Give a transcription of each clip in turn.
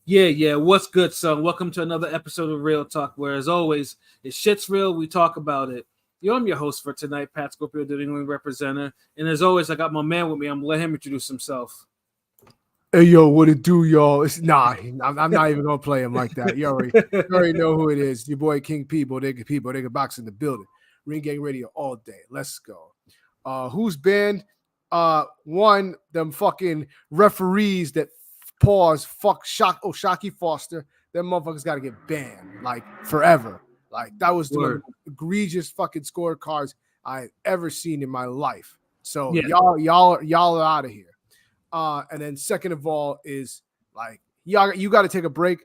Yeah. What's good, son? Welcome to another episode of Real Talk, where, as always, it's shit's real. We talk about it. I'm your host for tonight, Pat Scorpio, the New England representative. And as always, I got my man with me. I'm going to let him introduce himself. Hey, yo, what it do, y'all? I'm not even going to play him like that. You already know who it is. Your boy, King P, Bodega Box in the building. Ring Gang Radio all day. Let's go. Who's banned? One, them fucking referees that Shocky Foster. Them motherfuckers got to get banned, like, forever. Like, that was the most egregious fucking scorecards I've ever seen in my life. So y'all are out of here. And then second of all is like you got to take a break.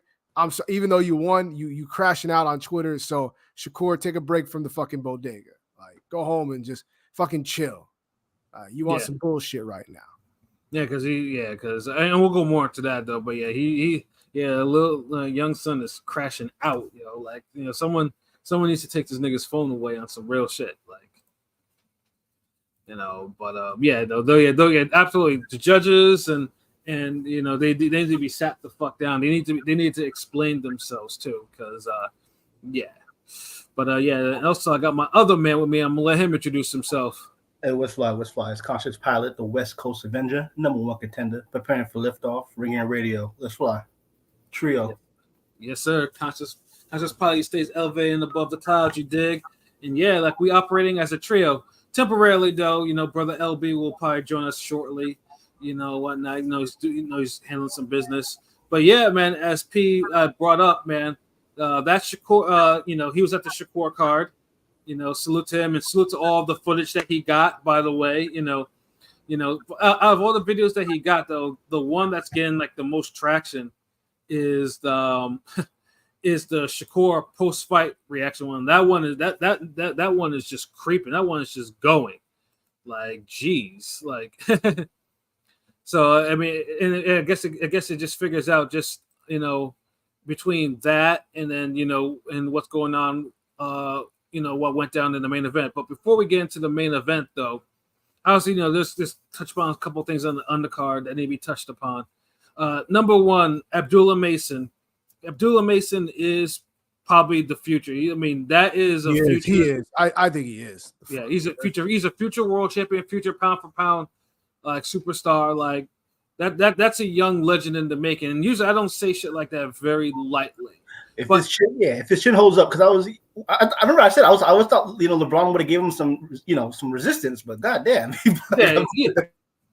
Even though you won, you crashing out on Twitter. So Shakur, take a break from the fucking bodega. Like, go home and just fucking chill. You want some bullshit right now? Yeah, because and we'll go more into that though. But a little young son is crashing out. Someone needs to take this nigga's phone away on some real shit. Like. Absolutely. The judges and they need to be sat the fuck down. They need to explain themselves too, because also I got my other man with me. I'm gonna let him introduce himself. Hey, what's fly? It's Conscious Pilot, the West Coast Avenger, #1 contender, preparing for liftoff, Ring Gang Radio. Let's fly. Trio. Yes, sir. Conscious Pilot stays elevated and above the clouds, you dig? And like we operating as a trio. Temporarily, though, brother LB will probably join us shortly. Whatnot. He's handling some business. But man, as P brought up, man, that Shakur, he was at the Shakur card. Salute to him and salute to all the footage that he got. By the way, out of all the videos that he got, though, the one that's getting like the most traction is the Shakur post-fight reaction one. That one is that one is just creeping. That one is just going. Like, geez. Like so I mean, and I guess it just figures out just, between that and then, and what's going on, what went down in the main event. But before we get into the main event though, obviously, there's this touch upon a couple things on the undercard that need to be touched upon. Number one, Abdullah Mason. Abdullah Mason is probably the future. I mean, that is a future. He is. I think he is. Yeah, he's a future. He's a future world champion, future pound for pound, like superstar. Like that's a young legend in the making. And usually, I don't say shit like that very lightly. If his chin holds up, because I remember I said I was thought LeBron would have given him some resistance, but goddamn. And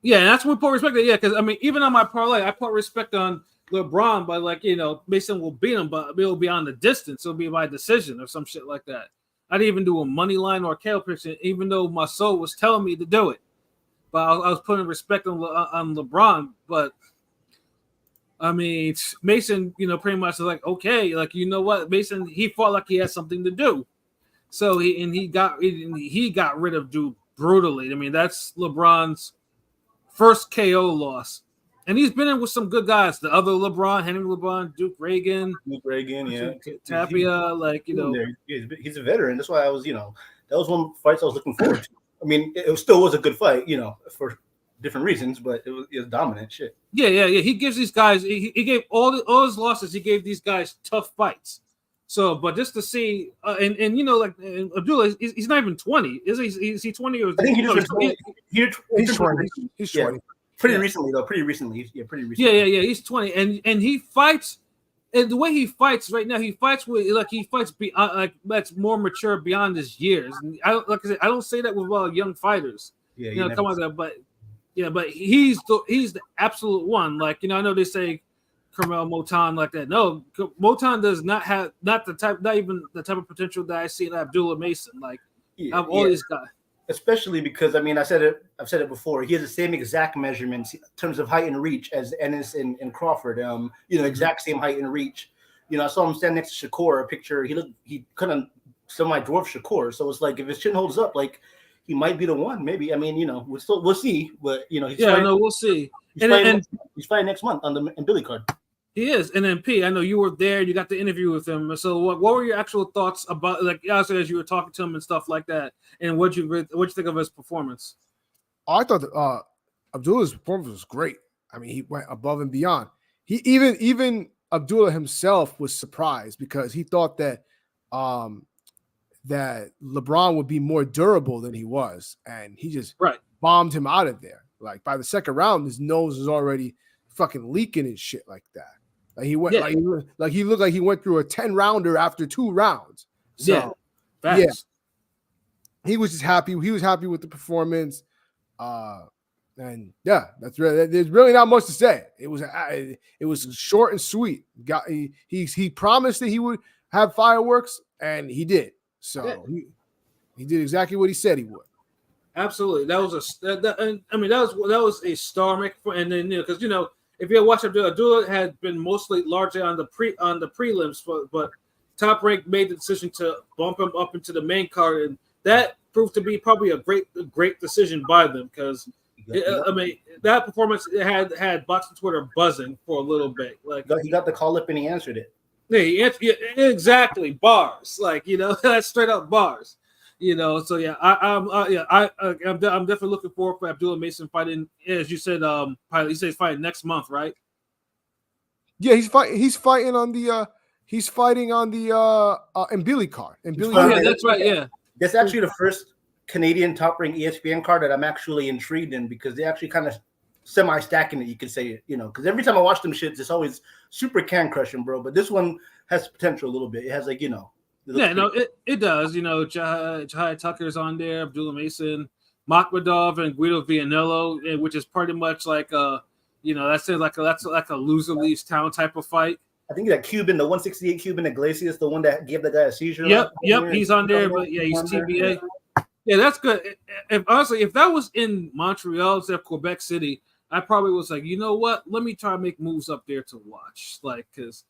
that's what we put respect on. Yeah, because I mean, even on my parlay, I put respect on LeBron, but Mason will beat him, but it'll be on the distance. It'll be by decision or some shit like that. I didn't even do a money line or a KO prediction, even though my soul was telling me to do it. But I was putting respect on LeBron. But I mean, Mason, pretty much is like, okay, like, you know what, Mason, he felt like he had something to do, so he got rid of dude brutally. I mean, that's LeBron's first KO loss. And he's been in with some good guys. The other LeBron, Henry LeBron, Duke Reagan, yeah. Tapia, he's a veteran. That's why I was, that was one of the fights I was looking forward to. I mean, it still was a good fight, for different reasons, but it was dominant shit. Yeah. He gives these guys, he gave all his losses, he gave these guys tough fights. So, but just to see, and Abdullah, he's not even 20. Is he 20 or? I think he's 20. He's 20. Pretty recently. Yeah, pretty recently. Yeah. He's 20, and he fights. And the way he fights right now, he fights that's more mature beyond his years. And I don't say that with young fighters. Yeah, come on, but he's the absolute one. Like, I know they say Carmel Motan like that. No, Motan does not have not even the type of potential that I see in Abdullah Mason. Like, I've always got. Especially because, I mean, I've said it before. He has the same exact measurements in terms of height and reach as Ennis and Crawford. Exact same height and reach. I saw him stand next to Shakur. A picture. He kind of semi-dwarf Shakur. So it's like, if his chin holds up, like, he might be the one. Maybe. I mean, we'll see. But we'll see. He's fighting next month on the Billy card. He is. And then P, I know you were there. You got the interview with him. So what were your actual thoughts about, like, as you were talking to him and stuff like that? And what'd you think of his performance? I thought Abdullah's performance was great. I mean, he went above and beyond. He even Abdullah himself was surprised because he thought that that LeBron would be more durable than he was, and he just bombed him out of there. Like by the second round, his nose was already fucking leaking and shit like that. Like he went like he looked like he went through a 10-rounder after 2 rounds. So he was just happy. He was happy with the performance. And yeah, that's really, there's really not much to say. It was short and sweet. He promised that he would have fireworks, and he did. So he did exactly what he said he would. Absolutely, that was a star make for, and then because if you watch Abdullah had been mostly largely on the prelims, but Top Rank made the decision to bump him up into the main card, and that proved to be probably a great decision by them because. That performance had boxing Twitter buzzing for a little bit. Like he got the call up and he answered it. Yeah, exactly. Bars, that's straight up bars. So yeah, I'm definitely looking forward for Abdullah Mason fighting. As you said, he says fighting next month, right? Yeah, he's fighting on the Mbili card. That's right. Yeah, that's actually the first Canadian Top Rank ESPN card that I'm actually intrigued in because they actually kind of semi-stacking it, you could say, because every time I watch them shits, it's always super can crushing, bro. But this one has potential a little bit. It has it does. Jahai Tucker's on there, Abdullah Mason, Makhmadov, and Guido Vianello, which is pretty much like that sounds like that's like a loser leaves town type of fight. I think that Cuban, the 168 Cuban Iglesias, the one that gave the guy a seizure. Yep, he's on there, but yeah, he's TBA. Yeah, that's good. If that was in Montreal instead of Quebec City, I probably was like, you know what? Let me try to make moves up there to watch. Because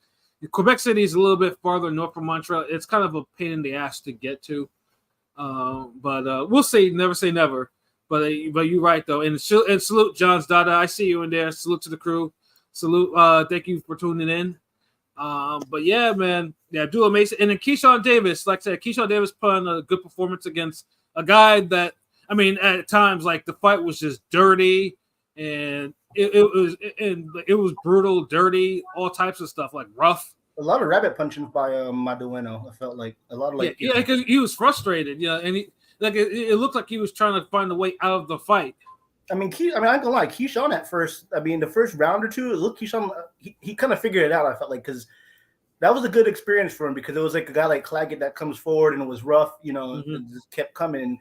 Quebec City is a little bit farther north from Montreal. It's kind of a pain in the ass to get to. But we'll see. Never say never. But you're right, though. And salute John's Dada. I see you in there. Salute to the crew. Salute. Thank you for tuning in. But yeah, man. Yeah, Abdullah Mason. And then Keyshawn Davis. Like I said, Keyshawn Davis put on a good performance against a guy that, at times, like the fight was just dirty and it was brutal, dirty, all types of stuff, like rough. A lot of rabbit punching by Madueno. I felt like a lot of because he was frustrated, and it looked like he was trying to find a way out of the fight. I ain't gonna lie, Keyshawn at first. The first round or two, Keyshawn, he kind of figured it out. I felt like because that was a good experience for him because it was like a guy like Claggett that comes forward and it was rough, and just kept coming.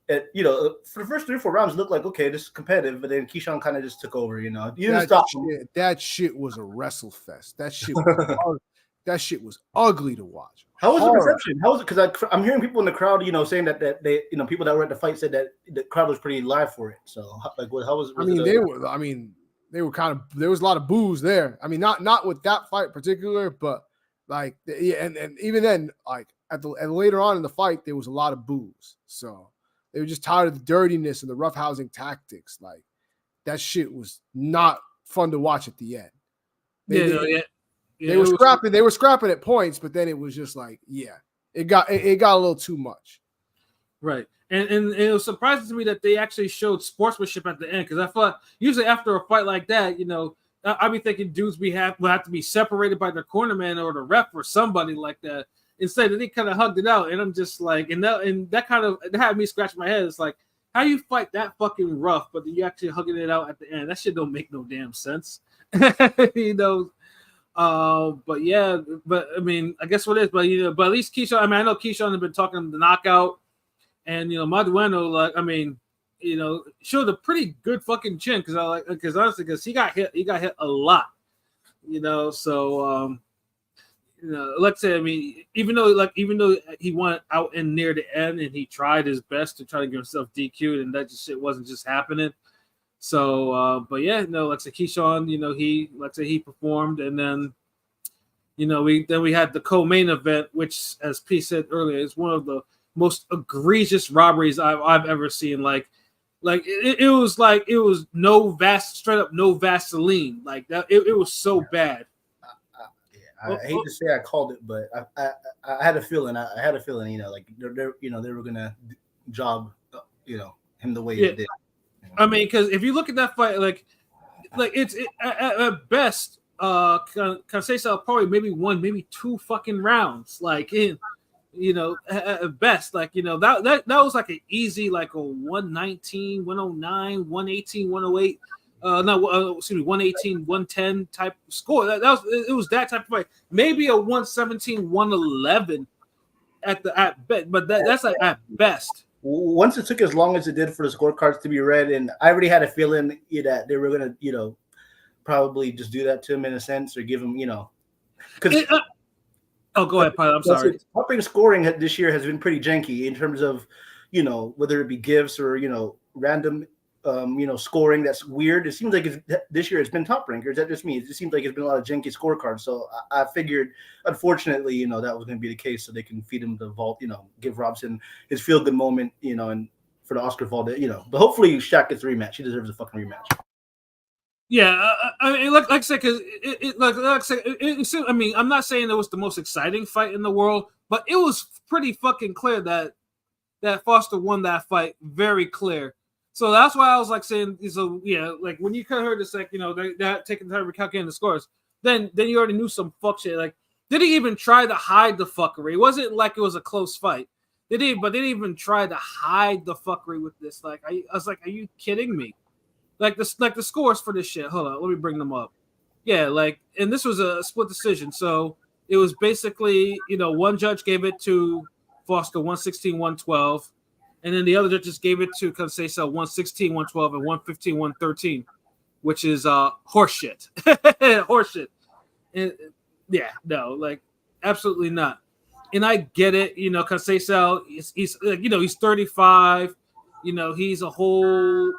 For the first 3 or 4 rounds, it looked like, okay, this is competitive, but then Keyshawn kind of just took over, You didn't stop him. That shit was a wrestle fest. That shit was ugly to watch. How was the reception? How was it? Because I'm hearing people in the crowd, saying that they, people that were at the fight said that the crowd was pretty live for it. So, how was it? They were kind of, there was a lot of boos there. Not with that fight in particular, but and even then, and later on in the fight, there was a lot of boos. So they were just tired of the dirtiness and the roughhousing tactics. Like that shit was not fun to watch at the end. They were scrapping. They were scrapping at points, but then it was just like, it got a little too much. Right, and it was surprising to me that they actually showed sportsmanship at the end because I thought usually after a fight like that, I'd be thinking dudes will have to be separated by their cornerman or the ref or somebody like that. Instead, they kind of hugged it out, and I'm just like, and that kind of had me scratch my head. It's like, how you fight that fucking rough, but then you actually hugging it out at the end? That shit don't make no damn sense, But yeah, I guess what it is, but at least Keyshawn. I know Keyshawn has been talking the knockout, and Madueno, showed a pretty good fucking chin because honestly, because he got hit a lot, So, let's say, even though he went out and near the end, and he tried his best to try to get himself DQ'd, and that shit wasn't just happening. So, but yeah, like I said, Keyshawn, he performed, and then, we had the co-main event, which, as P said earlier, is one of the most egregious robberies I've ever seen. It was straight up no Vaseline, like that. It was so bad. I hate to say I called it, but I had a feeling. I had a feeling, they were gonna job, him the way they did. Because if you look at that fight, it's at best, Conceição probably maybe won maybe 2 fucking rounds, like in, at best, like, that was like an easy, like a 119, 109, 118, 108. Excuse me, 118, 110 type score. It was that type of fight. Maybe a 117, 111 at best, but that's like at best. Once it took as long as it did for the scorecards to be read, and I already had a feeling that they were gonna, probably just do that to him in a sense, or give him, because. Go ahead, Pilot. I'm sorry. Top rank scoring this year has been pretty janky in terms of, whether it be gifts or random, scoring that's weird. It seems like this year it's been top rank, or is that just me? It just seems like it's been a lot of janky scorecards. So I figured, unfortunately, that was going to be the case, so they can feed him the vault, give Robson his feel good moment, and for the Oscar vault, But hopefully Shaq gets a rematch. He deserves a fucking rematch. Yeah, I mean, like I said, because I mean, I'm not saying it was the most exciting fight in the world, but it was pretty fucking clear that Foster won that fight, very clear. So that's why I was like saying, so yeah, like when you kind of heard this, like, they're taking time to recalculate the scores, then you already knew some fuck shit. Like, did he even try to hide the fuckery? It wasn't like it was a close fight. But they didn't even try to hide the fuckery with this. Like, I was like, are you kidding me? Like the scores for this shit. Hold on, let me bring them up. Yeah, like, and this was a split decision. So it was basically, one judge gave it to Foster 116, 112, and then the other judges gave it to Conceição 116, 112, and 115, 113, which is horseshit. Horseshit. And yeah, no, like, absolutely not. And I get it, Conceição, he's 35. He's a whole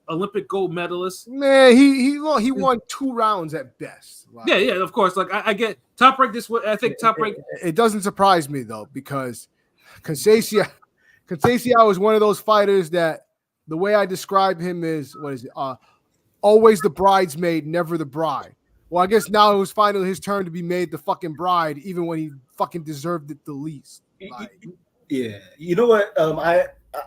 Olympic gold medalist. Man, he won 2 rounds at best. Like, yeah, of course. Like, I get top rank. I think top rank. It doesn't surprise me though, because Conceição was one of those fighters that the way I describe him is, always the bridesmaid, never the bride. Well, I guess now it was finally his turn to be made the fucking bride, even when he fucking deserved it the least. Like, yeah, you know what?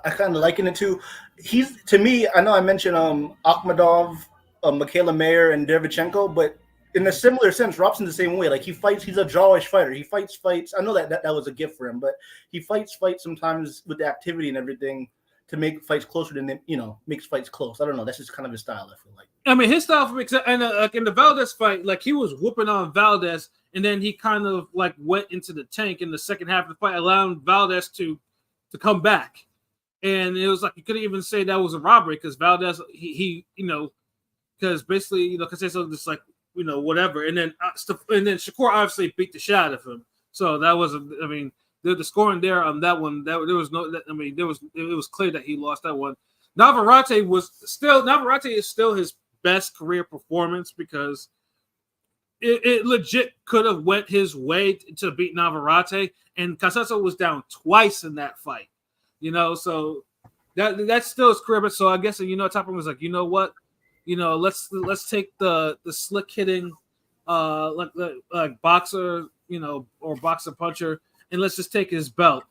I kind of liken it to. He's, to me, I know I mentioned Akhmadov, Michaela Mayer, and Derevchenko, but in a similar sense, Robson's the same way. Like, he fights, he's a drawish fighter. He fights. I know that was a gift for him, but he fights sometimes with the activity and everything to make fights closer than, makes fights close. I don't know. That's just kind of his style, I feel like. I mean, his style, and like in the Valdez fight, like, he was whooping on Valdez, and then he kind of like went into the tank in the second half of the fight, allowing Valdez to come back. And it was like, you couldn't even say that was a robbery, because Valdez, he because basically, Conceição just like, whatever. And then Shakur obviously beat the shit out of him. So that was, I mean, the scoring there on that one, there was no, I mean, it was clear that he lost that one. Navarrete is still his best career performance, because it legit could have went his way to beat Navarrete, and Conceição was down twice in that fight. So that's still his career. But so I guess, Top was like, what, let's take the slick hitting, like boxer, or boxer puncher, and let's just take his belt.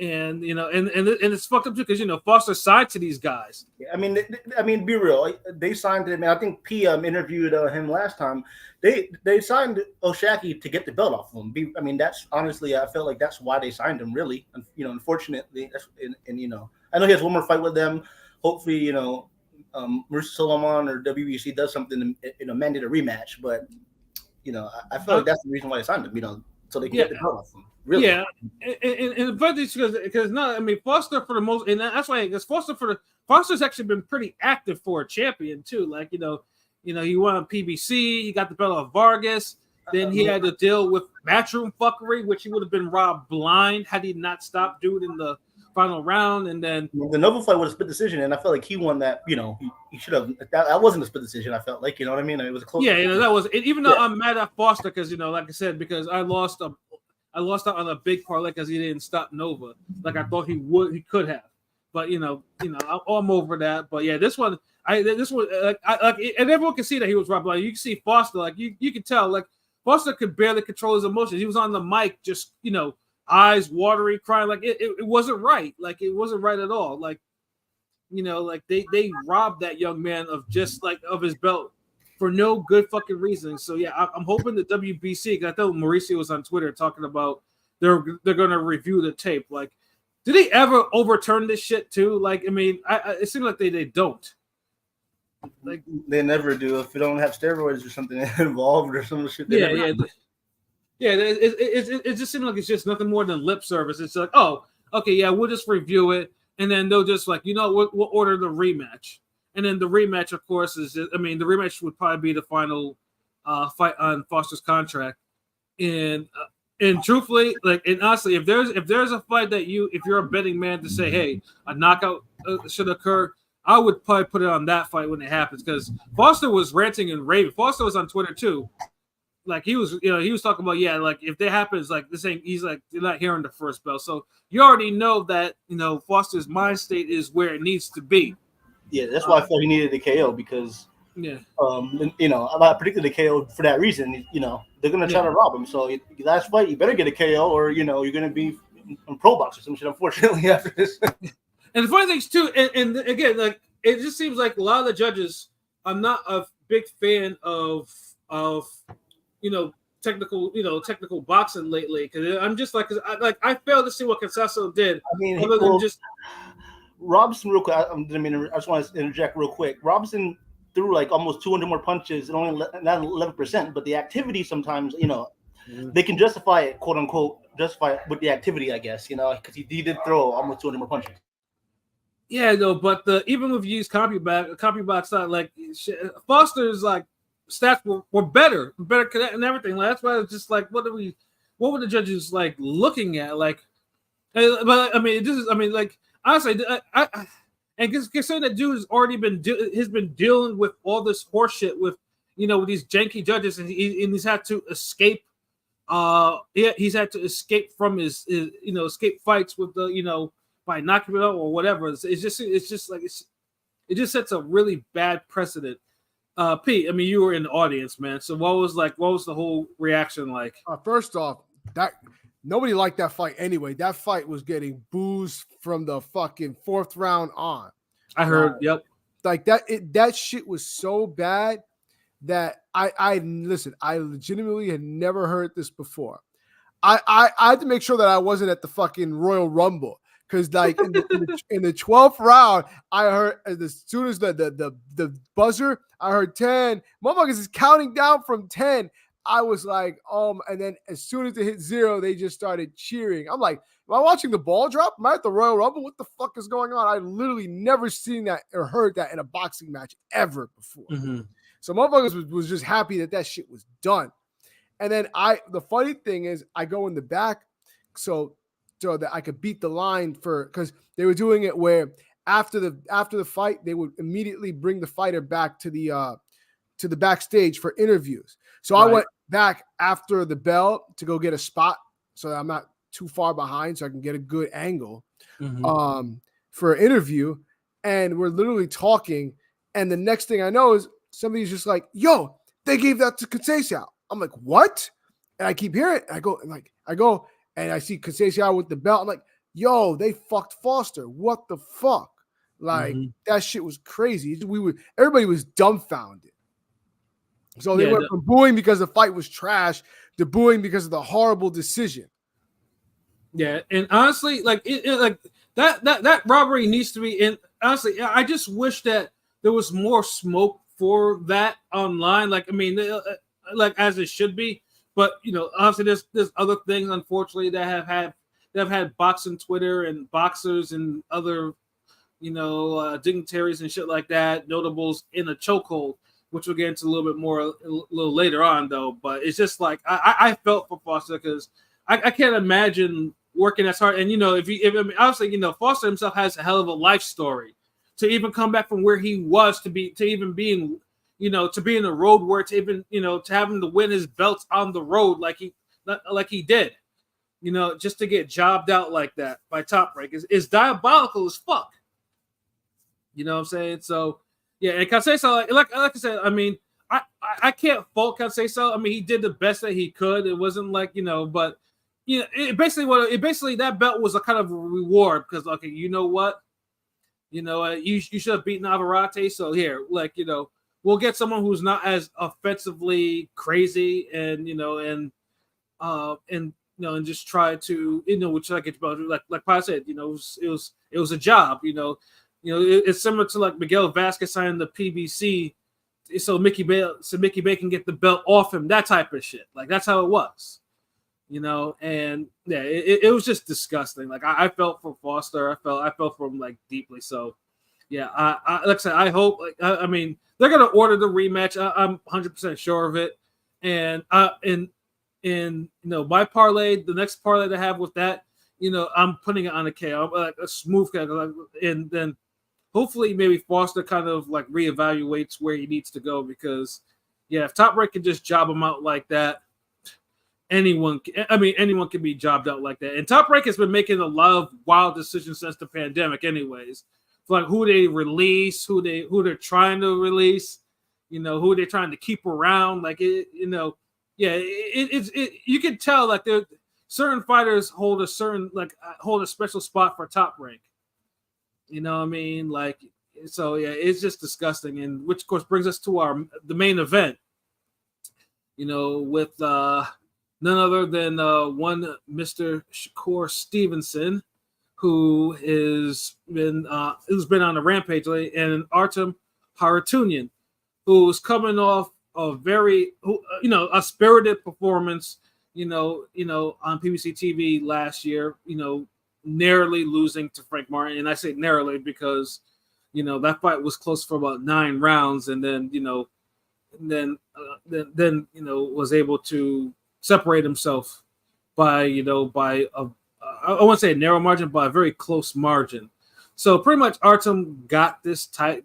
And and it's fucked up too, because Foster signed to these guys. I mean, be real. They signed him. I think P interviewed him last time. They signed O'Shaquie to get the belt off him. I mean, that's honestly, I felt like that's why they signed him. Really, unfortunately, and I know he has one more fight with them. Hopefully, Mauricio Solomon or WBC does something to mandate a rematch. But I feel like that's the reason why they signed him. So they can get the belt off him. Really? Yeah, and but because no, I mean, Foster for the most, and that's why, because Foster's actually been pretty active for a champion too. Like, he won on PBC, he got the belt off Vargas, then he had to deal with matchroom fuckery, which he would have been robbed blind had he not stopped dude in the final round. And then the Noble fight was a split decision, and I felt like he won that. He should have. That wasn't a split decision. I felt like, what I mean. It was a close. Yeah, that was. Even though I'm mad at Foster, because like I said, because I lost out on a big parlay because he didn't stop Nova like I thought he could have. But I'm over that. But yeah, this one, and everyone can see that he was robbed blind. You can see Foster, like you can tell, like Foster could barely control his emotions. He was on the mic, just eyes watery, crying, like it wasn't right. Like, it wasn't right at all. Like, like they robbed that young man of just like of his belt. for no good fucking reason. So yeah, I'm hoping the WBC. I thought Mauricio was on Twitter talking about they're going to review the tape. Like, did they ever overturn this shit too? Like, I mean, it seems like they don't. Like they never do if you don't have steroids or something involved or some shit. Yeah. It just seems like it's just nothing more than lip service. It's like, oh, okay, yeah, we'll just review it, and then they'll just like, we'll order the rematch, and then the rematch, of course, the rematch would probably be the final fight on Foster's contract, and truthfully, like, and honestly, if there's a fight that if you're a betting man to say, hey, a knockout should occur, I would probably put it on that fight when it happens, because Foster was ranting and raving. Foster was on Twitter too. Like he was talking about, like if that happens, like this ain't, he's like, you're not hearing the first bell. So you already know that, Foster's mind state is where it needs to be. Yeah, that's why I thought he needed the KO, because I predicted the KO for that reason. They're gonna try to rob him. So last fight, you better get a KO, or you're gonna be on pro box or some shit. Unfortunately, after this. And the funny things too, and again, like it just seems like a lot of the judges. I'm not a big fan of technical boxing lately, because I'm just like, I failed to see what Conceso did. I mean, other than just Robinson, real quick. I just want to interject real quick. Robinson threw like almost 200 more punches and only not 11%, but the activity sometimes, they can justify it, quote unquote, justify it with the activity, I guess, because he did throw almost 200 more punches. Yeah, no, but even if you use CompuBox, like Foster's like stats were better and everything. Like, that's why it's just like, what were the judges like looking at? Like, but I mean, like honestly, and considering that dude has already been dealing with all this horseshit with with these janky judges, and he's had to escape. He's had to escape from his escape fights with the by knocking it out or whatever. It just sets a really bad precedent. Pete, I mean, you were in the audience, man. So what was the whole reaction like? First off, that nobody liked that fight anyway. That fight was getting boos from the fucking 4th round on. I heard, yep. Like that shit was so bad that I listen. I legitimately had never heard this before. I had to make sure that I wasn't at the fucking Royal Rumble. Because like in the 12th round, I heard as soon as the buzzer, I heard 10. Motherfuckers is counting down from 10. I was like, and then as soon as it hit 0, they just started cheering. I'm like, am I watching the ball drop? Am I at the Royal Rumble? What the fuck is going on? I literally never seen that or heard that in a boxing match ever before. Mm-hmm. So motherfuckers was just happy that shit was done. And then the funny thing is, I go in the back, so that I could beat the line because they were doing it where after the fight, they would immediately bring the fighter back to the backstage for interviews. So right. I went back after the bell to go get a spot so that I'm not too far behind, so I can get a good angle for an interview. And we're literally talking, and the next thing I know is somebody's just like, "Yo, they gave that to Conceição." I'm like, "What?" And I keep hearing it. I go. And I see Conceição with the belt. I'm like, yo, they fucked Foster. What the fuck? Like, that shit was crazy. Everybody was dumbfounded. So they went from booing because the fight was trash to booing because of the horrible decision. Yeah, and honestly, like that robbery needs to be in. Honestly, I just wish that there was more smoke for that online. Like, I mean, like as it should be. But obviously, there's other things, unfortunately, that have had boxing Twitter and boxers and other, dignitaries and shit like that, notables in a chokehold, which we'll get into a little bit more a little later on, though. But it's just like I felt for Foster, because I can't imagine working as hard. And obviously, Foster himself has a hell of a life story to even come back from where he was to even being. To be in the road where to even, to have him to win his belts on the road like he did, just to get jobbed out like that by Top Rank is diabolical as fuck. You know what I'm saying? So, yeah, and Conceição, like I said, I mean, I can't fault Conceição. I mean, he did the best that he could. It wasn't like, but, basically that belt was a kind of a reward because, okay, you know what? You should have beaten Alvarate. So here, like, we'll get someone who's not as offensively crazy, and and just try to which like it's about like I said, it was a job, it's similar to like Miguel Vasquez signing the PBC, so Mickey Bay can get the belt off him, that type of shit. Like that's how it was, and yeah, it was just disgusting. Like I felt for Foster, I felt for him like deeply. So yeah, I like I said, I hope I mean they're gonna order the rematch. I'm 100% sure of it, and my parlay, the next parlay to have with that, I'm putting it on a K. I'm like a smooth K, and then hopefully maybe Foster kind of like reevaluates where he needs to go, because yeah, if Top Rank can just job him out like that, anyone can be jobbed out like that. And Top Rank has been making a lot of wild decisions since the pandemic, anyways. Like who they release, who they're trying to release, who they're trying to keep around. Like yeah, you can tell like certain fighters hold a special spot for Top Rank. You know what I mean? Like, so yeah, it's just disgusting. And which of course brings us to the main event. With none other than one Mr. Shakur Stevenson, who's been on a rampage lately, and Artem Harutyunyan, who's coming off a a spirited performance, on PBC TV last year, narrowly losing to Frank Martin. And I say narrowly because, that fight was close for about 9 rounds, and then, was able to separate himself by I won't say a narrow margin, but a very close margin. So pretty much Artem got this fight.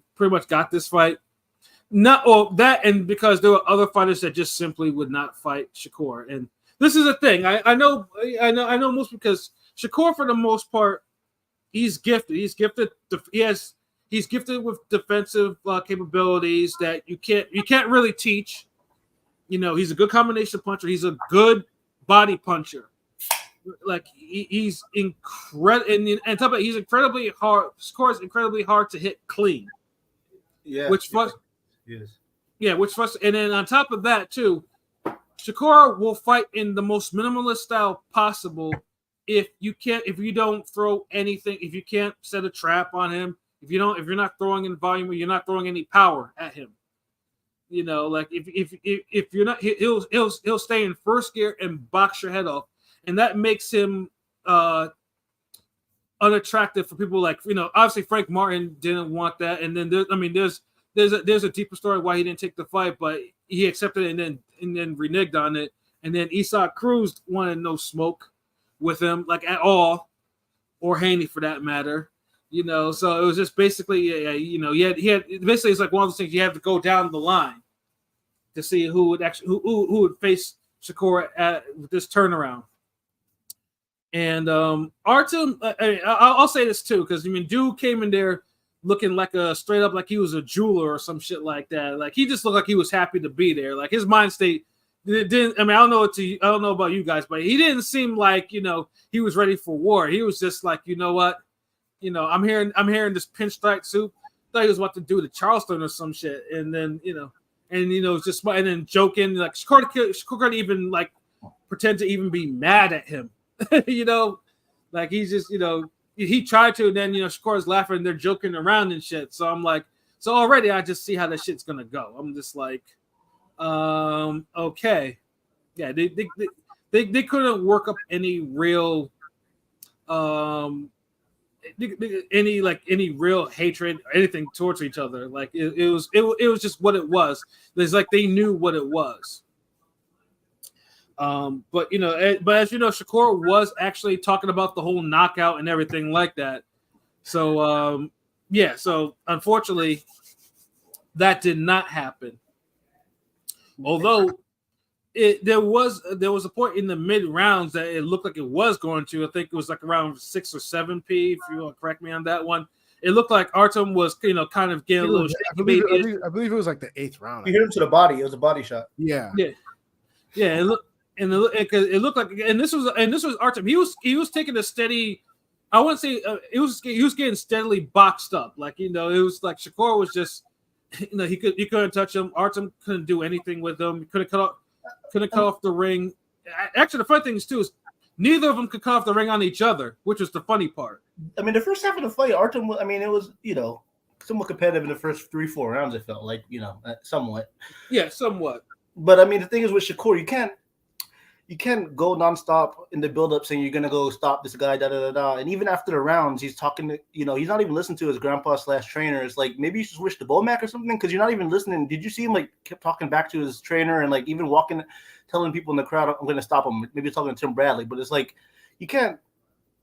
And because there were other fighters that just simply would not fight Shakur. And this is a thing. I know most, because Shakur, for the most part, he's gifted. He's gifted with defensive capabilities that you can't really teach. He's a good combination puncher. He's a good body puncher. Like he's incredible, and top of it, he's incredibly hard. Scores incredibly hard to hit clean. Yeah, and then on top of that too, Shakur will fight in the most minimalist style possible. If you don't throw anything, if you can't set a trap on him, if you're not throwing in volume, or you're not throwing any power at him, like if you're not, he'll stay in first gear and box your head off. And that makes him unattractive for people like, obviously Frank Martin didn't want that. And then there's a deeper story why he didn't take the fight, but he accepted it and then reneged on it. And then Isaac Cruz wanted no smoke with him, like at all, or Haney for that matter. So it was just basically, he had basically, it's like one of those things you have to go down the line to see who would face Shakur with this turnaround. And Artem, I'll say this too, because dude came in there looking like straight up like he was a jeweler or some shit like that. Like he just looked like he was happy to be there. Like his mind state didn't. I don't know about you guys, but he didn't seem like he was ready for war. He was just like, what, I'm hearing this pinstripe suit. Thought he was about to do the Charleston or some shit, and then just and then joking like Shakur couldn't even like pretend to even be mad at him. Like he's just, he tried to, and then, Shakur's laughing and they're joking around and shit. So I'm like, so already I just see how that shit's going to go. I'm just like, okay. Yeah. They couldn't work up any real, any real hatred or anything towards each other. Like it was just what it was. It's like they knew what it was. But as you know, Shakur was actually talking about the whole knockout and everything like that. So so unfortunately that did not happen. Although there was a point in the mid rounds that it looked like it was going to. I think it was like around 6 or 7 p. If you want to correct me on that one. It looked like Artem was, kind of getting a little shaky. I believe it was like the 8th round. He hit him to the body. It was a body shot. Yeah. It looked. And it looked like, and this was Artem. He was taking a steady. I wouldn't say he was getting steadily boxed up. Like it was like Shakur was just he couldn't touch him. Artem couldn't do anything with him. He couldn't cut off the ring. Actually, the funny thing is too is neither of them could cut off the ring on each other, which was the funny part. I mean, the first half of the fight, Artem. I mean, it was somewhat competitive in the first 3-4 rounds. It felt like somewhat. Yeah, somewhat. But I mean, the thing is with Shakur, you can't go nonstop in the build-up saying you're gonna go stop this guy, da da da da. And even after the rounds, he's talking to he's not even listening to his grandpa/trainer. It's like maybe you should switch to Bomac or something because you're not even listening. Did you see him like kept talking back to his trainer and like even walking, telling people in the crowd, "I'm gonna stop him." Maybe talking to Tim Bradley, but it's like you can't.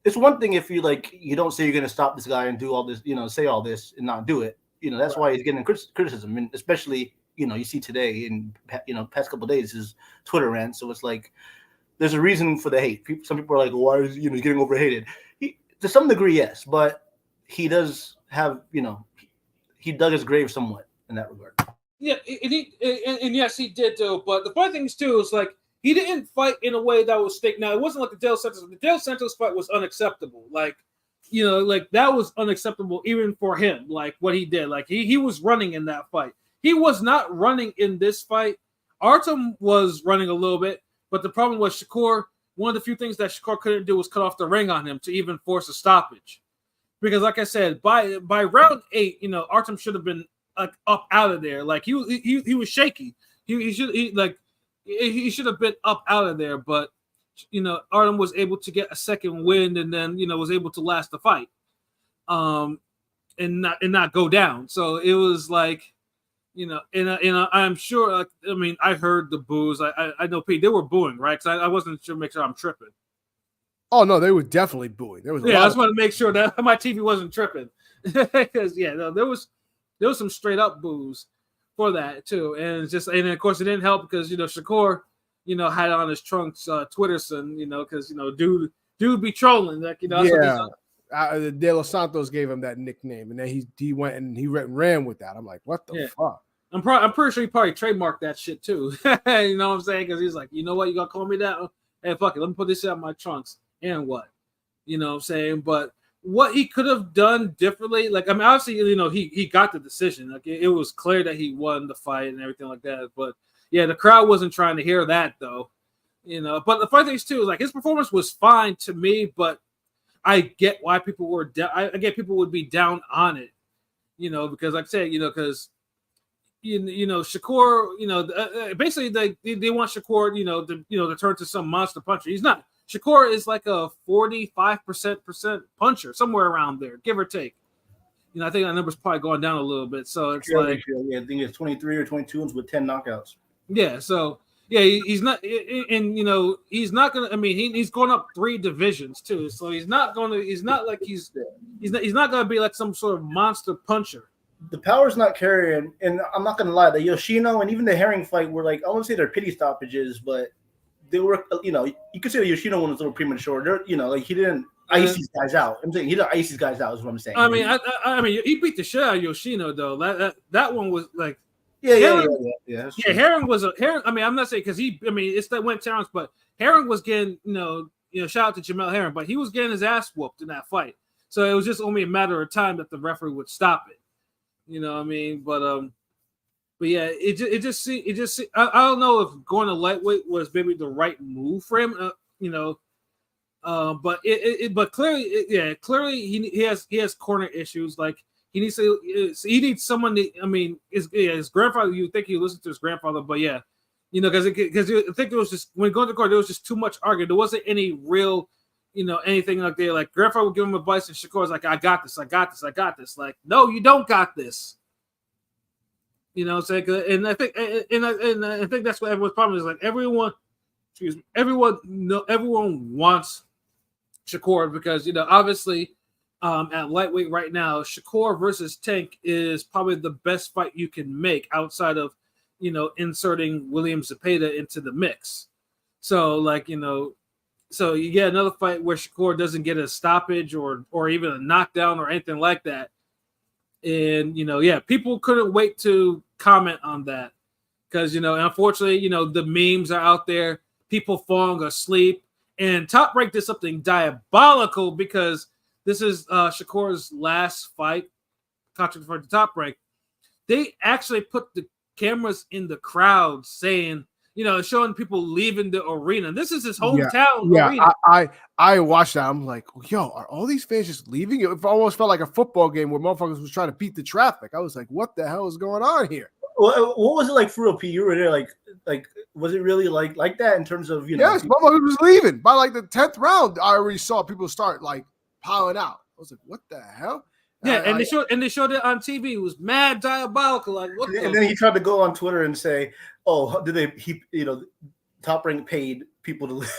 It's one thing if you don't say you're gonna stop this guy and do all this, say all this and not do it. That's why he's getting criticism, and especially. You see today in past couple of days his Twitter rant. So it's like there's a reason for the hate. Some people are like, why is he's getting overhated? To some degree, yes, but he does have he dug his grave somewhat in that regard. Yeah, and yes, he did too. But the funny thing is too is like he didn't fight in a way that was fake. Now it wasn't like the Del Santos. The Del Santos fight was unacceptable. Like that was unacceptable even for him. Like what he did. Like he was running in that fight. He was not running in this fight. Artem was running a little bit, but the problem was Shakur. One of the few things that Shakur couldn't do was cut off the ring on him to even force a stoppage. Because, like I said, by round 8, Artem should have been up out of there. Like he was shaky. He should have been up out of there. But Artem was able to get a second wind and then was able to last the fight, and not go down. So it was like. I'm sure. I heard the boos. I know Pete. They were booing, right? Because I wasn't sure. Make sure I'm tripping. Oh no, they were definitely booing. There was. I just wanted to make sure that my TV wasn't tripping. Because there was some straight up boos for that too, and of course it didn't help because Shakur, had on his trunks Twitterson, because dude be trolling like Yeah. De Los Santos gave him that nickname, and then he went and he ran with that. I'm like, what the fuck? I'm pretty sure he probably trademarked that shit too. You know what I'm saying? Because he's like, you know what, you gonna call me that? Hey, fuck it, let me put this shit on my trunks. And what? You know what I'm saying? But what he could have done differently, obviously, he got the decision. Like it was clear that he won the fight and everything like that. But yeah, the crowd wasn't trying to hear that though. But the funny thing is too is like his performance was fine to me, but I get why people were down. I get people would be down on it, because like I said, because Shakur, basically they want Shakur, to turn to some monster puncher. He's not. Shakur is like a 45% puncher, somewhere around there, give or take. I think that number's probably going down a little bit. So it's I think it's 23 or 22 with 10 knockouts. Yeah, so. Yeah, he's not, and he's not gonna. I mean, he's going up 3 divisions too, so he's not gonna. He's not gonna be like some sort of monster puncher. The power's not carrying, and I'm not gonna lie. The Yoshino and even the Herring fight were like, I won't say they're pity stoppages, but they were. You could say the Yoshino one was a little premature. He didn't ice these guys out. I'm saying he didn't ice these guys out. Is what I'm saying. I mean, he beat the shit out of Yoshino though. That one was like. Yeah. Herring was a Herring. I mean, I'm not saying because it's that went challenge, but Herring was getting, shout out to Jamel Herring, but he was getting his ass whooped in that fight. So it was just only a matter of time that the referee would stop it. You know what I mean? But yeah, it just I don't know if going to lightweight was maybe the right move for him. But clearly he has corner issues like. He needs someone to. I mean, his grandfather. You think he listened to his grandfather, but yeah, because I think there was just when going to court, there was just too much arguing. There wasn't any real, anything like that. Like grandfather would give him advice, and Shakur was like, "I got this. Like, no, you don't got this. What I'm saying? And I think, I think that's what everyone's problem is. Like everyone wants Shakur because obviously. At lightweight right now, Shakur versus Tank is probably the best fight you can make outside of, inserting William Zepeda into the mix. So so you get another fight where Shakur doesn't get a stoppage or even a knockdown or anything like that. And, people couldn't wait to comment on that because, unfortunately, the memes are out there, people falling asleep, and Top Rank did something diabolical because this is Shakur's last fight, contract for the Top Rank. they actually put the cameras in the crowd saying, showing people leaving the arena. This is his hometown arena. I watched that. I'm like, yo, are all these fans just leaving? It almost felt like a football game where motherfuckers was trying to beat the traffic. I was like, what the hell is going on here? What was it like for real, P? You were there, like was it really like that in terms of Yes, motherfuckers was leaving by like the 10th round. I already saw people start like piling out. I was like, what the hell? Yeah, and they showed it on TV. It was mad diabolical. Like, what? And then he tried to go on Twitter and say, "Oh, Top Rank paid people to leave."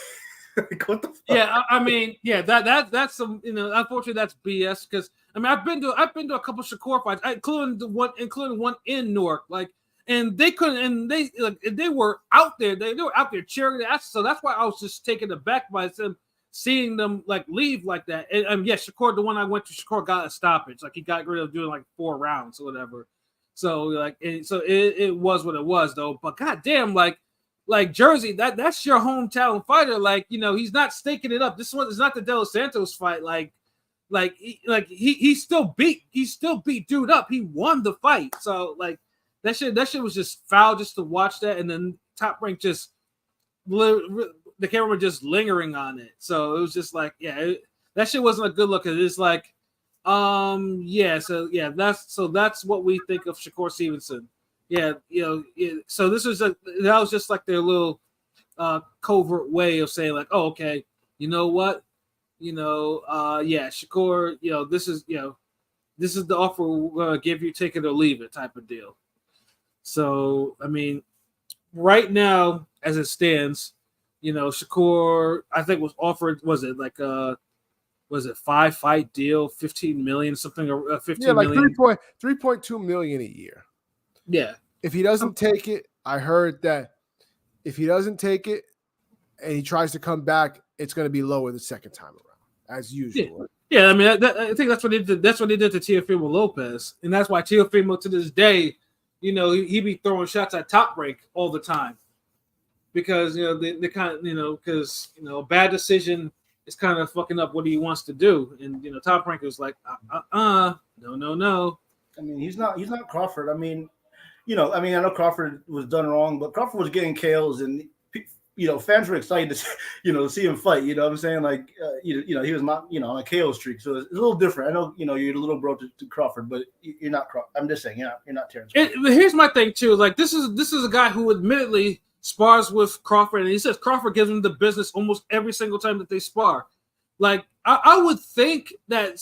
Like, what the fuck? Yeah, I mean, yeah, that's some, unfortunately that's BS, because I mean I've been to a couple Shakur fights, including one in Newark, like, and they couldn't, and they were out there, they were out there cheering. So that's why I was just taken aback by them, seeing them like leave like that. And yeah, Shakur, the one I went to, Shakur got a stoppage, like he got rid of doing like 4 rounds or whatever. So like, it was what it was though. But goddamn, like Jersey, that's your hometown fighter. Like, he's not staking it up. This one is not the De Los Santos fight. He still beat dude up. He won the fight. So like that shit was just foul just to watch that. And then Top Rank just the camera just lingering on it. So it was just like, yeah, that shit wasn't a good look. It's like, that's what we think of Shakur Stevenson. Yeah, so that was just like their little covert way of saying like, oh, okay, you know what, Shakur, this is the offer we're gonna give you, take it or leave it type of deal. So I mean, right now as it stands, Shakur, I think was offered, was it 5-fight deal, 15 million something, or 15 million? 3.2 million a year. Yeah. If he doesn't take it, I heard that if he doesn't take it and he tries to come back, it's going to be lower the second time around, as usual. Yeah, I mean, I think that's what they did. That's what they did to Teofimo Lopez, and that's why Teofimo to this day, he be throwing shots at Top Rank all the time, because they kind of because a bad decision is kind of fucking up what he wants to do, and Top Rank was like, no. I mean, he's not Crawford. I mean, I know Crawford was done wrong, but Crawford was getting KOs, and fans were excited to see him fight. You know what I'm saying? Like, he was not on a KO streak, so it's a little different. I know you're a little bro to Crawford, but you're not Crawford. I'm just saying you're not Terrence Crawford. But here's my thing too. Like, this is a guy who admittedly spars with Crawford, and he says Crawford gives him the business almost every single time that they spar. Like, I would think that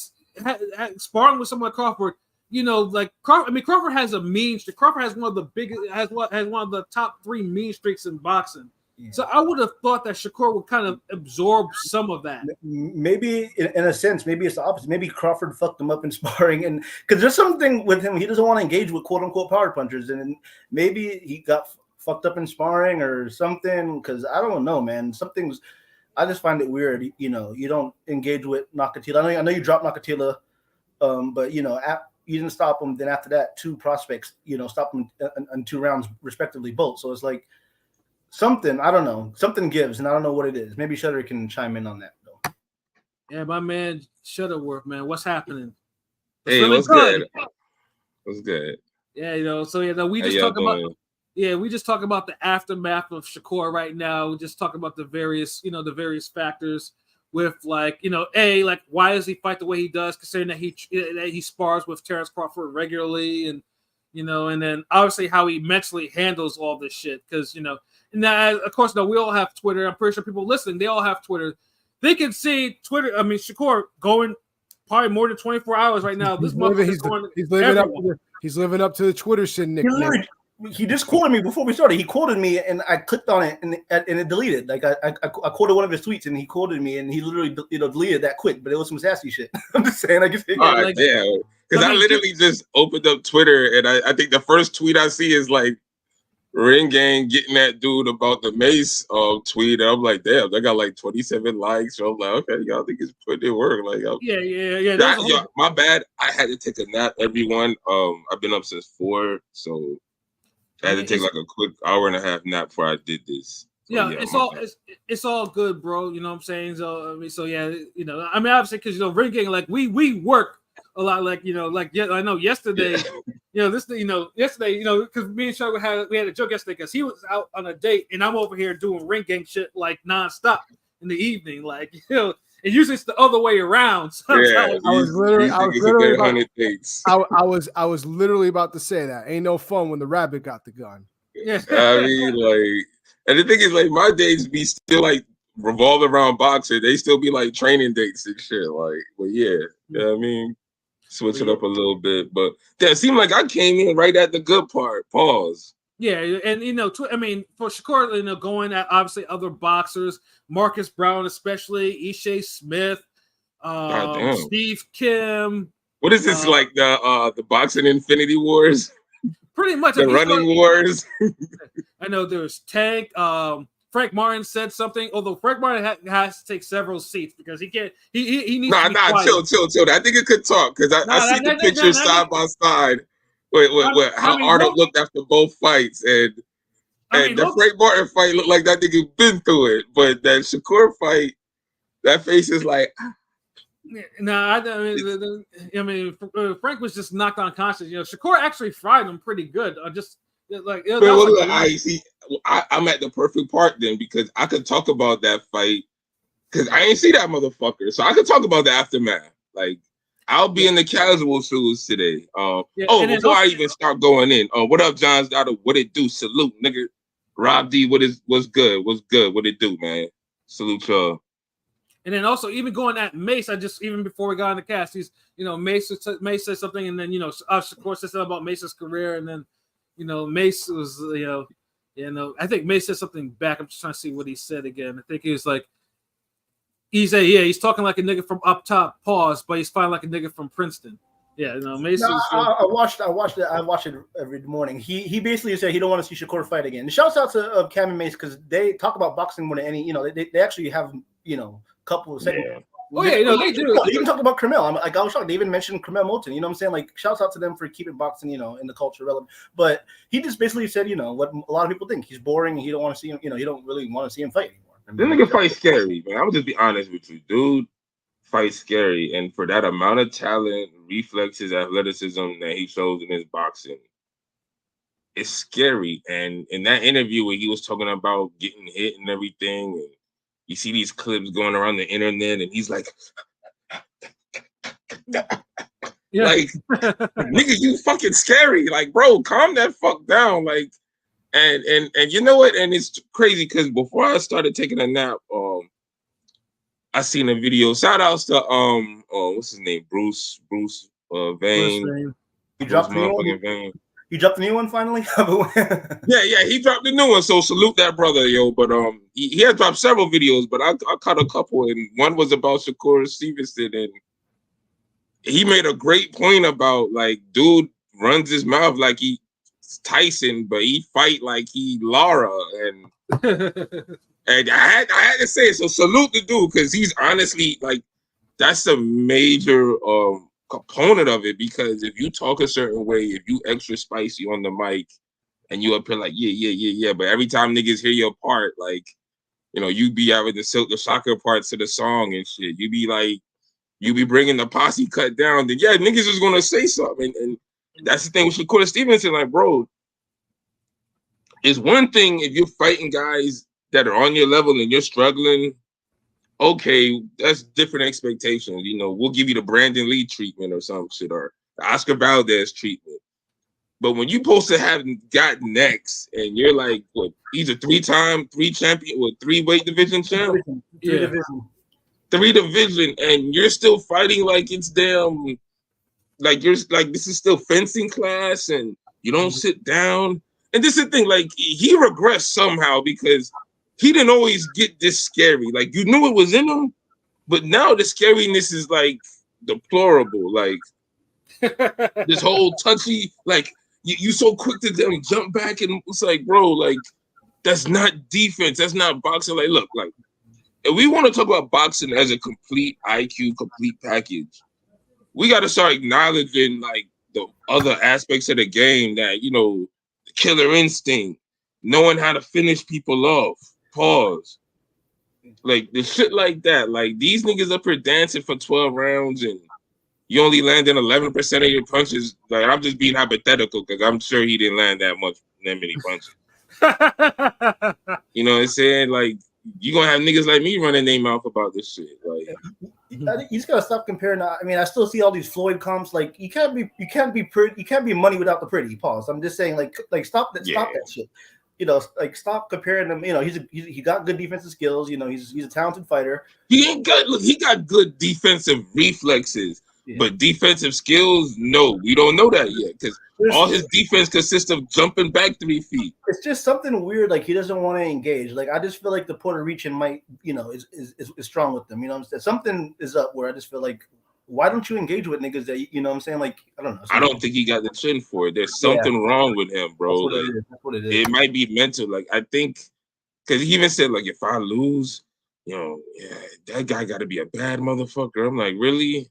sparring with someone like Crawford, Crawford has a mean streak. Crawford has one of the biggest, has one of the top 3 mean streaks in boxing. Yeah. So I would have thought that Shakur would kind of absorb some of that. Maybe in a sense, maybe it's the opposite. Maybe Crawford fucked him up in sparring, and because there's something with him, he doesn't want to engage with quote unquote power punchers, and maybe he got fucked up in sparring or something. Because I don't know, man. I just find it weird. You don't engage with Nakathila. I know you dropped Nakathila, but you didn't stop him. Then after that, 2 prospects, stopped him in 2 rounds respectively, both. So it's like something, I don't know, something gives, and I don't know what it is. Maybe Shutter can chime in on that though. Yeah, my man Shutterworth, man, what's happening? Hey, what's good? What's good? Yeah, we just talk about. Yeah, we just talk about the aftermath of Shakur right now. We just talk about the various factors with why does he fight the way he does, considering that he spars with Terrence Crawford regularly, and and then obviously how he mentally handles all this shit, because now of course we all have Twitter. I'm pretty sure people listening, they all have Twitter. They can see Twitter. I mean, Shakur going probably more than 24 hours right now. This he's living up to the Twitter shit, Nick. He just quoted me before we started. He quoted me, and I clicked on it, and it deleted. Like I quoted one of his tweets, and he quoted me, and he literally deleted that quick. But it was some sassy shit. I'm just saying. Because I literally just opened up Twitter, and I think the first tweet I see is like Ring Gang getting that dude about the Mace tweet. And I'm like, damn, they got like 27 likes. So I'm like, okay, y'all think it's putting in work. Like, yeah. My bad. I had to take a nap. Everyone. I've been up since 4, so I had to take like a quick hour and a half nap before I did this. So, it's all good, bro. You know what I'm saying? So obviously, because Ring Gang, like we work a lot like I know yesterday, yesterday, because me and Shakur we had a joke yesterday because he was out on a date and I'm over here doing ring gang shit like nonstop in the evening, like and usually it's the other way around. Sometimes. I was literally about to say that ain't no fun when the rabbit got the gun. Yeah, I mean, like, and the thing is, like, my dates be still like revolve around boxing. They still be like training dates and shit. Like, well, yeah, you know what I mean, switch it up a little bit. But yeah, it seemed like I came in right at the good part. Pause. Yeah, and I mean, for Shakur, going at obviously other boxers, Marcus Brown especially, Ishe Smith, Steve Kim. What is this like the boxing Infinity Wars? Pretty much the running wars. I know there's Tank. Frank Martin said something, although Frank Martin has to take several seats because he can't. He needs to be quiet. Chill. I think it could talk because I see the pictures side by side. Wait, how Arnold looked after both fights, and the Frank Martin fight looked like that nigga been through it, but that Shakur fight, that face is like. No, Frank was just knocked unconscious. Shakur actually fried him pretty good. I'm at the perfect part then because I could talk about that fight because I ain't see that motherfucker, so I could talk about the aftermath. Like I'll be in the casual shoes today. Before I even start going in, what up, John's daughter? What it do? Salute, nigga. Rob D, what's good? What's good? What it do, man? Salute y'all. And then also, even going at Mace, even before we got on the cast, Mace said something, and then Shakur said something about Mace's career, and then Mace was I think Mace said something back. I'm just trying to see what he said again. I think he was like, he's talking like a nigga from up top, pause, but he's fighting like a nigga from Princeton. Yeah, Mace. I watched it every morning. He basically said he don't want to see Shakur fight again. And shouts out to Cam and Mace because they talk about boxing more than any. They actually have couple of seconds. Yeah. Oh yeah, they do. They even talked about Carmel. I was shocked. They even mentioned Carmel Moulton. You know what I'm saying? Like, shouts out to them for keeping boxing, in the culture relevant. But he just basically said, what a lot of people think. He's boring and he don't want to see him. He don't really want to see him fight anymore. This nigga fight scary, man. I would just be honest with you, dude. Fight scary, and for that amount of talent, reflexes, athleticism that he shows in his boxing, it's scary. And in that interview where he was talking about getting hit and everything, and you see these clips going around the internet, and he's like, like, nigga, you fucking scary. Like, bro, calm that fuck down. Like, and you know what? And it's crazy because before I started taking a nap, I seen a video. Shout outs to what's his name? Bruce Vane. He dropped the new one finally. yeah, he dropped the new one. So salute that brother, yo. But he has dropped several videos, but I caught a couple, and one was about Shakur Stevenson, and he made a great point about like, dude runs his mouth like he's Tyson, but he fight like he Lara, and I had to say it. So salute the dude because he's honestly like that's a major component of it, because if you talk a certain way, if you extra spicy on the mic and you up here like yeah, but every time niggas hear your part, like you be having the silk the shocker parts of the song and shit, you be bringing the posse cut down, then yeah, niggas is gonna say something, and that's the thing with Shakur Stevenson. Like, bro, it's one thing if you're fighting guys that are on your level and you're struggling. Okay, that's different expectations. We'll give you the Brandon Lee treatment or some shit, or the Oscar Valdez treatment. But when you supposed to have got next, and you're like, what? He's a three champion, what? 3 weight division champ, three division, and you're still fighting like it's damn, like you're like this is still fencing class, and you don't sit down. And this is the thing, like he regressed somehow because he didn't always get this scary. Like, you knew it was in him, but now the scariness is like deplorable. Like this whole touchy, like you so quick to them jump back, and it's like, bro, like that's not defense. That's not boxing. Like, look, like if we want to talk about boxing as a complete IQ, complete package, we got to start acknowledging like the other aspects of the game that, the killer instinct, knowing how to finish people off. Pause. Like the shit like that. Like these niggas up here dancing for 12 rounds and you only landing 11% of your punches. Like I'm just being hypothetical because I'm sure he didn't land that many punches. You know what I'm saying? Like you gonna have niggas like me running their mouth about this shit. Like you just gotta stop comparing. I mean, I still see all these Floyd comps. Like you can't be pretty. You can't be money without the pretty. Pause. I'm just saying, like stop that shit. You know, like stop comparing them. You know, he got good defensive skills. You know, he's a talented fighter. He got good defensive reflexes, but defensive skills, no, we don't know that yet because all his defense consists of jumping back 3 feet. It's just something weird. Like he doesn't want to engage. Like I just feel like the Puerto Rican might, you know, is strong with them. You know what I'm saying? Something is up where I just feel like, why don't you engage with niggas that you know what I'm saying? Like, I don't know. I don't think he got the chin for it. There's something wrong with him, bro. That's what it is. It might be mental. Like, I think, because he even said, like, if I lose, you know, that guy got to be a bad motherfucker. I'm like, really?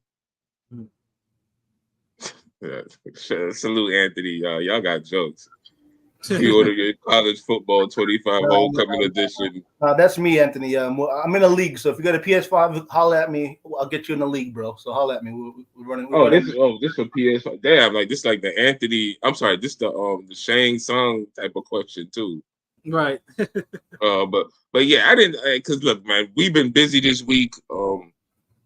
Salute Anthony, y'all. Y'all got jokes. You order your college football 25 homecoming edition. That's me, Anthony. I'm in a league, so if you got a PS5, holla at me. I'll get you in the league, bro. So holla at me. We're running. This for PS5. Damn, like this, like the Anthony. I'm sorry, this the Shang Tsung type of question too. Right. but yeah, I didn't because look, man, we've been busy this week.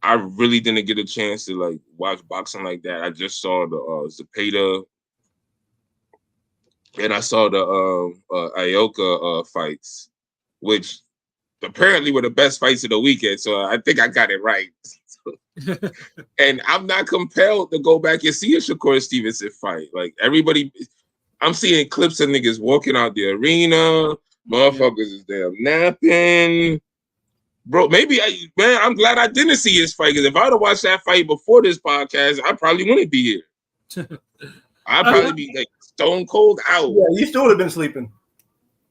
I really didn't get a chance to like watch boxing like that. I just saw the Zepeda. And I saw the Ioka fights, which apparently were the best fights of the weekend. So I think I got it right. And I'm not compelled to go back and see a Shakur Stevenson fight. Like everybody, I'm seeing clips of niggas walking out the arena. Motherfuckers is damn napping. Bro, I'm glad I didn't see his fight. Because if I'd have watched that fight before this podcast, I probably wouldn't be here. I'd probably be like stone cold out. Yeah, you still would have been sleeping.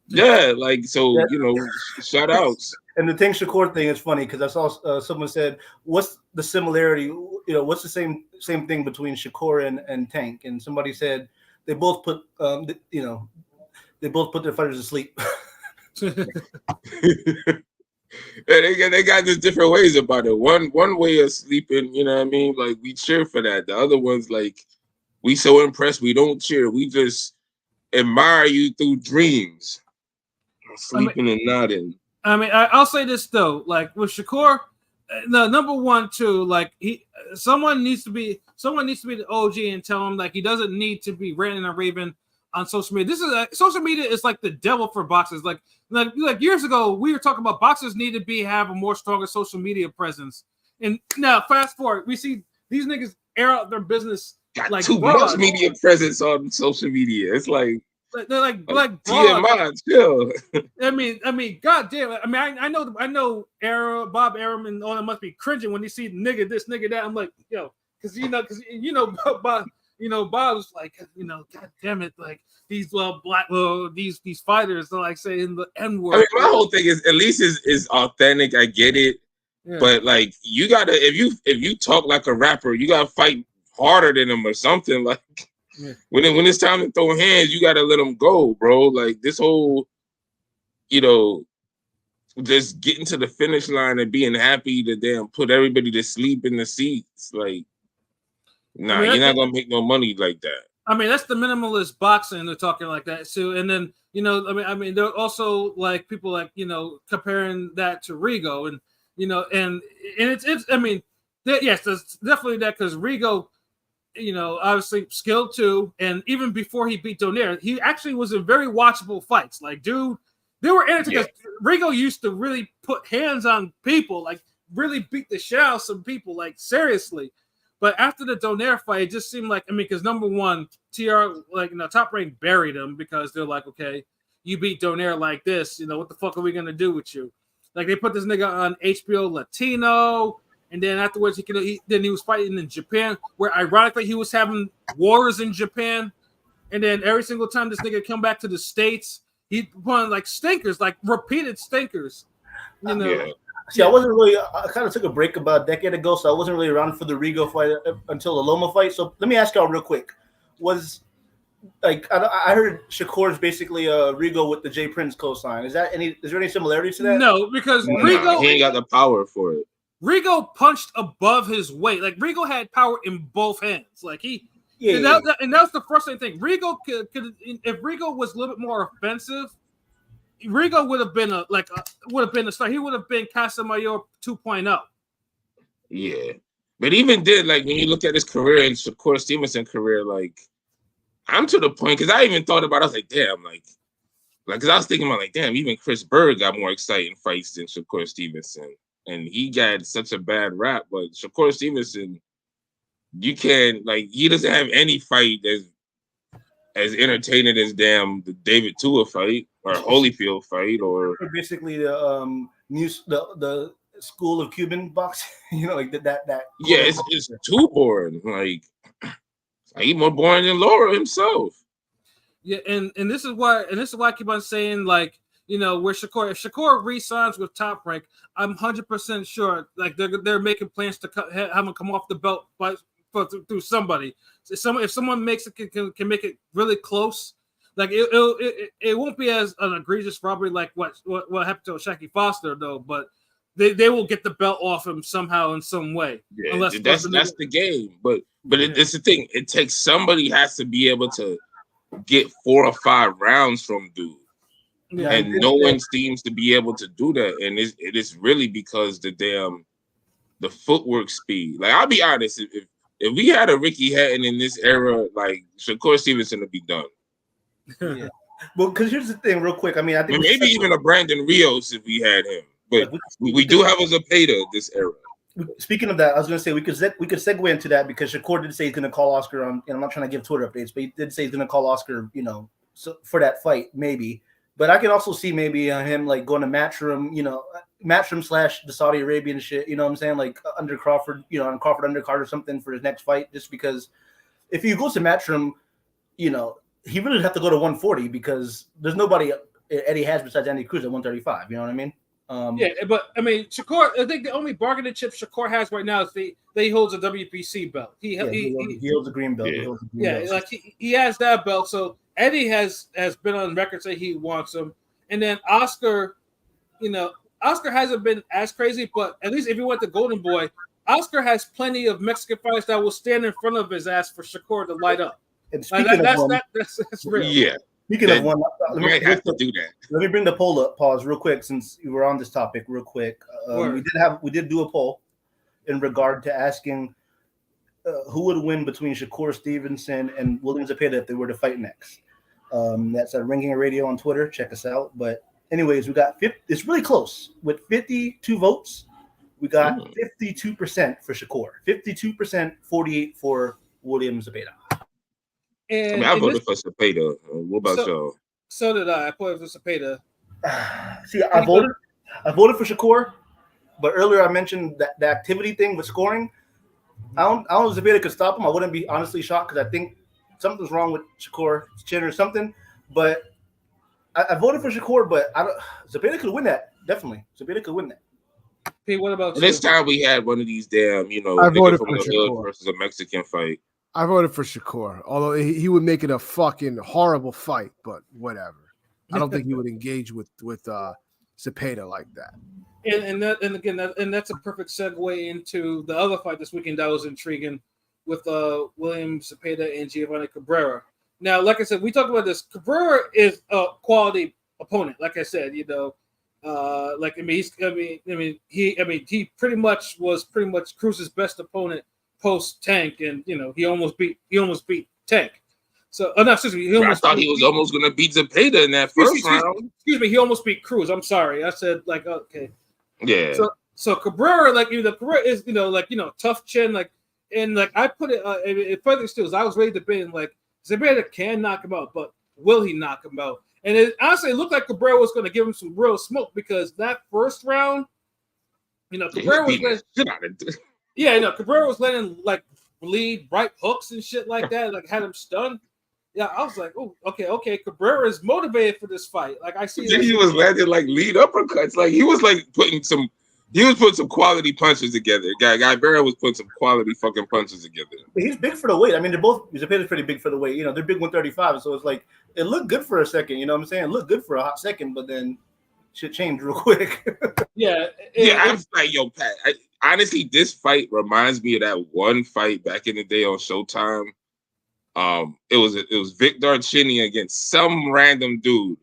Yeah, like so, you know, shout outs. And the Tank Shakur thing is funny because I saw someone said, "What's the similarity? You know, what's the same thing between Shakur and Tank?" And somebody said they both put, they both put their fighters to sleep. They got just different ways about it. One way of sleeping, you know what I mean? Like we cheer for that. The other one's like, we so impressed, we don't cheer. We just admire you through dreams. Sleeping and nodding. I mean, I'll say this though, like with Shakur, the number one too, like someone needs to be the OG and tell him like he doesn't need to be ranting and raving on social media. This is social media is like the devil for boxers. Like years ago, we were talking about boxers need to have a more stronger social media presence. And now fast forward, we see these niggas air out their business. Got like too much media presence on social media. It's like they're like TMI, chill. I mean, goddamn. I mean, I know Bob Arum and all that must be cringing when you see nigga this, nigga that. I'm like, yo, because Bob's like, god damn it, like these these fighters are like saying the N-word. I mean, my whole thing is at least is authentic. I get it, but like you gotta if you talk like a rapper, you gotta fight harder than them or something. Like when it's time to throw hands, you gotta let them go, bro. Like this whole, just getting to the finish line and being happy to damn put everybody to sleep in the seats. Like, nah, you're not gonna make no money like that. I mean, that's the minimalist boxing. They're talking like that too, and then I mean, they're also like people like comparing that to Rigo, and and it's I mean, yes, there's definitely that because Rigo. Obviously skilled too, and even before he beat Donaire, he actually was in very watchable fights. Like, dude, they were entertaining because Rigo used to really put hands on people, like really beat the shit out of some people, like seriously. But after the Donaire fight, it just seemed like because number one, TR Top Rank buried him because they're like, okay, you beat Donaire like this, what the fuck are we gonna do with you? Like they put this nigga on HBO Latino. And then afterwards, he was fighting in Japan, where ironically he was having wars in Japan. And then every single time this nigga come back to the States, he won like stinkers, like repeated stinkers. See, I wasn't really. I kind of took a break about a decade ago, so I wasn't really around for the Rigo fight until the Loma fight. So let me ask y'all real quick: I heard Shakur's basically Rigo with the J Prince cosign. Is there any similarity to that? No, because Rigo he ain't got the power for it. Rigo punched above his weight. Like Rigo had power in both hands. Like and that's the frustrating thing. Rigo could if Rigo was a little bit more offensive, Rigo would have been a star. He would have been Casamayor 2.0. Yeah, but even then, like when you look at his career and Shakur Stevenson career, like I'm to the point because I even thought about it, I was like, damn, like because I was thinking about like, damn, even Chris Berg got more exciting fights than Shakur Stevenson, and he got such a bad rap. But Shakur Stevenson, you can't like he doesn't have any fight as entertaining as damn the David Tua fight or Holyfield fight or basically the school of Cuban boxing. You know, like that. Yeah, it's too boring. Like he's more boring than Laura himself. Yeah, and this is why I keep on saying, like, you know, where if Shakur re-signs with Top Rank, I'm 100% sure like they're making plans to have him come off the belt through somebody. So if someone makes it can make it really close, like it won't be as an egregious robbery like what happened to Shaky Foster though, but they will get the belt off him somehow in some way. Yeah, that's the game. But it's the thing. It takes somebody has to be able to get 4 or 5 rounds from dude. Yeah, and no one seems to be able to do that. And it is really because the footwork speed. Like I'll be honest, if we had a Ricky Hatton in this era, like Shakur Stevenson would be done. Yeah. Well, because here's the thing, real quick. I mean, I think maybe even a Brandon Rios if we had him. But we do have a Zepeda this era. Speaking of that, I was going to say we could segue into that because Shakur did say he's going to call Oscar on. And I'm not trying to give Twitter updates, but he did say he's going to call Oscar, you know, for that fight maybe. But I can also see maybe him like going to Matchroom, you know, Matchroom / the Saudi Arabian shit. You know what I'm saying? Like under Crawford, you know, on Crawford undercard or something for his next fight. Just because if he goes to Matchroom, you know, he really would have to go to 140 because there's nobody Eddie has besides Andy Cruz at 135. You know what I mean? Yeah, but I mean, Shakur. I think the only bargaining chip Shakur has right now is that he holds a WBC belt. He holds a green belt. Like he has that belt. So Eddie has been on record saying he wants him, and then Oscar, you know, Oscar hasn't been as crazy, but at least if you went to Golden Boy, Oscar has plenty of Mexican fighters that will stand in front of his ass for Shakur to light up. And speaking that's real. Yeah. Speaking of one, might have to do that. Let me bring the poll up. Pause real quick since we were on this topic. Real quick, we did do a poll in regard to asking who would win between Shakur Stevenson and William Zepeda if they were to fight next. That's at Ringing Radio on Twitter. Check us out. But anyways, we got 50. It's really close with 52 votes. We got 52% for Shakur, 52%, 48% for William Zepeda. And I voted for Zepeda. What about y'all? So did I. I voted for Zepeda. See, I voted for Shakur, but earlier I mentioned that the activity thing with scoring. I don't know if Zepeda could stop him. I wouldn't be honestly shocked because I think something's wrong with Shakur's chin or something. But I voted for Shakur, but Zepeda could win that. Definitely, Zepeda could win that. Hey, what about this time we had one of these damn, you know, I voted from the hood versus a Mexican fight. I voted for Shakur, although he would make it a fucking horrible fight, but whatever. I don't think he would engage with Zepeda like that. And that's a perfect segue into the other fight this weekend that was intriguing with William Zepeda and Giovanni Cabrera. Now, like I said, we talked about this. Cabrera is a quality opponent. Like I said, you know, he pretty much was Cruz's best opponent post Tank, and you know he almost beat Tank. So, no, excuse me. I thought he was almost going to beat Zepeda in that first round. Excuse me, he almost beat Cruz. I'm sorry, I said like okay. Yeah. So Cabrera, like you know, Cabrera is tough chin, like, and like I put it further still. I was ready to debate like Zepeda can knock him out, but will he knock him out? And it honestly looked like Cabrera was going to give him some real smoke because that first round, you know, Cabrera was Cabrera was letting like lead right hooks and shit like that, like had him stunned. Yeah, I was like, oh, okay. Cabrera is motivated for this fight. Like I see, he was landing like lead uppercuts. Like he was like putting some quality punches together. Cabrera was putting some quality fucking punches together. He's big for the weight. I mean, Zepeda's pretty big for the weight. You know, they're big 135, so it's like it looked good for a second. You know what I'm saying? It looked good for a hot second, but then shit changed real quick. Yeah. I'm like, yo, Pat. honestly, this fight reminds me of that one fight back in the day on Showtime. It was Vic Darcini against some random dude,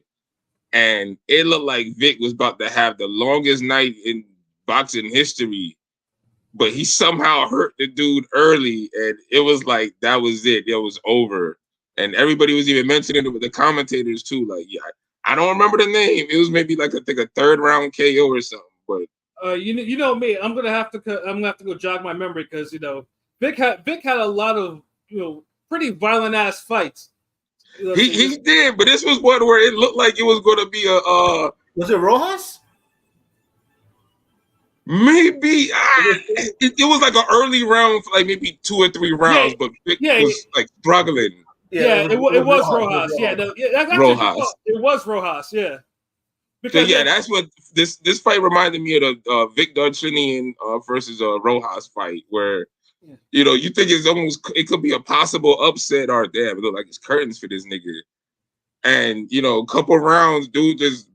and it looked like Vic was about to have the longest night in boxing history, but he somehow hurt the dude early, and it was like that was it. It was over, and everybody was even mentioning it with the commentators too. Like, yeah, I don't remember the name. It was maybe like I think a 3rd round KO or something, but. You know me. I'm gonna have to go jog my memory because Vic had a lot of pretty violent ass fights. He did, but this was one where it looked like it was going to be a. Was it Rojas? Maybe it was like an early round, like maybe 2 or 3 rounds, but Vic was like struggling. Yeah, it was Rojas. Yeah, Rojas. It was Rojas. Yeah. Because that's what this fight reminded me of the Vic Darcini versus Rojas fight, where you think it could be a possible upset, or damn, it look like it's curtains for this nigga, and a couple rounds, dude just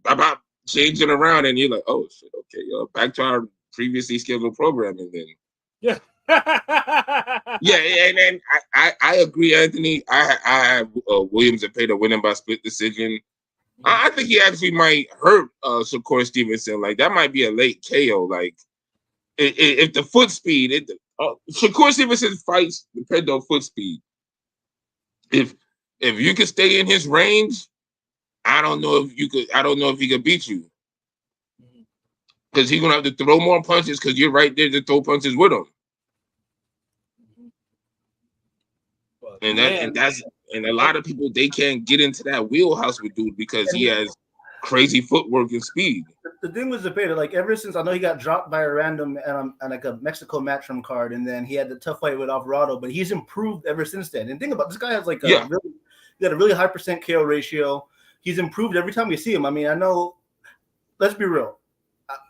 changing around, and you're like, oh shit, okay, back to our previously scheduled programming then. Yeah. Yeah, and I agree, Anthony. I have Williams Zepeda winning by split decision. I think he actually might hurt Shakur Stevenson. Like, that might be a late KO. Like, if the foot speed, Shakur Stevenson fights depend on foot speed. If you can stay in his range, I don't know if he could beat you, because he's gonna have to throw more punches because you're right there to throw punches with him. And a lot of people, they can't get into that wheelhouse with dude because he has crazy footwork and speed. The thing with Zepeda, like, ever since I know he got dropped by a random and like a Mexico matchroom card, and then he had the tough fight with Alvarado, but he's improved ever since then. And think about this guy has like he got a really high % KO ratio. He's improved every time we see him. I mean, I know. Let's be real.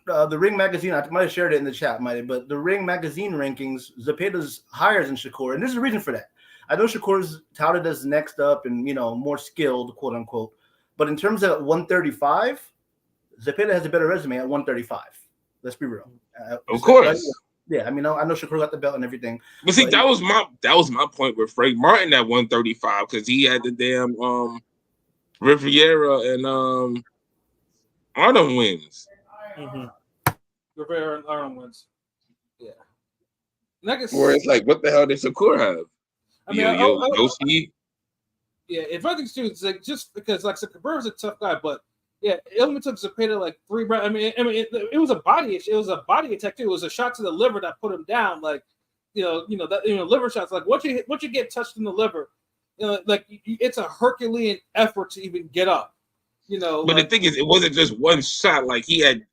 The Ring Magazine, I might have shared it in the chat, but the Ring Magazine rankings, Zepeda's higher than Shakur, and there's a reason for that. I know Shakur's touted as next up and, more skilled, quote unquote. But in terms of 135, Zepeda has a better resume at 135. Let's be real. Of course. Yeah, I mean, I know Shakur got the belt and everything. But see, that was my point with Frank Martin at 135, because he had the damn Riviera and Arnold wins. Mm-hmm. Riviera and Arnold wins. Yeah. Where it's like, what the hell did Shakur have? I mean, if I think it's like, just because, like, so Cabrera's a tough guy, but yeah, it only took Zepeda like 3 rounds. I mean, it was a body issue. It was a body attack too. It was a shot to the liver that put him down. Like, liver shots. Like, once you get touched in the liver, like, it's a Herculean effort to even get up. But the thing is, it wasn't just one shot. Like, he had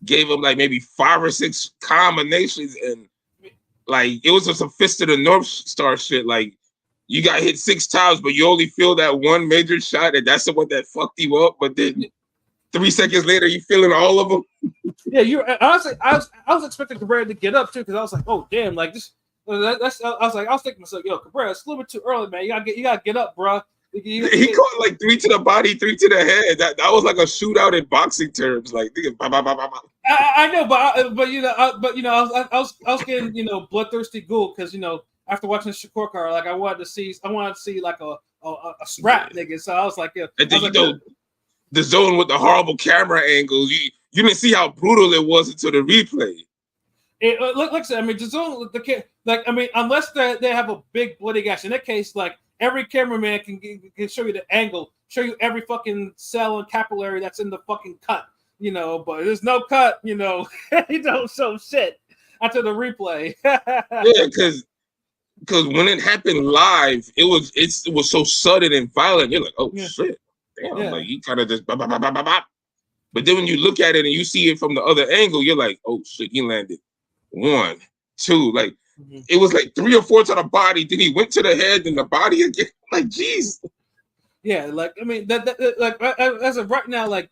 gave him like maybe 5 or 6 combinations, and like, it was just a fist of the North Star shit. Like, you got hit 6 times, but you only feel that one major shot, and that's the one that fucked you up. But then 3 seconds later, you feeling all of them. Yeah, you're honestly. I was expecting Cabrera to get up too, because I was like, oh damn, like this. I was thinking to myself, yo, Cabrera, it's a little bit too early, man. You gotta get up, bro. He caught like 3 to the body, 3 to the head. That was like a shootout in boxing terms. Like, I know, but I was getting bloodthirsty ghoul, because after watching the Shakur card, like, I wanted to see like a scrap nigga. So I was like, yeah. And then the zone with the horrible camera angles. You didn't see how brutal it was until the replay. Like I said, I mean, the zone, unless they have a big bloody gash. In that case, like, every cameraman can show you the angle, show you every fucking cell and capillary that's in the fucking cut, but there's no cut, you don't show shit after the replay. Yeah, because when it happened live, it was so sudden and violent. You're like, oh shit, damn, like, he kind of just bop, bop, bop, bop, bop. But then when you look at it and you see it from the other angle, you're like, oh shit, he landed 1, 2, like. Mm-hmm. It was like 3 or 4 to the body. Then he went to the head and the body again. Like, jeez. Yeah, like, I mean, that like, as of right now, like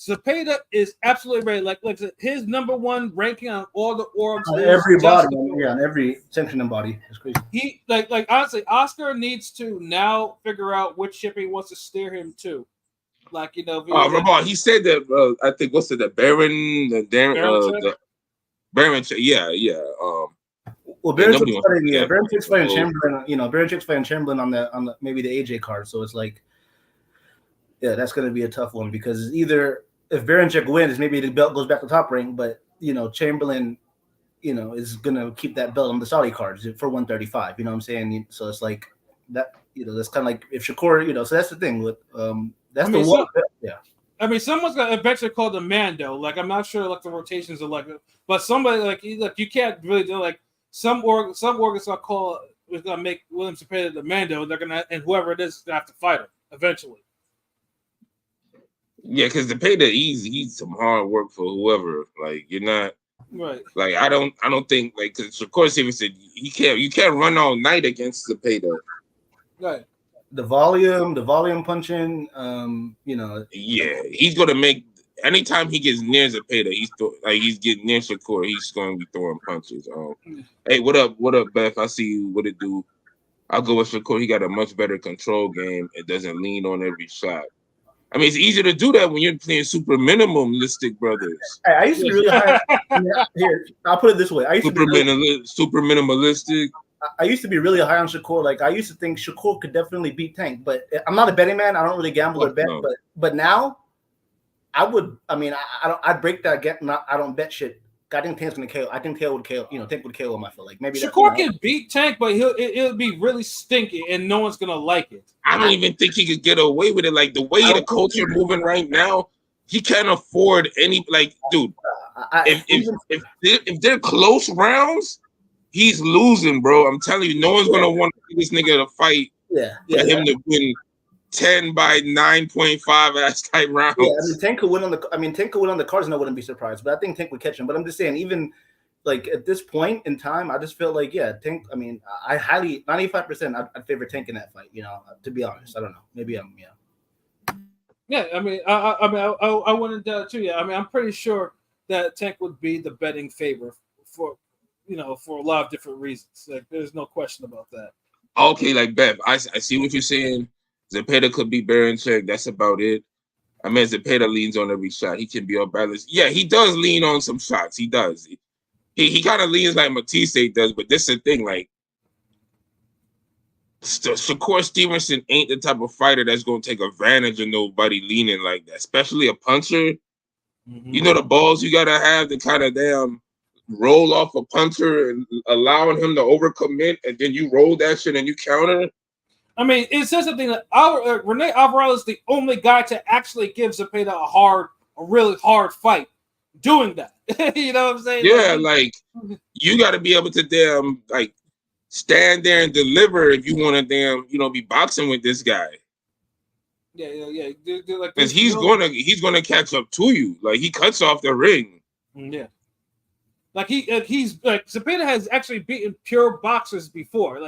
Zepeda is absolutely ready. Like his #1 ranking on all the orgs. On every body, on every section and body. It's crazy. He like honestly, Oscar needs to now figure out which ship he wants to steer him to. Like, Ramon, he said that I think the Baron, Baranchuk, yeah. Well, Baranchuk's fighting Chamberlain. Baranchuk's fighting Chamberlain on the maybe the AJ card. So it's like, yeah, that's going to be a tough one because either if Baranchuk wins, maybe the belt goes back to Top Rank, but Chamberlain, is going to keep that belt on the Saudi cards for 135. You know what I'm saying? So it's like that. That's kind of like if Shakur. So that's the thing with that's the one. Yeah. I mean, someone's gonna eventually call the Mando. Like, I'm not sure like the rotations are like, but somebody like you can't really do like some organs gonna make William Zepeda the Mando. And whoever it is gonna have to fight him eventually. Yeah, because Zepeda, he's some hard work for whoever. Like, you're not right. Like, I don't think like because of course even said you can't run all night against Zepeda. Right. The volume punching, Yeah, he's gonna make anytime he gets near Zepeda, he's getting near Shakur, he's gonna be throwing punches. Hey, what up, Beth? I see you. What it do? I'll go with Shakur. He got a much better control game. It doesn't lean on every shot. I mean, it's easier to do that when you're playing super minimalistic brothers. I used to be really high. Here, I'll put it this way: super minimalistic. I used to be really high on Shakur. Like, I used to think Shakur could definitely beat Tank, but I'm not a betting man. I don't really gamble or bet. No. But now, I would. I mean, I'd break that. I don't bet shit. I think Tank's gonna KO. I think Tank would KO. Tank would KO him. I feel like maybe Shakur can beat Tank, but it'll be really stinky, and no one's gonna like it. I don't even think he could get away with it. Like the way the culture moving right now, he can't afford any. Like, dude, if they're close rounds, he's losing, bro. I'm telling you, no one's gonna want this nigga to fight. For him to win 10 by 9.5 ass type rounds. Yeah, I mean, Tank could win on the cards, and I wouldn't be surprised. But I think Tank would catch him. But I'm just saying, even like at this point in time, I just feel like Tank. I mean, I highly 95%. I'd favor Tank in that fight. To be honest, I don't know. Maybe I'm. Yeah, I mean, I wouldn't doubt too. Yeah, I mean, I'm pretty sure that Tank would be the betting favor for a lot of different reasons. Like, there's no question about that. Okay, like Bev, I see what you're saying. Zepeda could be Baranchuk. That's about it. I mean, Zepeda leans on every shot. He can be off balance. Yeah, he does lean on some shots. He does. He kind of leans like Matisse does, but this is the thing. Like, Shakur Stevenson ain't the type of fighter that's going to take advantage of nobody leaning like that, especially a puncher. Mm-hmm. You know the balls you got to have to kind of damn roll off a puncher and allowing him to overcommit, and then you roll that shit and you counter. I mean, it says something that Rene Alvarado is the only guy to actually give Zepeda a really hard fight doing that. You know what I'm saying? Yeah, like you got to be able to damn like stand there and deliver if you want to damn be boxing with this guy. Yeah. Because he's gonna catch up to you. Like he cuts off the ring. Yeah. Like Zepeda has actually beaten pure boxers before.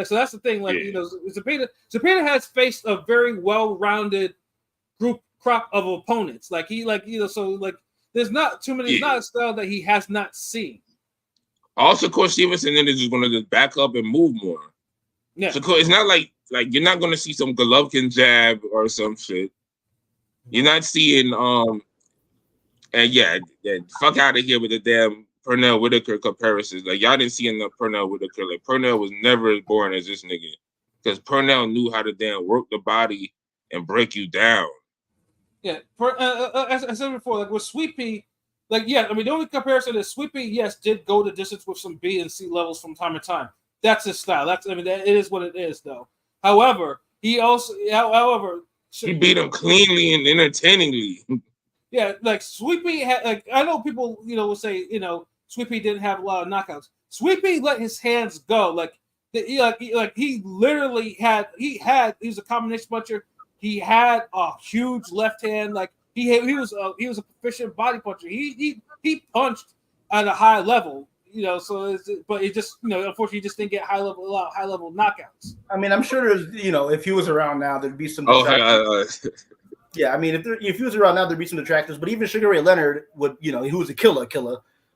So that's the thing. Like, Zepeda has faced a very well-rounded crop of opponents. There's not too many. It's not a style that he has not seen. Also, of course, Stevenson then is just going to just back up and move more. Yeah. So it's not like you're not going to see some Golovkin jab or some shit. You're not seeing fuck out of here with the damn Pernell Whitaker comparisons. Like, y'all didn't see enough Pernell Whitaker. Like, Pernell was never as boring as this nigga. Because Pernell knew how to damn work the body and break you down. Yeah. As I said before, like with Sweet Pea, the only comparison is Sweet Pea, yes, did go the distance with some B and C levels from time to time. That's his style. It is what it is, though. However, he beat him cleanly and entertainingly. Yeah, like Sweet Pea had, I know people, will say, Sweet Pea didn't have a lot of knockouts. Sweet Pea let his hands go. He literally he was a combination puncher. He had a huge left hand. Like he was a proficient body puncher. He punched at a high level. But it just unfortunately he just didn't get a lot of high level knockouts. I mean, I'm sure there's if he was around now, there'd be some. Yeah, I mean, if he was around now, there'd be some detractors. But even Sugar Ray Leonard would, he was a killer.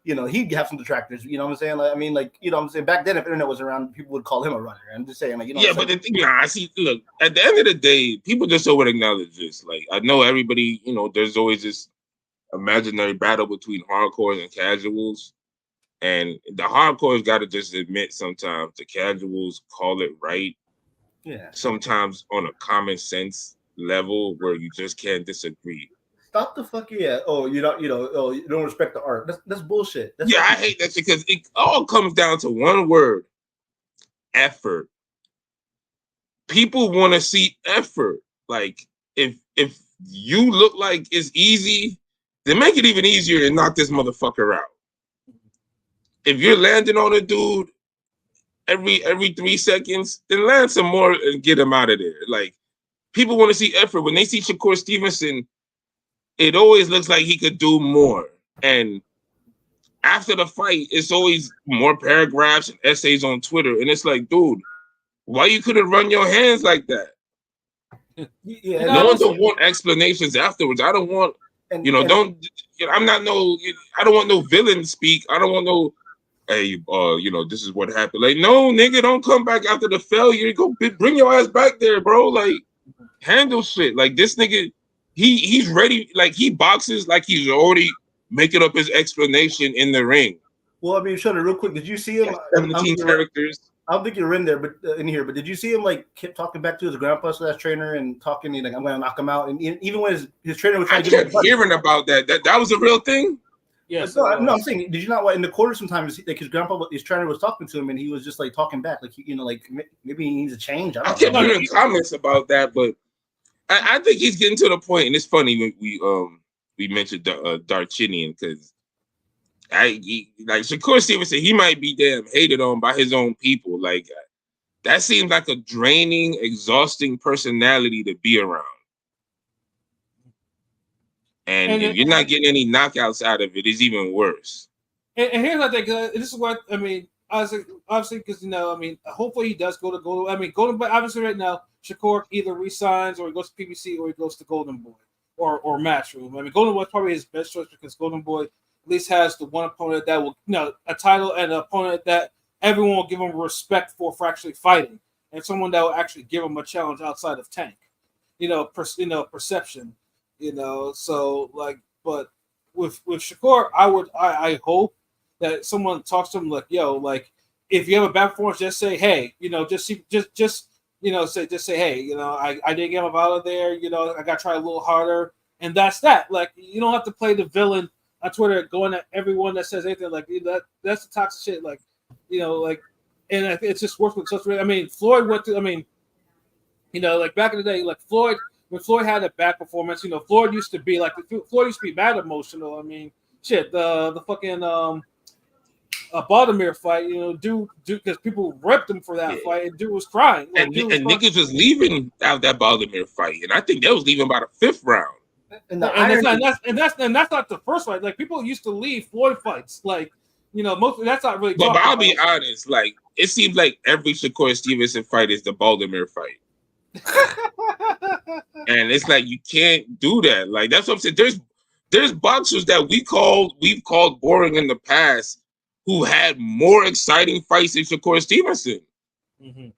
He'd have some detractors. You know what I'm saying? Like, I mean, like, what I'm saying? Back then, if internet was around, people would call him a runner. I'm just saying, like, Yeah, but the thing, I see. Look, at the end of the day, people just don't acknowledge this. Like, I know everybody. There's always this imaginary battle between hardcores and casuals. And the hardcores got to just admit sometimes the casuals call it right. Yeah. Sometimes on a common sense level where you just can't disagree. Stop the fuck yeah. Oh, you don't respect the art. That's bullshit. That's I hate that because it all comes down to one word: effort. People want to see effort. Like if you look like it's easy, then make it even easier and knock this motherfucker out. If you're landing on a dude every 3 seconds, then land some more and get him out of there. Like people want to see effort. When they see Shakur Stevenson, it always looks like he could do more. And after the fight, it's always more paragraphs and essays on Twitter. And it's like, dude, why you couldn't run your hands like that? Yeah, no one don't want explanations afterwards. I don't want, I'm not no, I don't want no villain speak. I don't want no, hey, this is what happened. Like, no, nigga, don't come back after the failure. Go bring your ass back there, bro. Like, handle shit. Like this nigga, he's ready. Like he boxes like he's already making up his explanation in the ring. Well, I mean, Shutter, real quick, did you see him? 17 characters. I don't think you're in there, but but did you see him like kept talking back to his grandpa slash trainer and talking like I'm gonna knock him out, and even when his trainer was trying to kept hearing about that was a real thing. Yes, no, I'm saying, did you not in the corner sometimes like his grandpa, his trainer was talking to him and he was just like talking back, like like maybe he needs a change. I kept hearing comments about that, but I think he's getting to the point, and it's funny when we mentioned Darchinian because like Shakur Stevenson, he might be damn hated on by his own people. Like that seems like a draining, exhausting personality to be around. And if you're not getting any knockouts out of it, it's even worse. And here's what I think. This is what I mean. Obviously, because hopefully he does go to Golden. I mean, Golden Boy. Obviously, right now, Shakur either resigns or he goes to PBC or he goes to Golden Boy or Matchroom. I mean, Golden Boy is probably his best choice because Golden Boy at least has the one opponent that will, a title and an opponent that everyone will give him respect for actually fighting, and someone that will actually give him a challenge outside of Tank. Perception. So like, but with Shakur, I hope that someone talks to him like, yo, like if you have a bad performance, just say, hey, say, hey, I didn't get him out of there, I got to try a little harder, and that's that. Like, you don't have to play the villain on Twitter, going at everyone that says anything like that's the toxic shit. Like, and I think it's just worse with such. I mean, Floyd went through. I mean, like back in the day, like Floyd. When Floyd had a bad performance, Floyd used to be mad emotional. I mean, shit, the fucking Baltimore fight, dude, because people ripped him for that fight, and dude was crying. Like, niggas was leaving out that Baltimore fight, and I think they was leaving by the 5th round. And that's not the first fight. Like people used to leave Floyd fights, like most. That's not really. But I'll be honest, like it seems like every Shakur Stevenson fight is the Baltimore fight. And it's like you can't do that. Like that's what I'm saying. There's boxers that we've called boring in the past who had more exciting fights than Shakur Stevenson. Mm-hmm.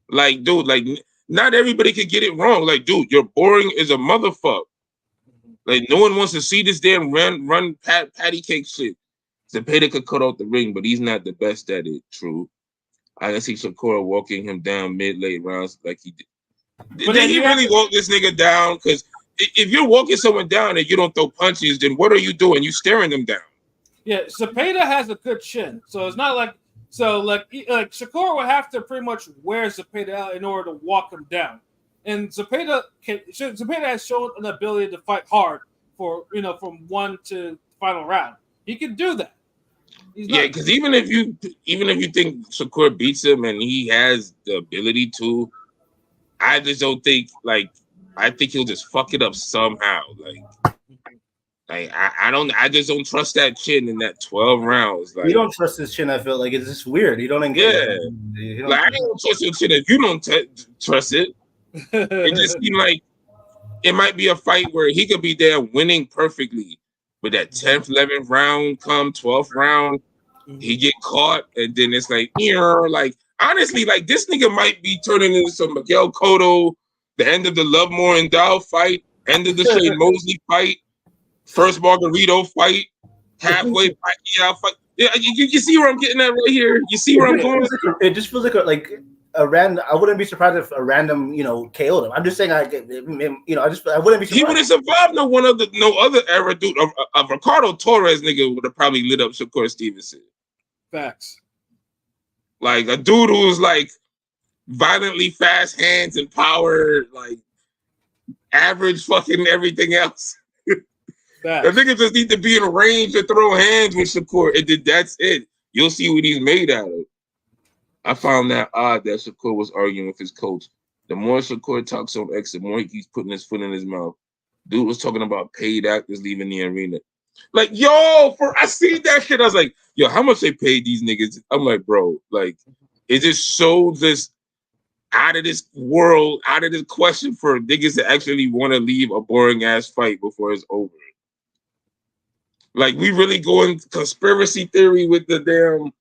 Like, dude, like not everybody can get it wrong. Like, dude, you're boring as a motherfucker. Mm-hmm. Like no one wants to see this damn run patty cake shit. Zepeda could cut out the ring, but he's not the best at it. True. I can see Shakur walking him down late rounds like he did. Did he really walk this nigga down? Because if you're walking someone down and you don't throw punches, then what are you doing? You staring them down. Yeah, Zepeda has a good chin, so it's not like Shakur would have to pretty much wear Zepeda out in order to walk him down. And Zepeda has shown an ability to fight hard for from one to final round. He can do that. Because even if you think Shakur beats him and he has the ability to. I just don't think I think he'll just fuck it up somehow. I just don't trust that chin in that 12 rounds. Like you don't trust his chin. I feel like it's just weird. You don't engage. Yeah, I don't trust your chin if you don't trust it. It just seems like it might be a fight where he could be there winning perfectly, but that 10th, 11th round come 12th round, he get caught, and then it's like honestly, like this nigga might be turning into some Miguel Cotto, the end of the Lovemore and Dow fight, end of the Shane Mosley fight, first Margarito fight, halfway fight. Yeah, you see where I'm getting at right here. You see where I'm going. It just feels like a random. I wouldn't be surprised if a random, KO'd him. I'm just saying, I wouldn't be surprised. He would have survived no other era, dude. A Ricardo Torres nigga would have probably lit up Shakur Stevenson. Facts. Like a dude who's like violently fast hands and power, like average fucking everything else. The nigga just need to be in range to throw hands with Shakur, and that's it. You'll see what he's made out of. I found that odd that Shakur was arguing with his coach. The more Shakur talks on X, the more he keeps putting his foot in his mouth. Dude was talking about paid actors leaving the arena. Like, yo, I see that shit. I was like, yo, how much they paid these niggas? I'm like, bro, like, it just shows this out of this world, out of this question for niggas to actually want to leave a boring ass fight before it's over. Like, we really going conspiracy theory with the damn,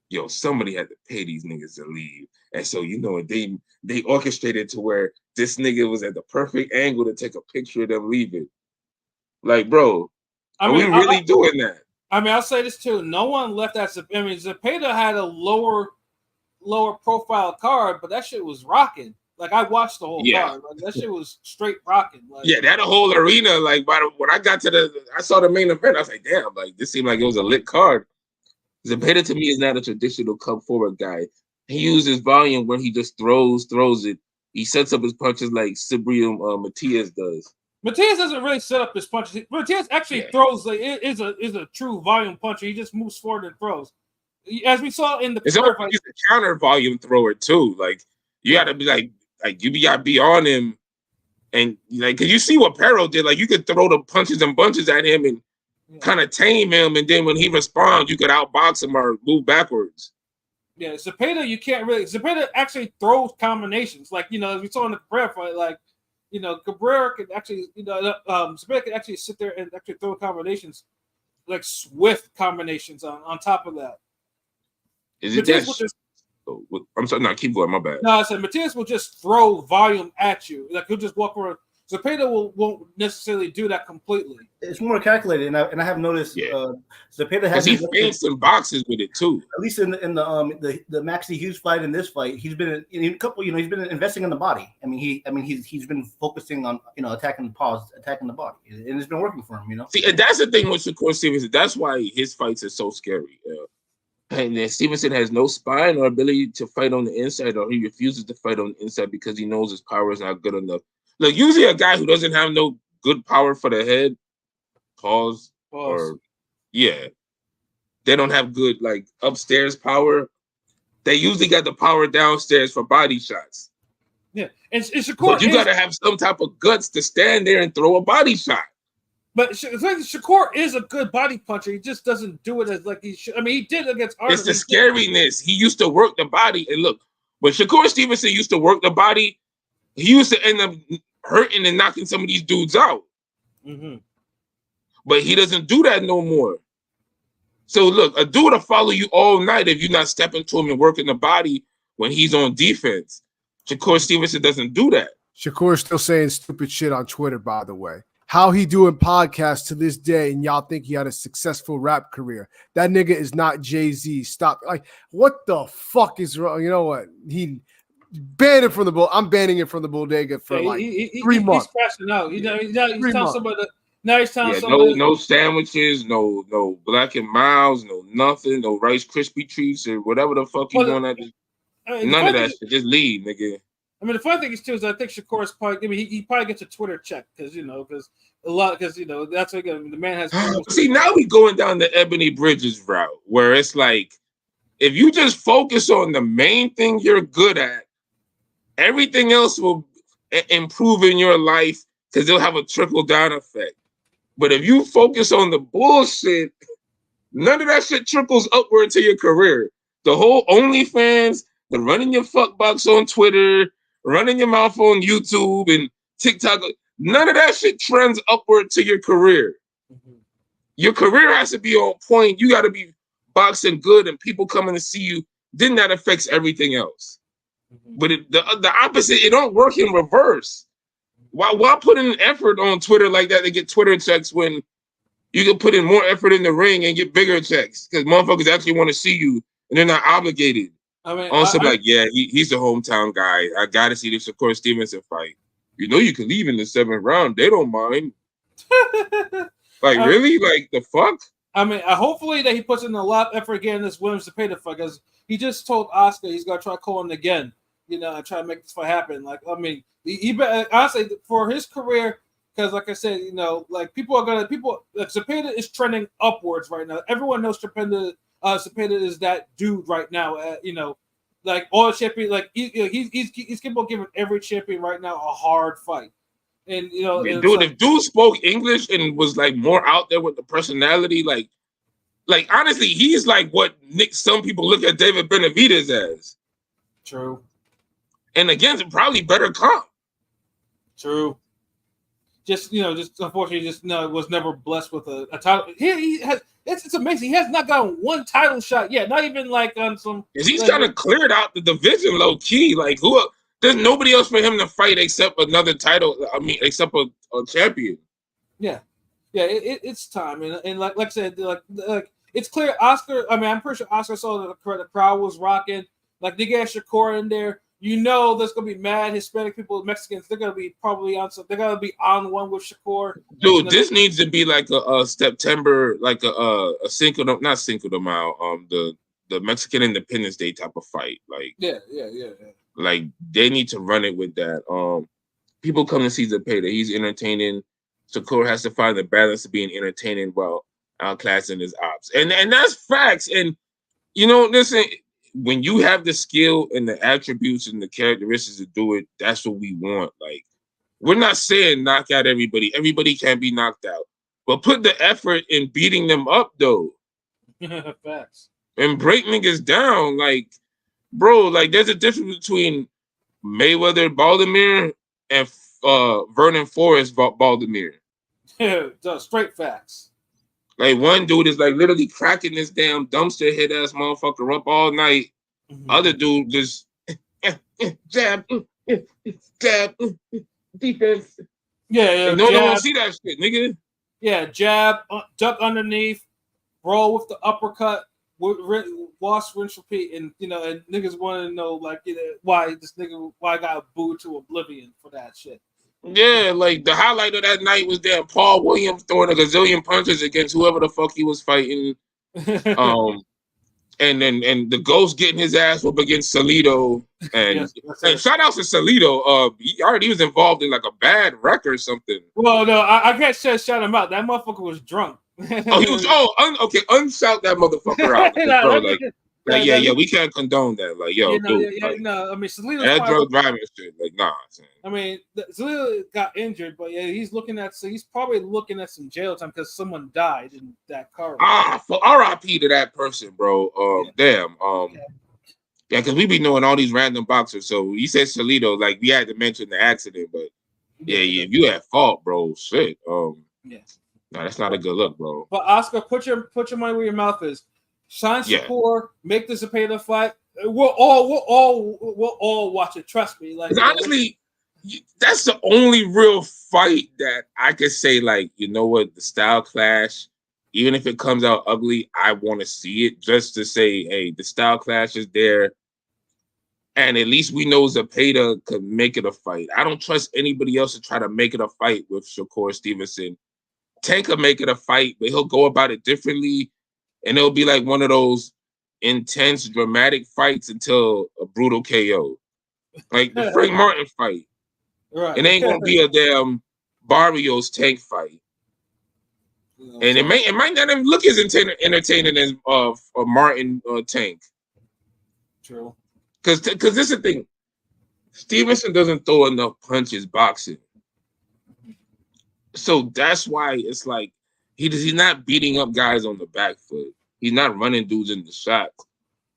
yo, somebody had to pay these niggas to leave. And so, they orchestrated to where this nigga was at the perfect angle to take a picture of them leaving. Like, bro, are we really doing that? I mean, I'll say this too. No one left that. I mean, Zepeda had a lower profile card, but that shit was rocking. Like, I watched the whole card. Like, that shit was straight rocking. Like, yeah, that whole arena. Like, when I got to I saw the main event. I was like, damn, like this seemed like it was a lit card. Zepeda to me is not a traditional come forward guy. He uses volume when he just throws it. He sets up his punches like Cibrium Matias does. Matias doesn't really set up his punches. Matias actually throws like is a true volume puncher. He just moves forward and throws. As we saw in the he's a counter volume thrower too. Like you gotta be like you gotta be on him, and like cause you see what Perro did. Like you could throw the punches and bunches at him and kind of tame him, and then when he responds, you could outbox him or move backwards. Yeah, Zepeda, you can't really. Zepeda actually throws combinations. Like as we saw in the Cabrera fight, like Cabrera could actually, Zepeda could actually sit there and actually throw combinations, like swift combinations on top of that. Is it that? I'm sorry, no, keep going. My bad. No, I said Matias will just throw volume at you. Like he'll just walk around. Zepeda won't necessarily do that completely. It's more calculated, and I have noticed Zepeda has. He feints and boxes with it too. At least in the Maxie Hughes fight and this fight, he's been in a couple. He's been investing in the body. He's been focusing on attacking the body, and it's been working for him. See, and that's the thing with Shakur Stevenson. That's why his fights are so scary. And then Stevenson has no spine or ability to fight on the inside, or he refuses to fight on the inside because he knows his power is not good enough. Look, usually a guy who doesn't have no good power for the head, they don't have good like upstairs power. They usually got the power downstairs for body shots. Yeah, and Shakur, but you got to have some type of guts to stand there and throw a body shot. But Shakur is a good body puncher. He just doesn't do it as like he should. I mean, he did against Arnold. It's the scariness. He used to work the body, and look, when Shakur Stevenson used to work the body, he used to end up hurting and knocking some of these dudes out. Mm-hmm. But he doesn't do that no more. So look, a dude will follow you all night if you're not stepping to him and working the body when he's on defense. Shakur Stevenson doesn't do that. Shakur's still saying stupid shit on Twitter, by the way. How he doing podcasts to this day, and y'all think he had a successful rap career? That nigga is not Jay-Z. Stop. Like, what the fuck is wrong? You know what? He banned it from the bull. I'm banning it from the bodega for 3 months. He's crashing out. He's telling somebody. Now he's telling somebody. No sandwiches, no Black and Miles, no nothing, no Rice Krispie treats or whatever the fuck you want to do. None of that shit. Just leave, nigga. I mean, the funny thing is too is I think Shakur's probably. I mean, he probably gets a Twitter check because that's what the man has. See, now we going down the Ebony Bridges route where it's like, if you just focus on the main thing you're good at, everything else will improve in your life because they'll have a trickle down effect. But if you focus on the bullshit, none of that shit trickles upward to your career. The whole OnlyFans, the running your fuck box on Twitter, running your mouth on YouTube and TikTok, none of that shit trends upward to your career. Mm-hmm. Your career has to be on point. You got to be boxing good and people coming to see you. Then that affects everything else. Mm-hmm. But the opposite, it don't work in reverse. Why put in an effort on Twitter like that to get Twitter checks when You can put in more effort in the ring and get bigger checks because motherfuckers actually want to see you and they're not obligated. I mean, also, he's the hometown guy. I got to see the Shakur Stevenson fight. You know, you can leave in the 7th round. They don't mind. Like, really? Like, the fuck? I mean, hopefully that he puts in a lot of effort getting this Williams Zepeda fight because he just told Oscar he's going to try calling again, you know, and try to make this fight happen. Like, I mean, honestly, for his career, because like I said, you know, like Zepeda is trending upwards right now. Everyone knows Zepeda is that dude right now. You know, like all the champion, like he's capable of giving every champion right now a hard fight. And you know, if dude spoke English and was like more out there with the personality, like honestly, he's like what some people look at David Benavidez as. True. And again, probably better comp. True. Just unfortunately, was never blessed with a title. He has. It's amazing. He has not gotten one title shot yet. Not even like on some. He's kind of cleared out the division low key. Like there's nobody else for him to fight except another title. I mean, except a champion. Yeah. It's time, and like I said, like it's clear. Oscar. I mean, I'm pretty sure Oscar saw that the crowd was rocking. Like they get Shakur in there. You know, there's gonna be mad Hispanic people, Mexicans. They're gonna be probably on. They're gonna be on one with Shakur. Dude, this needs to be like a September, like a Cinco, not Cinco de Mayo, the Mexican Independence Day type of fight. Like, yeah. Like they need to run it with that. People come to see Zepeda. He's entertaining. Shakur has to find the balance of being entertaining while outclassing his ops, and that's facts. And you know, listen. When you have the skill and the attributes and the characteristics to do it, that's what we want. Like, we're not saying knock out everybody. Everybody can't be knocked out. But put the effort in beating them up, though. Facts. And break niggas down. Like, bro, like, there's a difference between Mayweather Baldomir and Vernon Forrest Baldomir. Yeah, straight facts. Like, one dude is like literally cracking this damn dumpster head ass motherfucker up all night. Mm-hmm. Other dude just jab, defense. Yeah. No one want to see that shit, nigga. Yeah, jab, duck underneath, roll with the uppercut, wash, rinse, repeat, and you know, and niggas want to know like why I got booed to oblivion for that shit. Yeah, like the highlight of that night was that Paul Williams throwing a gazillion punches against whoever the fuck he was fighting. And the Ghost getting his ass up against Salido. And, and shout out to Salido. He was involved in like a bad wreck or something. Well, no, I can't shout him out. That motherfucker was drunk. Okay, unshout that motherfucker out. Bro, we can't condone that. Like, yo, dude. I mean, Salido. That drug driving shit. Like, nah. I mean, Salido got injured, but yeah, he's probably looking at some jail time because someone died in that car. For RIP to that person, bro. Damn. Yeah, because we be knowing all these random boxers. So you said Salido, like we had to mention the accident, but yeah, if you at fault, bro, shit. No, that's not a good look, bro. But Oscar, put your money where your mouth is. Sign Shakur, make the Zepeda fight. We'll all watch it. Trust me. Like honestly, that's the only real fight that I could say. Like, you know what, the style clash. Even if it comes out ugly, I want to see it just to say, hey, the style clash is there, and at least we know Zepeda could make it a fight. I don't trust anybody else to try to make it a fight with Shakur Stevenson. Tank could make it a fight, but he'll go about it differently. And it'll be like one of those intense, dramatic fights until a brutal KO. Like the Frank Martin fight. Right. It ain't going to be a damn Barrios Tank fight. And it might not even look as entertaining as a Martin Tank. True. Because this is the thing. Stevenson doesn't throw enough punches boxing. So that's why it's like he's not beating up guys on the back foot. He's not running dudes in the shots.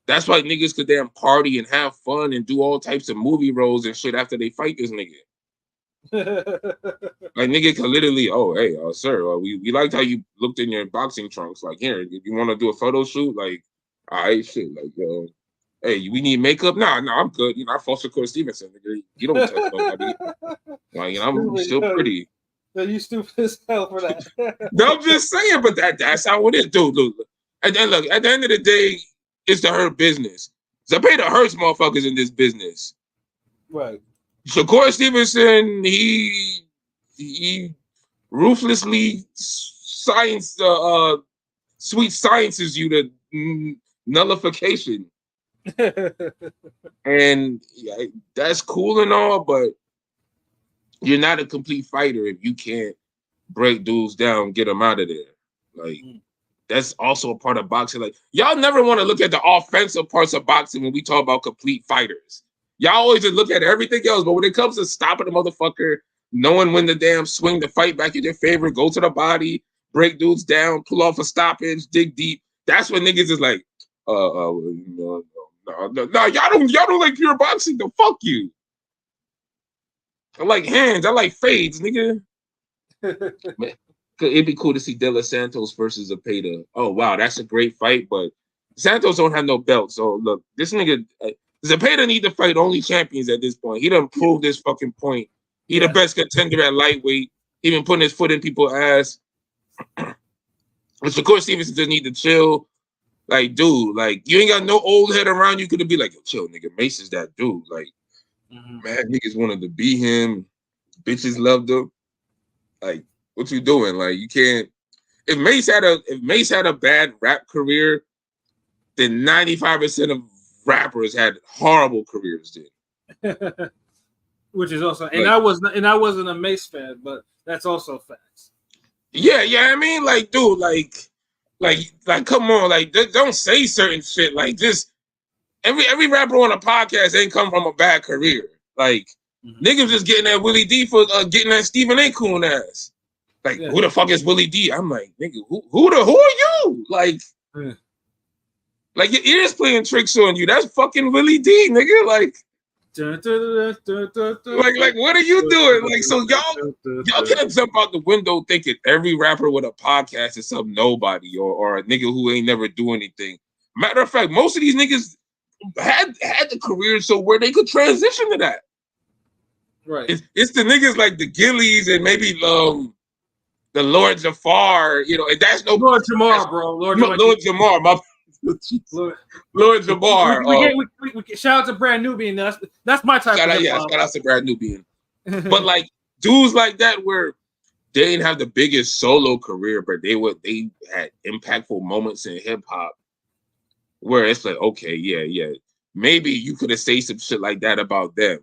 That's why niggas could damn party and have fun and do all types of movie roles and shit after they fight this nigga. Like nigga can literally, sir, we liked how you looked in your boxing trunks. Like, here, you want to do a photo shoot? Like, all right, shit. Like, hey, we need makeup? Nah, I'm good. You know, I fought Shakur Stevenson, nigga. You don't touch nobody. Like, I'm still pretty. You stupid as hell for that. No, I'm just saying, but that's how it is, dude. Look. And then look, at the end of the day, it's the hurt business. Zepeda hurts motherfuckers in this business. Right. Shakur Stevenson, he ruthlessly sweet sciences you to nullification. And that's cool and all, but you're not a complete fighter if you can't break dudes down, get them out of there. Like, that's also a part of boxing. Like, y'all never want to look at the offensive parts of boxing when we talk about complete fighters. Y'all always just look at everything else, but when it comes to stopping the motherfucker, knowing when the damn swing the fight back in your favor, go to the body, break dudes down, pull off a stoppage, dig deep. That's when niggas is like, no, y'all don't like pure boxing. The fuck you. I like hands. I like fades, nigga. Man, it'd be cool to see De Los Santos versus Zepeda. Oh wow, that's a great fight, but Santos don't have no belt. So look, this nigga Zepeda need to fight only champions at this point. He done proved this fucking point. He the best contender at lightweight. He been putting his foot in people's ass. But Shakur Stevenson just need to chill. Like, dude, like you ain't got no old head around you. Could be like, chill, nigga. Mace is that dude. Like, man, niggas wanted to be him. Bitches loved him. Like, what you doing? Like, you can't. If Mace had a bad rap career, then 95% of rappers had horrible careers. Then, which is also, and like, I wasn't a Mace fan, but that's also facts. Yeah. I mean, like, dude, like, come on, like, don't say certain shit. Like, just every rapper on a podcast ain't come from a bad career. Like, niggas just getting that Willie D for getting that Stephen A. Coon ass. Like, who the fuck is Willie D? I'm like, nigga, who are you? Like, like your ears playing tricks on you. That's fucking Willie D, nigga. Like, like, what are you doing? Like, so y'all can't jump out the window thinking every rapper with a podcast is some nobody or a nigga who ain't never do anything. Matter of fact, most of these niggas had the career so where they could transition to that. Right. It's the niggas like the Gillies and maybe the Lord Jafar, you know, and that's no Lord Jamar, bro. Lord Jamar, my Lord Jamar. We shout out to Brand Nubian. That's my type of shout out to Brand Nubian. But like dudes like that where they didn't have the biggest solo career, but they had impactful moments in hip hop where it's like, okay, yeah. Maybe you could have said some shit like that about them.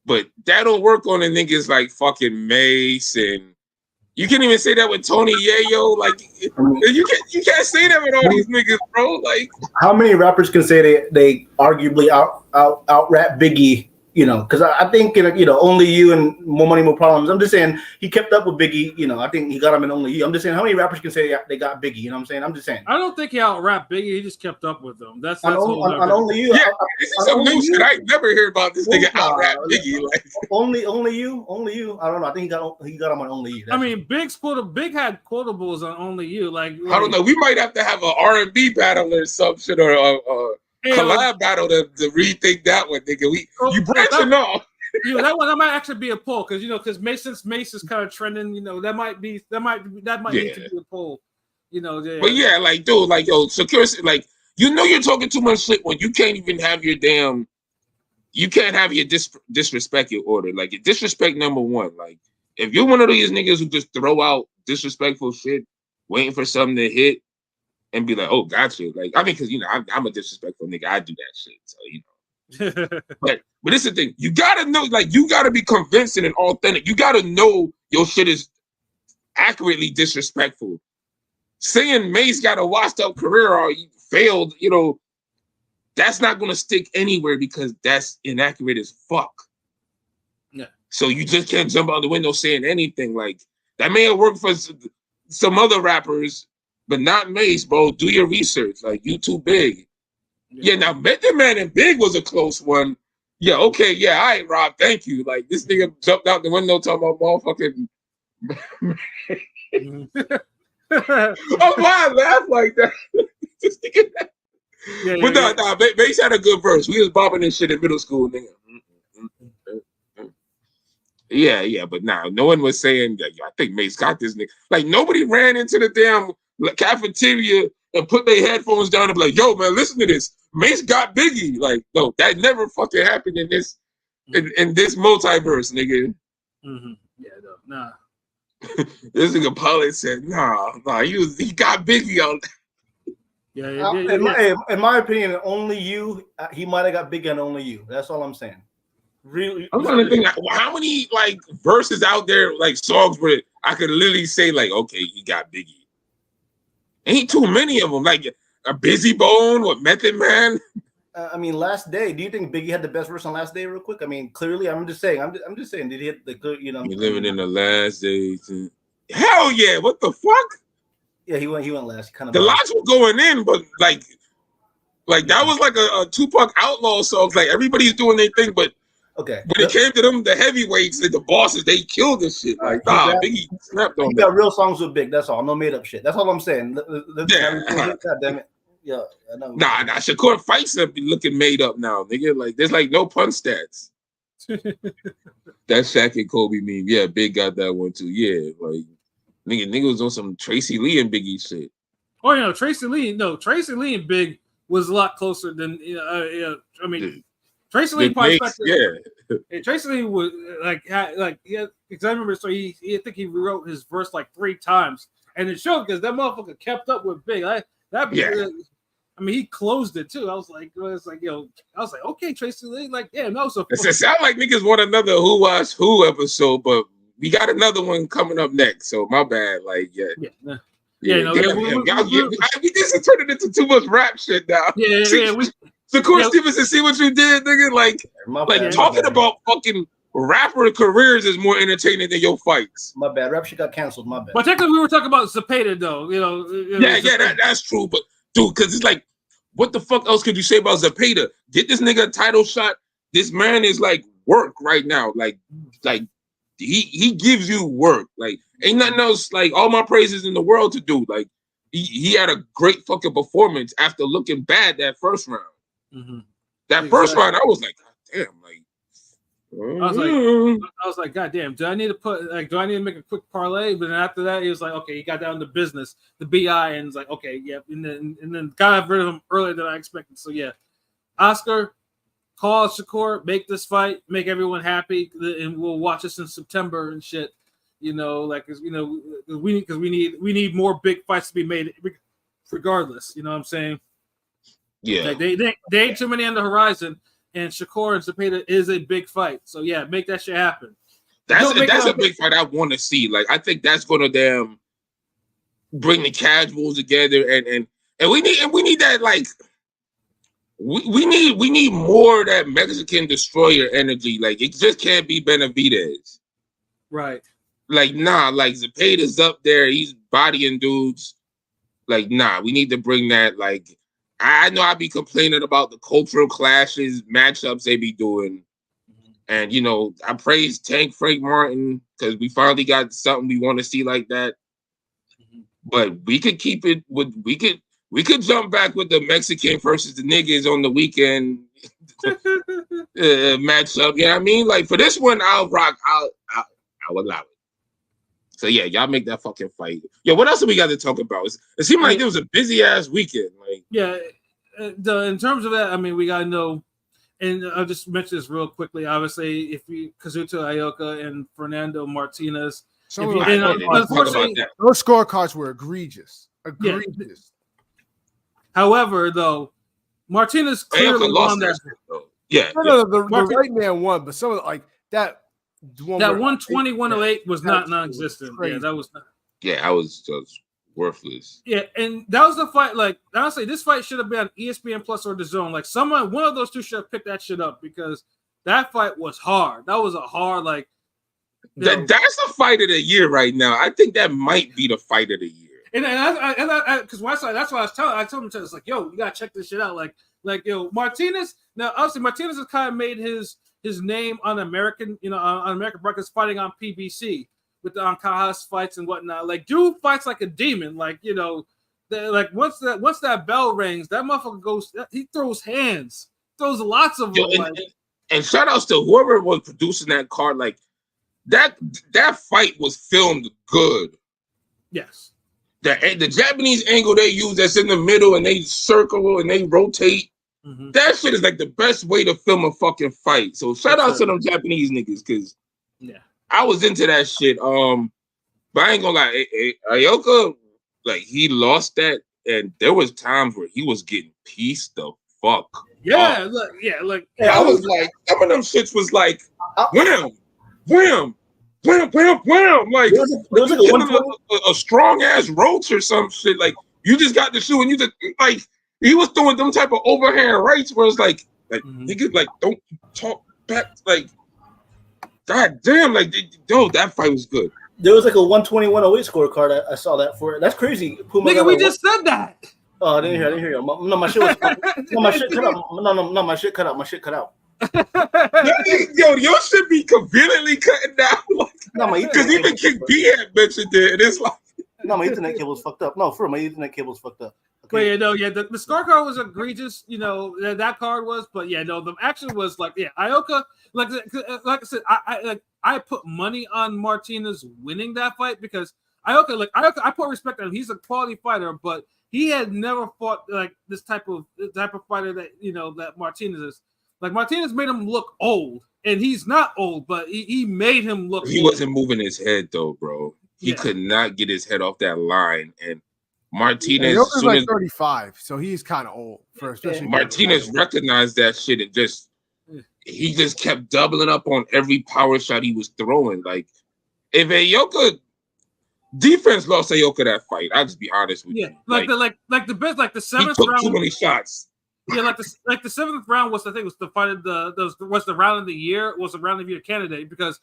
But that don't work on the niggas like fucking Mace, and you can't even say that with Tony Yayo. Like, you can't say that with all these niggas, bro. Like, how many rappers can say they arguably out rap Biggie? You know, because I think Only You and More Money, More Problems. I'm just saying he kept up with Biggie. You know, I think he got him in Only You. I'm just saying how many rappers can say they got Biggie? You know what I'm saying? I'm just saying. I don't think he out rapped Biggie. He just kept up with them. That's on Only You. Yeah, this is some new shit. I never hear about this nigga out rap Biggie. Like, only You. I don't know. I think he got him on Only You. I mean, Big had quotables on Only You. Like, I don't know. We might have to have an R&B battle or some shit or collab battle to rethink that one, nigga. You branching off. That might actually be a poll because Mace is kind of trending. That might need to be a poll. But yeah, like dude, like yo, security, like you're talking too much shit when you can't even have your disrespect your order. Like your disrespect number one. Like if you're one of these niggas who just throw out disrespectful shit, waiting for something to hit, and be like, oh, gotcha. Like I mean, because I'm a disrespectful nigga. I do that shit, so but it's the thing. You gotta know, like, you gotta be convincing and authentic. You gotta know your shit is accurately disrespectful. Saying Mace got a washed up career or he failed, that's not gonna stick anywhere because that's inaccurate as fuck. Yeah. So you just can't jump out the window saying anything. Like that may have worked for some other rappers, but not Mace, bro. Do your research. Like you too big. Yeah, now Method Man and Big was a close one. Yeah, okay, yeah, all right, Rob, thank you. Like this nigga jumped out the window talking about motherfucking. Oh, why I laugh like that? But Mace had a good verse. We was bopping this shit in middle school, nigga. Yeah, but now no one was saying that. I think Mace got this nigga. Like nobody ran into the damn cafeteria and put their headphones down and be like, "Yo, man, listen to this. Mace got Biggie." Like, no, that never fucking happened in this in this multiverse, nigga. Mm-hmm. Yeah, no, nah. This nigga Pollard said, "Nah, he got Biggie out." Yeah. In my opinion, only you. He might have got Biggie and only you. That's all I'm saying. Really, I'm trying to think how many like verses out there, like songs where I could literally say like, okay, he got Biggie. Ain't too many of them. Like a Busy Bone with Method Man. I mean, Last Day. Do you think Biggie had the best verse on Last Day? Real quick. I mean, clearly, I'm just saying. I'm just saying. Did he hit the you know? You're living in the last days. Hell yeah! What the fuck? Yeah, he went last. The lots were going in, but like that was like a Tupac Outlaw song. Like everybody's doing their thing, but. Okay. When it came to them, the heavyweights, the bosses, they killed this shit. Like, Biggie snapped on that. He got real songs with Big. That's all. No made up shit. That's all I'm saying. Yeah. God damn it. Yeah. Nah. Shakur fights up be looking made up now, nigga. Like, there's like no pun stats. That Shaq and Kobe meme. Yeah, Big got that one too. Yeah, like nigga was on some Tracy Lee and Biggie shit. Oh, you know, Tracy Lee and Big was a lot closer than I mean. Tracy Lee probably Tracy Lee was because I remember. So I think he wrote his verse like 3 times, and it showed because that motherfucker kept up with Big. I mean, he closed it too. I was like, okay, Tracy Lee, like, yeah, no. So it sound like niggas want another Who Was Who episode, but we got another one coming up next. So my bad, like, we just turned it into too much rap shit now. Shakur Stevenson, see what you did, nigga? Like talking about fucking rapper careers is more entertaining than your fights. My bad. Rap shit got canceled. My bad. But technically, we were talking about Zepeda, though. You know. That's true. But dude, because it's like, what the fuck else could you say about Zepeda? Get this nigga a title shot. This man is like work right now. Like he gives you work. Like ain't nothing else. Like all my praises in the world to do. Like he had a great fucking performance after looking bad that first round. Mm-hmm. That first round, I was like, God damn, I was like, God damn, do I need to make a quick parlay? But then after that, he was like, okay, he got down to business, the BI, and it's like, okay, yeah, and then got rid of him earlier than I expected. So yeah, Oscar, call Shakur, make this fight, make everyone happy, and we'll watch this in September and shit. You know, like we need more big fights to be made, regardless. You know what I'm saying? Yeah, like they ain't too many on the horizon, and Shakur and Zepeda is a big fight. So yeah, make that shit happen. That's a big fight I want to see. Like I think that's gonna bring the casuals together, and we need that like we need more of that Mexican destroyer energy. Like it just can't be Benavidez, right? Like like Zepeda's up there, he's bodying dudes. Like we need to bring that like. I know I be complaining about the cultural clashes, matchups they be doing. And, I praise Tank Frank Martin because we finally got something we want to see like that. But we could keep it with, we could jump back with the Mexican versus the niggas on the weekend matchup. You know what I mean? Like for this one, I'll allow it. So yeah, y'all make that fucking fight. Yeah, what else do we got to talk about? It seemed like it was a busy ass weekend. Like in terms of that, I mean, we gotta know, and I'll just mention this real quickly. Obviously, if we Kazuto Ioka and Fernando Martinez, unfortunately, those scorecards were egregious. Yeah. However, though, Martinez clearly won that. Yeah, the right man won, but some of that. That 120, 108 was non-existent. Crazy. Yeah, that was. I was just worthless. Yeah, and that was the fight. Like honestly, this fight should have been on ESPN Plus or DAZN. Like one of those two should have picked that shit up because that fight was hard. That was a hard that's the fight of the year right now. I think that might be the fight of the year. And because that's why I told him it's like, yo, you gotta check this shit out. Like Martinez. Now obviously Martinez has kind of made his name on American, on American broadcast fighting on PBC with the Ancajas fights and whatnot. Like, dude fights like a demon. Like, once that bell rings, that motherfucker goes. He throws hands, throws lots of them. And shout outs to whoever was producing that card. Like, that fight was filmed good. Yes. The Japanese angle they use that's in the middle and they circle and they rotate. Mm-hmm. That shit is like the best way to film a fucking fight. So shout out to them Japanese niggas because I was into that shit. But I ain't gonna lie, Ioka, like he lost that, and there was times where he was getting pieced the fuck. Yeah, up. I was like, some of them shits was like, wham, wham, wham, wham, wham. Like, there was like a strong ass roach or some shit. Like, you just got the shoe and you just like he was throwing them type of overhand rights where it's like niggas like don't talk back. Like, god damn, like yo, that fight was good. There was like a 121.08 scorecard. I saw that for it. That's crazy. Puma nigga, we just said that. Oh, I didn't hear you. No, my shit was my shit cut out. No, my shit cut out. My shit cut out. Yo, your shit be conveniently cutting down. Like, because even King B had mentioned it, and it's like no, my Ethernet cable's fucked up. No, for real, my Ethernet cable's fucked up. Okay. But the scorecard was egregious. You know that card was, but the action was like Ioka. Like I said, I put money on Martinez winning that fight because Ioka, I put respect on him. He's a quality fighter, but he had never fought like this type of fighter that that Martinez is. Like Martinez made him look old, and he's not old, but he made him look. He wasn't moving his head though, bro. He could not get his head off that line, and Martinez is like 35, so he's kind of old for especially. Martinez recognized that shit and he just kept doubling up on every power shot he was throwing. Like if Ioka defense lost Ioka that fight, I'll just be honest with you. Like the best, like the seventh he took round. Too many shots. Yeah, like the seventh round was the fight of the round of the year, was the round of the year candidate because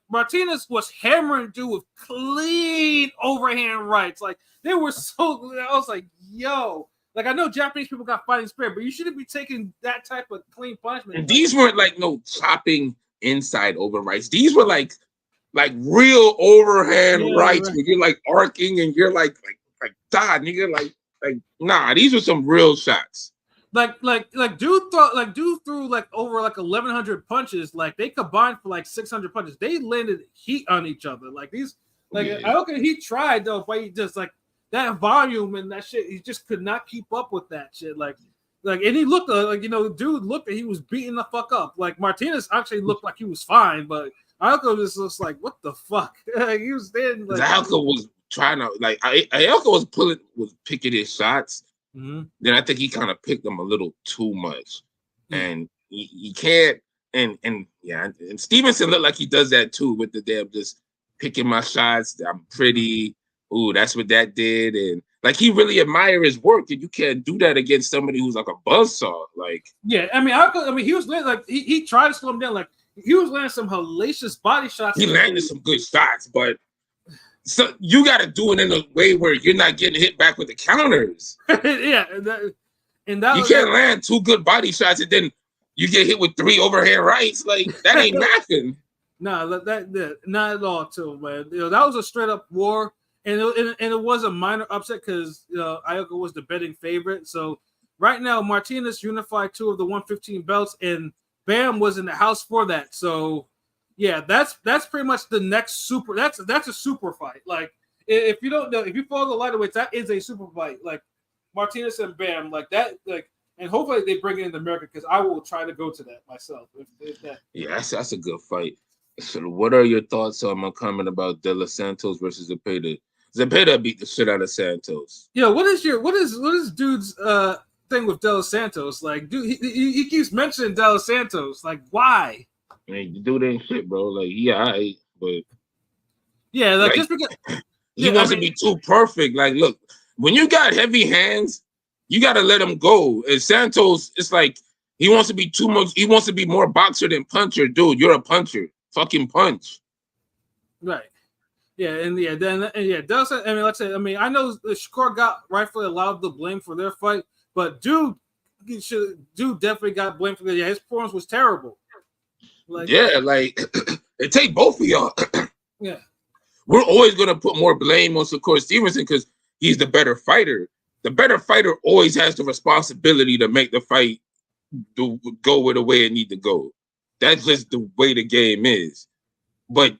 Martinez was hammering dude with clean overhand rights. Like they were so. I was like, yo. Like I know Japanese people got fighting spirit, but you shouldn't be taking that type of clean punishment. And these weren't like no chopping inside over rights. These were like real overhand rights where you're like arcing and you're like God, nigga, like nah. These were some real shots. Dude threw like over like 1,100 punches. Like they combined for like 600 punches. They landed heat on each other. Like these, he tried though, but he just like. That volume and that shit, he just could not keep up with that shit. Like, and he looked dude looked like he was beating the fuck up. Like Martinez actually looked like he was fine, but Ioka was just like, what the fuck? He was then. Like, Ioka was trying to Ioka was picking his shots. Mm-hmm. Then I think he kind of picked them a little too much, and he can't. And Stevenson looked like he does that too with the damn just picking my shots. I'm pretty. Ooh, that's what that did, and like he really admire his work, and you can't do that against somebody who's like a buzzsaw. Like, he was like he tried to slow him down. Like he was landing some hellacious body shots. He landed some good shots, but so you got to do it in a way where you're not getting hit back with the counters. And you can't land two good body shots and then you get hit with 3 overhand rights. Like that ain't nothing. No, that not at all, too, man. That was a straight up war. And it was a minor upset because Ioka was the betting favorite. So right now, Martinez unified 2 of the 115 belts, and Bam was in the house for that. So yeah, that's pretty much the next super. That's a super fight. Like if you don't know, if you follow the lightweights, that is a super fight. Like Martinez and Bam, like that, like, and hopefully they bring it into America because I will try to go to that myself. Yeah, that's a good fight. So what are your thoughts on my comment about De Los Santos versus Zepeda? Zepeda beat the shit out of Santos. Yeah, what is dude's thing with De Los Santos? Like, dude, he keeps mentioning De Los Santos. Like, why? Man, the dude ain't shit, bro. Like, but like just because he wants to be too perfect. Like, look, when you got heavy hands, you got to let him go. And Santos, it's like he wants to be too much. He wants to be more boxer than puncher, dude. You're a puncher. Fucking punch. Right. Yeah, Dallas. I mean, like I said, I know the Shakur got rightfully allowed the blame for their fight, but dude definitely got blamed for that. Yeah, his performance was terrible. Like, it take both of y'all. Yeah, we're always gonna put more blame on Shakur Stevenson because he's the better fighter. The better fighter always has the responsibility to make the fight go with the way it need to go. That's just the way the game is. but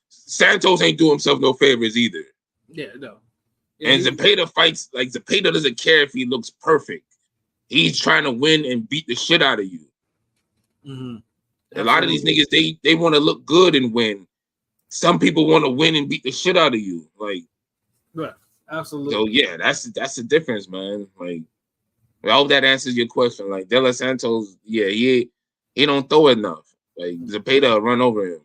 Santos ain't doing himself no favors either. Yeah, no. And Zepeda fights like Zepeda doesn't care if he looks perfect. He's trying to win and beat the shit out of you. Mm-hmm. A lot of these niggas, they want to look good and win. Some people want to win and beat the shit out of you. Like, right. Absolutely. So yeah, that's the difference, man. Like, I hope that answers your question. Like De Los Santos, yeah, he don't throw enough. Like Zepeda run over him.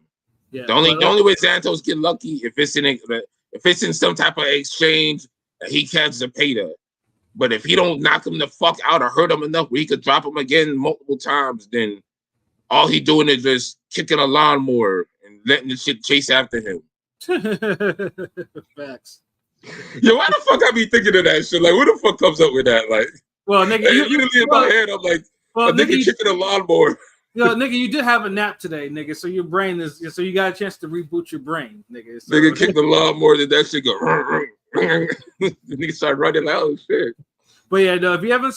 Yeah. The only way Santos get lucky if it's in some type of exchange that he catches Zepeda. But if he don't knock him the fuck out or hurt him enough where he could drop him again multiple times, then all he doing is just kicking a lawnmower and letting the shit chase after him. Facts. Yo, why the fuck I be thinking of that shit? Like, who the fuck comes up with that? Like, well, nigga, literally in my head, I'm like, a nigga kicking a lawnmower. Nigga, you did have a nap today, nigga. So your brain so you got a chance to reboot your brain, nigga. So, nigga kicked the lawnmower, then that shit go. The nigga start running like, oh shit. But yeah, no. If you haven't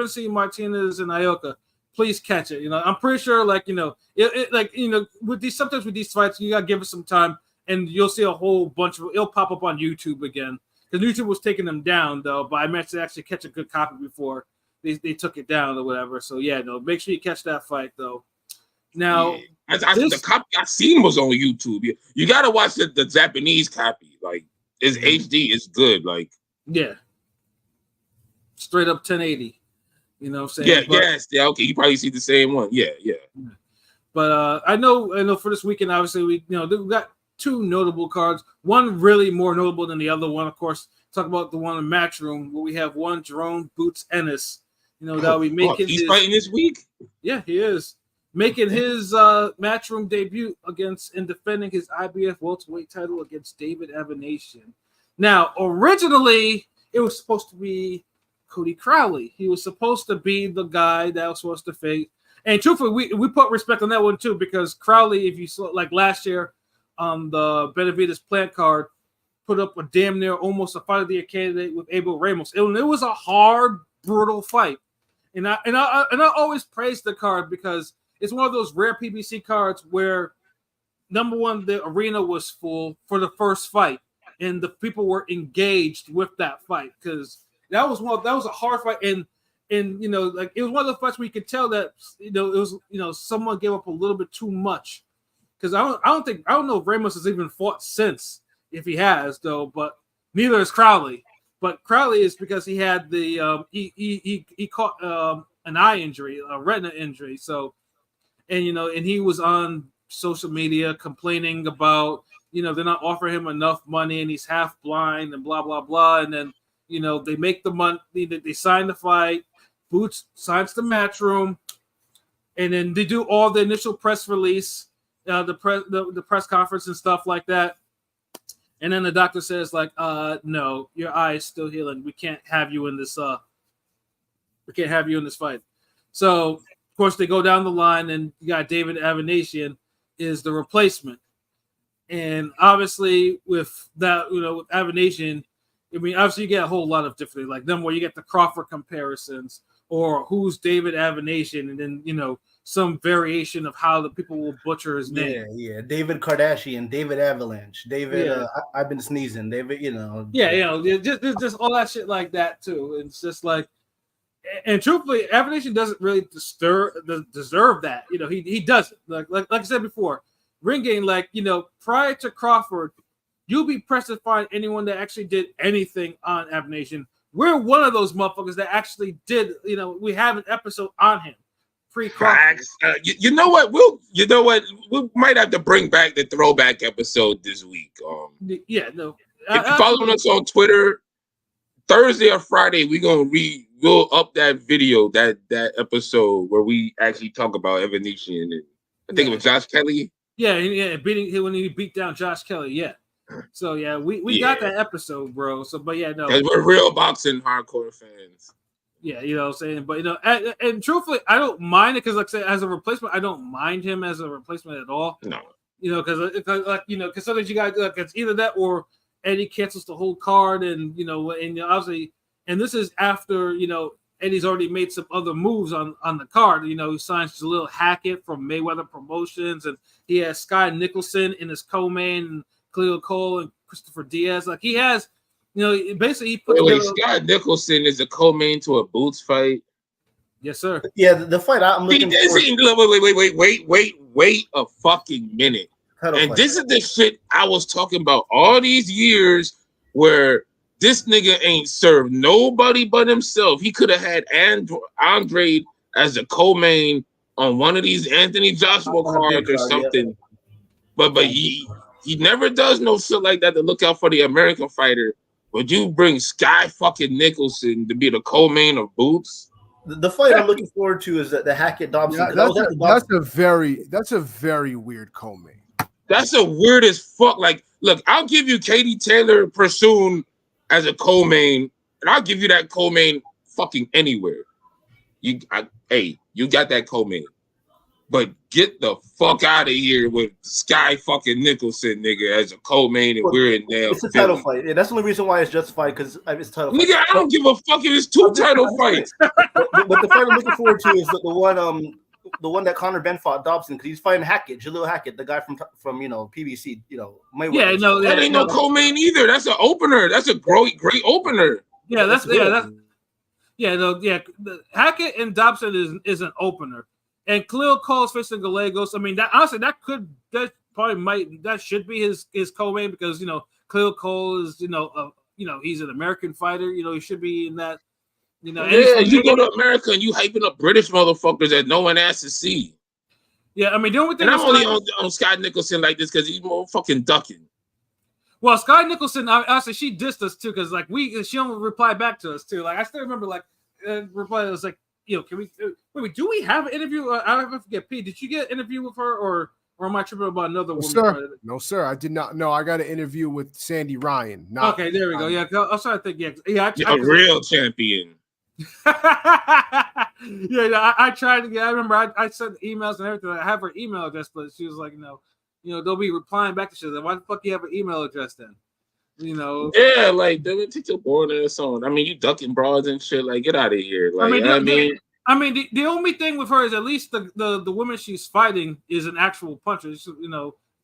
seen Martinez and Ioka, please catch it. I'm pretty sure, sometimes with these fights, you gotta give it some time, and you'll see a whole bunch of it'll pop up on YouTube again. Because YouTube was taking them down though, but I managed to actually catch a good copy before they took it down or whatever. So yeah, no, make sure you catch that fight though. Now, the copy I seen was on YouTube. You gotta watch the Japanese copy. Like, it's HD, it's good. Like, yeah, straight up 1080. You know what I'm saying? Yeah, okay. You probably see the same one. Yeah. But I know for this weekend, obviously we got two notable cards. One really more notable than the other one, of course. Talk about the one in Matchroom where we have one Jerome Boots Ennis. That we making. He's fighting this week. Yeah, he is making his Matchroom debut and defending his IBF welterweight title against David Avenation. Now, originally it was supposed to be Cody Crowley. He was supposed to be the guy that was supposed to face. And truthfully, we put respect on that one too, because Crowley, if you saw like last year on the Benavides Plant card, put up a damn near almost a fight of the year candidate with Abel Ramos. It was a hard, brutal fight. And I always praise the card because it's one of those rare PBC cards where, number one, the arena was full for the first fight, and the people were engaged with that fight because that was a hard fight, and it was one of the fights where you could tell that it was someone gave up a little bit too much, because I don't know if Ramos has even fought since, if he has though, but neither is Crowley. But Crowley is because he had the he caught an eye injury, a retina injury. So, and he was on social media complaining about they're not offering him enough money and he's half blind and blah blah blah. And then they make the money, they sign the fight. Boots signs the Matchroom, and then they do all the initial press release, the press conference and stuff like that. And then the doctor says, no, your eye is still healing. We can't have you in this. We can't have you in this fight. So, of course, they go down the line, and you got David Avenation is the replacement. And obviously, with that, with Avenation, I mean, obviously, you get a whole lot of different, like them where you get the Crawford comparisons, or who's David Avenation, and then some variation of how the people will butcher his name. Yeah. David Kardashian, David Avalanche, David. I've been sneezing, David. Just all that shit like that too. It's just like, and truthfully, Avenation doesn't really deserve that. He doesn't. Like I said before, ring game. Prior to Crawford, you'll be pressed to find anyone that actually did anything on Avenation. We're one of those motherfuckers that actually did. We have an episode on him. Facts. You know what? We might have to bring back the throwback episode this week. No. If you're following us on Twitter, Thursday or Friday, we'll up that video, that episode where we actually talk about Avenation, and I think it was Josh Kelly. Yeah, beating when he beat down Josh Kelly. Yeah. So yeah, we got that episode, bro. So, but yeah, no, because we're real boxing hardcore fans. Yeah, you know what I'm saying? But, and truthfully, I don't mind it because, like I said, as a replacement, I don't mind him as a replacement at all. No. Because sometimes you guys, it's either that or Eddie cancels the whole card and obviously, and this is after, Eddie's already made some other moves on the card. You know, he signs Jaleel Hackett from Mayweather Promotions, and he has Sky Nicholson in his co-main, and Cleo Cole and Christopher Diaz. Like he has, you know, basically he put together. Sky Nicholson is a co-main to a Boots fight. Yes, sir. Yeah, the fight I'm looking for. Wait a fucking minute. And this is the shit I was talking about all these years where this nigga ain't served nobody but himself. He could have had Andre as a co-main on one of these Anthony Joshua cards or something. Yeah. But he never does no shit like that to look out for the American fighter. Would you bring Sky fucking Nicholson to be the co-main of Boots? The fight I'm looking forward to is the Hackett Dobson. Yeah, that's a very weird co-main. That's a weird as fuck. Like, look, I'll give you Katie Taylor Pursoon as a co-main, and I'll give you that co-main fucking anywhere. You got that co-main. But get the fuck out of here with Sky fucking Nicholson, nigga, as a co-main, and we're in there. It's a title fight. Yeah, that's the only reason why it's justified, because it's a title fight. Nigga, I don't give a fuck if it's two title fights. But the fight I'm looking forward to is the one that Conor Ben fought Dobson, because he's fighting Hackett, Jaleel Hackett, the guy from PBC, Mayweather. Yeah, no, that ain't no co-main either. That's an opener. That's a great opener. Yeah, Hackett and Dobson is an opener. And Khalil Cole's facing Gallegos. I mean, that should be his co-main, because Khalil Cole is he's an American fighter. He should be in that. Yeah, you go to America and you hyping up British motherfuckers that no one asked to see. Yeah, I mean the only thing. And I'm only on Sky Nicholson like this because he's more fucking ducking. Well, Sky Nicholson, honestly, she dissed us too, because she don't reply back to us too. Like I still remember reply was like. Can we wait? Do we have an interview? I forget. Pete, did you get an interview with her, or am I tripping about another woman? Sir. No, sir. I did not. No, I got an interview with Sandy Ryan. Okay, there we go. Yeah, I was trying to think. Yeah, a real champion. I tried to get. I remember I sent emails and everything. I have her email address, but she was like, they'll be replying back to shit. Like, why the fuck do you have an email address then? Yeah, like they take your board ass on. I mean, you ducking broads and shit. Like, get out of here. Like, the only thing with her is at least the woman she's fighting is an actual puncher.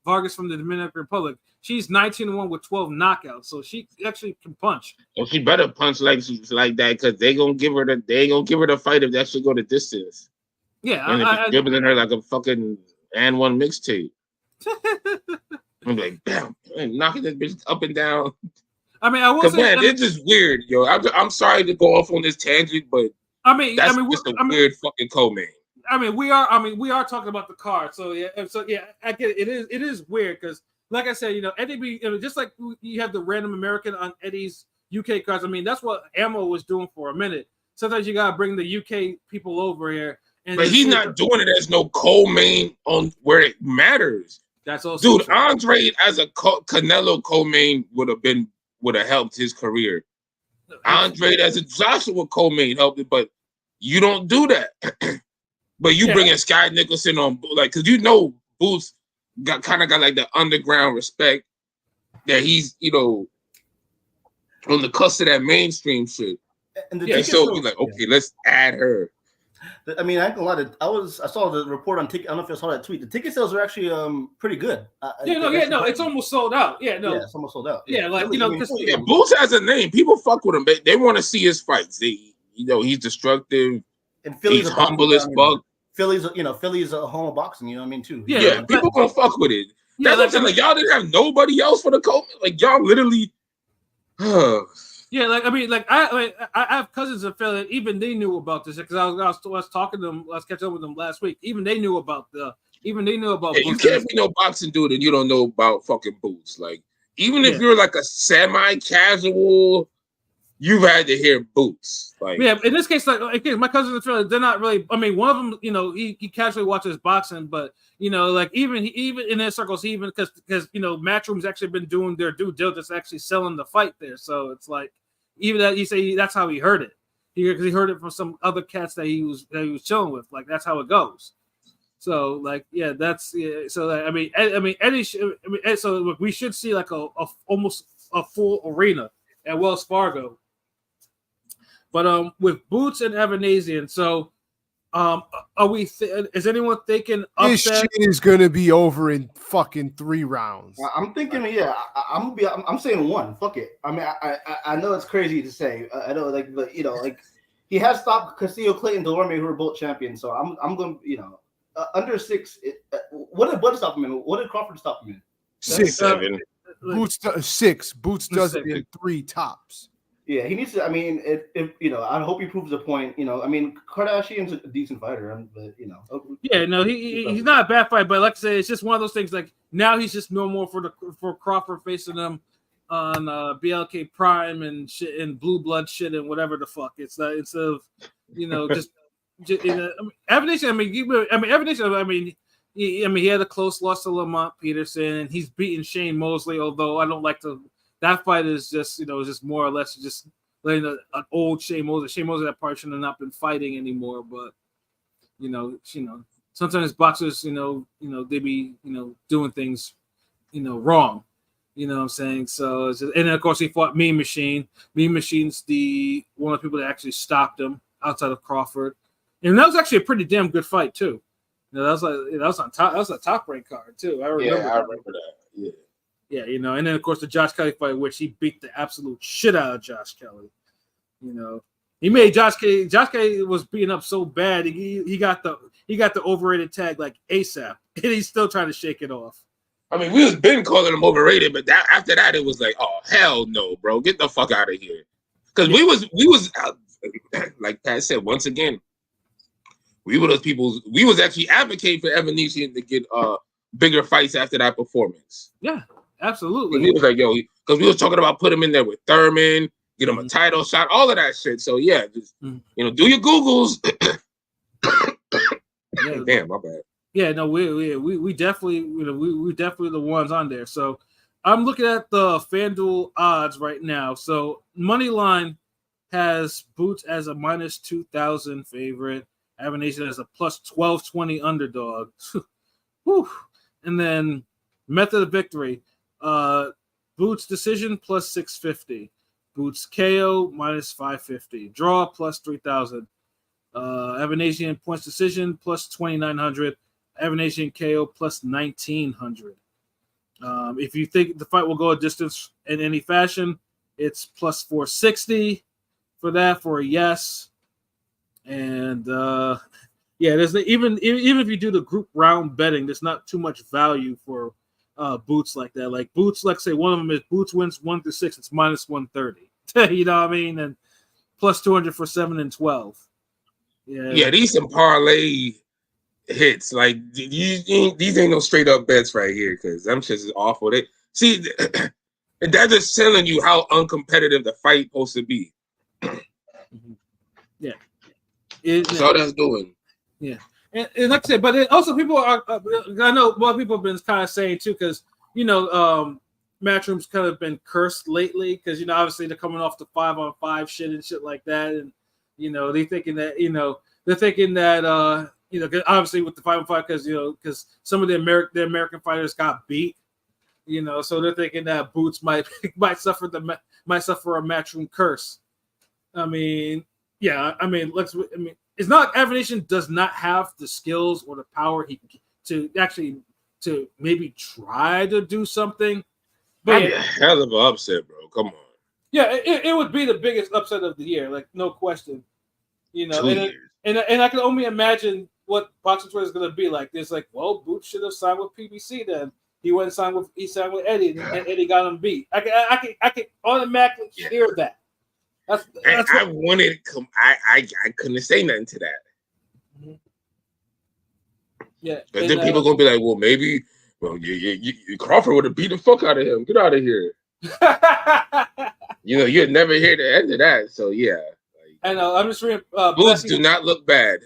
Vargas from the Dominican Republic. She's 19-1 with 12 knockouts, so she actually can punch. Well, she better punch like that, because they gonna give her the fight if that should go the distance. Yeah, and dribbling her like a fucking and one mixtape. I'm like, damn, knocking this bitch up and down. I mean, I will say, it's just weird, yo. I'm sorry to go off on this tangent, but that's just a weird fucking co-main. We are talking about the card, so yeah, I get it. It is weird because, like I said, Eddie, just like you have the random American on Eddie's UK cards. I mean, that's what Ammo was doing for a minute. Sometimes you gotta bring the UK people over here, but he's not doing it as no co-main on where it matters. That's also dude. True. Andre as a Canelo co-main would have helped his career. Andre as a Joshua co-main helped it, but you don't do that. But you bring in Sky Nicholson on, like, because Boots got like the underground respect that he's on the cusp of that mainstream shit. And so he's like, okay, let's add her. I mean, I ain't gonna lie. I saw the report on ticket. I don't know if you saw that tweet. The ticket sales are actually pretty good. It's almost sold out. It's almost sold out. Boots has a name. People fuck with him. They want to see his fights. He's destructive. And Philly's he's humble as fuck. Philly's a home of boxing. You know what I mean too. Yeah, people gonna fuck with it. That's like y'all didn't have nobody else for the coach. Like y'all literally. I have cousins in Philly. Even they knew about this because I was talking to them. I was catching up with them last week. Even they knew about. Yeah, you can't be no boxing dude and you don't know about fucking Boots. Like even if you're like a semi-casual, you've had to hear Boots. Like in this case, my cousins in Philly, they're not really. I mean, one of them, he casually watches boxing, but even in their circles, because Matchroom's actually been doing their due diligence, actually selling the fight there. So it's like even that you say that's how he heard it. Because he heard it from some other cats that he was chilling with. Like that's how it goes. So Eddie. So we should see like almost a full arena at Wells Fargo. But with Boots and Evanesian, so are we? Is anyone thinking this upset? shit is gonna be over in fucking 3 rounds? I'm thinking, I'm saying 1. Fuck it. I mean, I know it's crazy to say. I know, but he has stopped Castillo, Clayton, Delorme, who are both champions. So I'm going, under 6. What did Bud stop him in? What did Crawford stop him in? 6. 7. Boots 6. Boots does it in 3 tops. Yeah, he needs to. I mean, if I hope he proves a point. I mean, Kardashian's a decent fighter, but Yeah, no, he's not a bad fight, but like I say, it's just one of those things. Like now, he's just no more for Crawford facing him on BLK Prime and shit and Blue Blood shit and whatever the fuck. It's instead of just Evanesian. Evanesian. He had a close loss to Lamont Peterson, and he's beaten Shane Mosley. Although I don't like to. That fight is just, just more or less just letting an old Shane Mosley. Shane Mosley, that part should have not been fighting anymore. But sometimes boxers, they be, doing things, wrong. You know what I'm saying? So, and then of course he fought Mean Machine. Mean Machine's one of the people that actually stopped him outside of Crawford, and that was actually a pretty damn good fight too. That was on top. That was a top rank card too. I remember that. Yeah. Yeah, and then of course the Josh Kelly fight, which he beat the absolute shit out of Josh Kelly. He made Josh Kelly was beating up so bad he got the overrated tag like ASAP, and he's still trying to shake it off. I mean, we was been calling him overrated, but after that it was like, oh hell no, bro, get the fuck out of here. Because we was like Pat said, once again, we were those people. We was actually advocating for Evanesian to get bigger fights after that performance. Yeah. Absolutely. He was like, yo, because we was talking about put him in there with Thurman, get him a title shot, all of that shit. So yeah, just do your Googles. Damn, my bad. Yeah, no, we definitely we definitely the ones on there. So I'm looking at the FanDuel odds right now. So Moneyline has Boots as a -2,000 favorite, Evanesian as a +1220 underdog. Whew. And then method of victory. Boots decision +650, Boots KO -550, draw +3,000, Evanesian points decision +2,900, Evanesian KO +1,900. If you think the fight will go a distance in any fashion, it's +460 for that for a yes. And there's even if you do the group round betting, there's not too much value for Boots like that. Like Boots, like say one of them is Boots wins 1 through 6, it's -130. You know what I mean? And +200 for 7 and 12. Yeah, these some parlay hits. Like these ain't no straight up bets right here because them shit is awful. They see, and that's just telling you how uncompetitive the fight supposed to be. Yeah, that's all that's doing. Yeah. And like I said, but also people are. I know a lot of people have been kind of saying too, because Matchroom's kind of been cursed lately because obviously they're coming off the 5-on-5 shit and shit like that, and they're thinking that obviously with the 5-on-5 because some of the American fighters got beat, so they're thinking that Boots might suffer a Matchroom curse. It's not Evanesian does not have the skills or the power to maybe try to do something. But a hell of an upset, bro. Come on. Yeah, it would be the biggest upset of the year, like no question. And I can only imagine what boxing Twitter is going to be like. There's like, well, Boots should have signed with PBC then. He signed with Eddie, and Eddie got him beat. I can automatically hear that. That's I wanted to come. I couldn't say nothing to that. Mm-hmm. Yeah, and then people gonna be like, well, maybe, Crawford would have beat the fuck out of him. Get out of here. You'd never hear the end of that. So yeah, I know. I'm just reading. Boots do not look bad.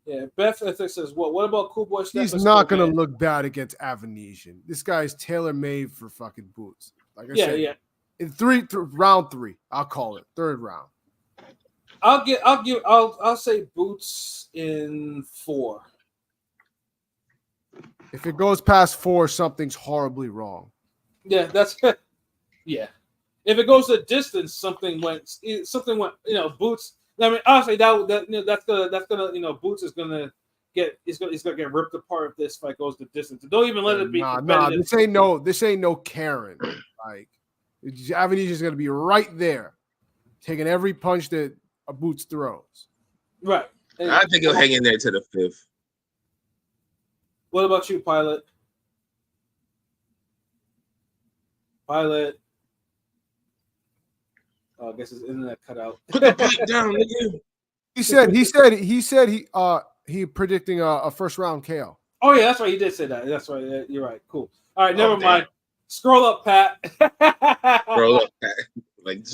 Yeah, Beth says, what about Cool Boy? He's not gonna look bad against Evanesian. This guy's tailor made for fucking Boots. Like I said, yeah. In round 3, I'll call it 3rd round. I'll say Boots in 4. If it goes past 4, something's horribly wrong. Yeah, that's yeah. if it goes the distance, something went. Boots. I mean, honestly, that's gonna Boots is gonna get get ripped apart if this fight goes the distance. Don't even let it be competitive. This ain't no Karen. Like Avenisia's is gonna be right there, taking every punch that a Boots throws. Right. I think he'll hang in there to the 5th. What about you, Pilot? Pilot. Oh, I guess his internet cut out. Put the pipe down, nigga. He predicting a first round KO. Oh yeah, that's right. He did say that. That's right. You're right. Cool. All right, never mind. Scroll up, Pat. Scroll up, Pat. Like.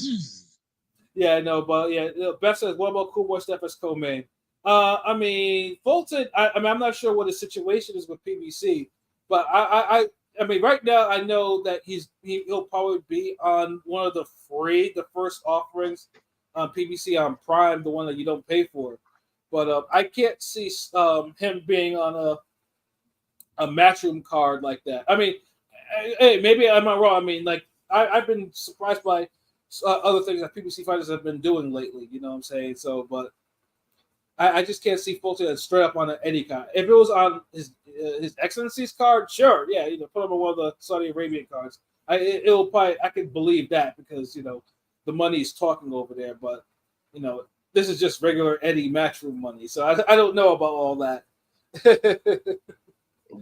Yeah, no, but yeah. Beth says, "What about Cool Boy Steph as co-main?" I mean, Fulton. I mean, I'm not sure what the situation is with PBC, but I mean, right now I know that he'll probably be on one of the first offerings on PBC on Prime, the one that you don't pay for. But I can't see him being on a matchroom card like that. I mean, hey, maybe I'm not wrong. I mean, like I've been surprised by other things that PBC fighters have been doing lately. You know what I'm saying? So, but I just can't see Fulton straight up on any card. If it was on his Excellency's card, sure, yeah, put him on one of the Saudi Arabian cards. I could believe that because the money's talking over there. But this is just regular Eddie matchroom money, so I don't know about all that.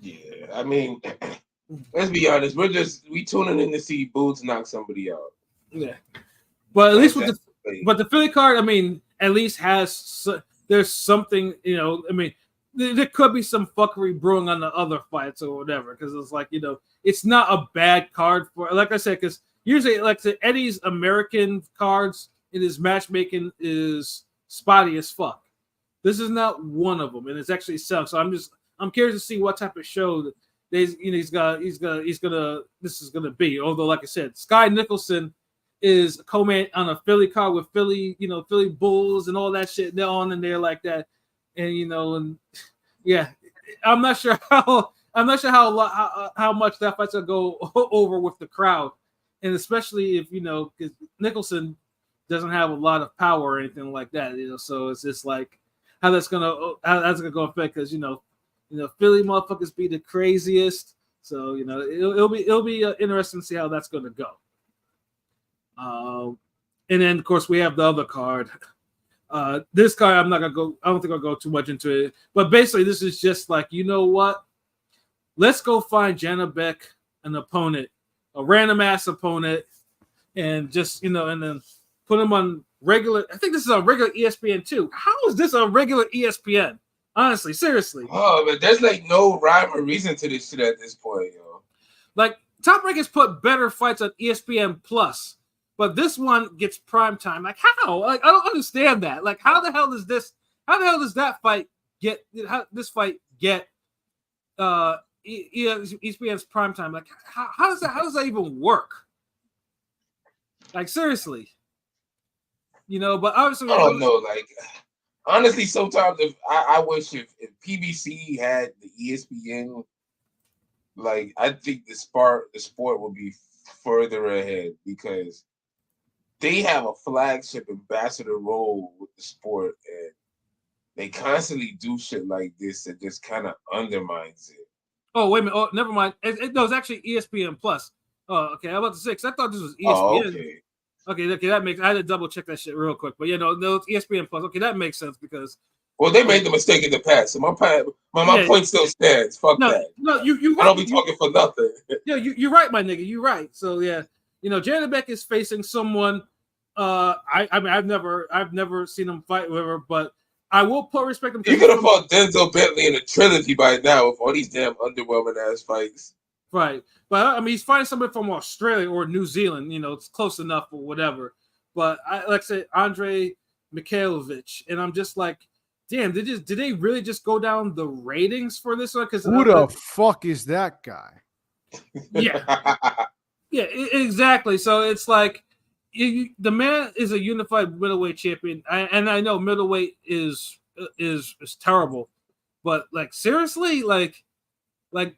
Yeah, I mean, let's be honest. We tuning in to see Boots knock somebody out. Yeah, but at least with the Philly card, I mean, at least there's something. I mean, there could be some fuckery brewing on the other fights or whatever, because it's like it's not a bad card for. Like I said, because usually like Eddie's American cards in his matchmaking is spotty as fuck. This is not one of them, and it's actually self. So I'm curious to see what type of show that this is gonna be. Although, like I said, Sky Nicholson is a co-main on a Philly card with Philly, Philly Bulls and all that shit. They're on in there like that, and and yeah, I'm not sure how much that fight's gonna go over with the crowd, and especially if because Nicholson doesn't have a lot of power or anything like that, So it's just like how that's gonna go affect because Philly motherfuckers be the craziest, so it'll be interesting to see how that's gonna go. And then of course we have the other card. This card I don't think I'll go too much into it, but basically this is just like what? Let's go find Janibek an opponent, a random ass opponent, and just and then put him on regular. I think this is on regular ESPN too. How is this on regular ESPN? Honestly, seriously. Oh, but there's like no rhyme or reason to this shit at this point, Like Top Rank has put better fights on ESPN Plus, but this one gets prime time. Like how? Like I don't understand that. Like how the hell does that fight get? How this fight get? ESPN's prime time. Like how does that even work? Like seriously. But obviously I don't know. Like honestly, sometimes I wish if PBC had the ESPN, like I think the sport would be further ahead because they have a flagship ambassador role with the sport, and they constantly do shit like this that just kind of undermines it. Oh wait a minute! Oh, never mind. No, it's actually ESPN Plus. Oh, okay. I'm about to say because I thought this was ESPN. Oh, okay. Okay, that makes. I had to double check that shit real quick, but no, it's ESPN Plus. Okay, that makes sense because. Well, they made the mistake in the past, so my point still stands. Fuck that. No, you. I don't be talking for nothing. Yeah, you're right, my nigga. You're right. So yeah, Janibek is facing someone. I mean, I've never seen him fight with her, but I will put respect him. You could have fought Denzel Bentley in a trilogy by now with all these damn underwhelming ass fights. Right. But I mean, he's fighting somebody from Australia or New Zealand. It's close enough or whatever. But like I said, Andre Mikhailovich, and I'm just like, damn, did they really just go down the ratings for this one? Because who the fuck is that guy? Yeah, yeah, exactly. So it's like the man is a unified middleweight champion, and I know middleweight is terrible, but like seriously, like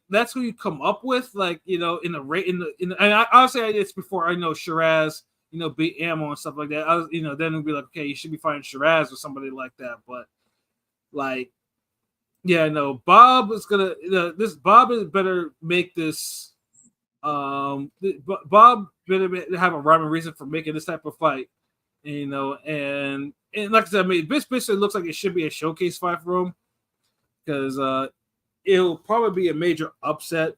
that's who you come up with, like in the rate in the. And I say it's before I know Shiraz beat Ammo and stuff like that. Then we'd be like, okay, you should be fighting Shiraz or somebody like that. But like, yeah, no, Bob is gonna. Bob is better make this. Bob better have a rhyme and reason for making this type of fight, and like I said, I mean, this basically looks like it should be a showcase fight for him because it'll probably be a major upset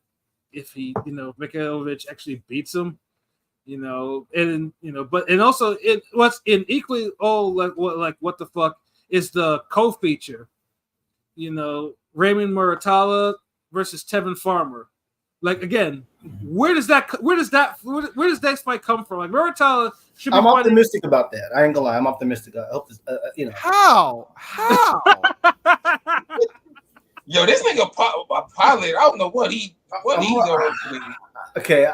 if he, Mikhailovich actually beats him, but also what's in equally what the fuck is the co-feature, Raymond Muratalla versus Tevin Farmer. Like again, where does that fight come from? Like Muratalla should be. I'm optimistic about that. I ain't gonna lie, I'm optimistic. I hope this, How? Yo, this nigga pilot. I don't know what he's doing. Okay,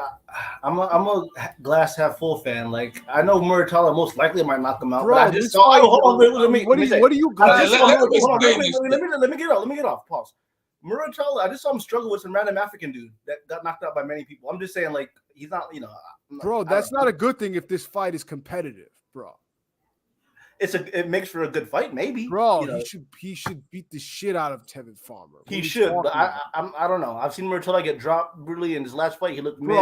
I'm a glass half full fan. Like I know Muratalla most likely might knock him out, Bro, but I just saw. Hold on, let me glass? Let me get off. Pause. Muratalla, I just saw him struggle with some random African dude that got knocked out by many people. I'm just saying, like he's not, Bro, that's not a good thing if this fight is competitive, bro. It makes for a good fight, maybe. Bro, he should beat the shit out of Tevin Farmer. He should, but I don't know. I've seen Muratalla get dropped brutally in his last fight. He looked mid.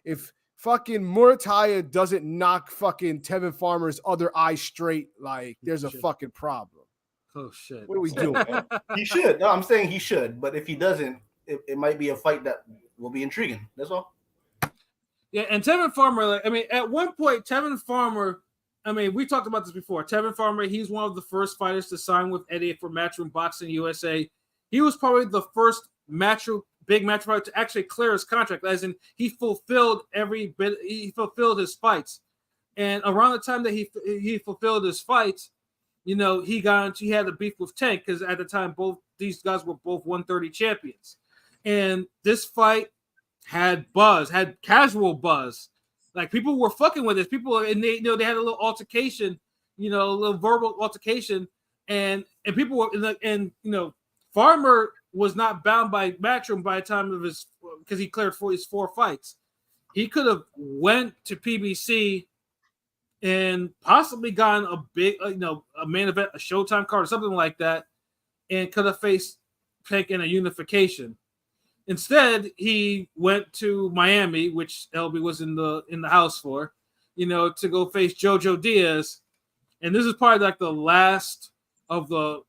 If fucking Muratalla doesn't knock fucking Tevin Farmer's other eye straight, like there's a fucking problem. Oh shit! What are we doing? He should. No, I'm saying he should. But if he doesn't, it might be a fight that will be intriguing. That's all. Yeah, and Tevin Farmer, at one point, Tevin Farmer. We talked about this before. Tevin Farmer, he's one of the first fighters to sign with Eddie for Matchroom Boxing USA. He was probably the first big match fighter to actually clear his contract, as in he fulfilled every bit. He fulfilled his fights, and around the time that he fulfilled his fights, he had a beef with Tank because at the time both these guys were both 130 champions, and this fight had casual buzz. Like people were fucking with this. People, and they had a little altercation, a little verbal altercation, and people were, Farmer was not bound by Matchroom by the time of because he cleared for his 4 fights. He could have went to PBC and possibly gotten a big, a main event, a Showtime card or something like that, and could have faced Tank in a unification. Instead, he went to Miami, which LB was in the house for, to go face Jojo Diaz. And this is probably like the last of the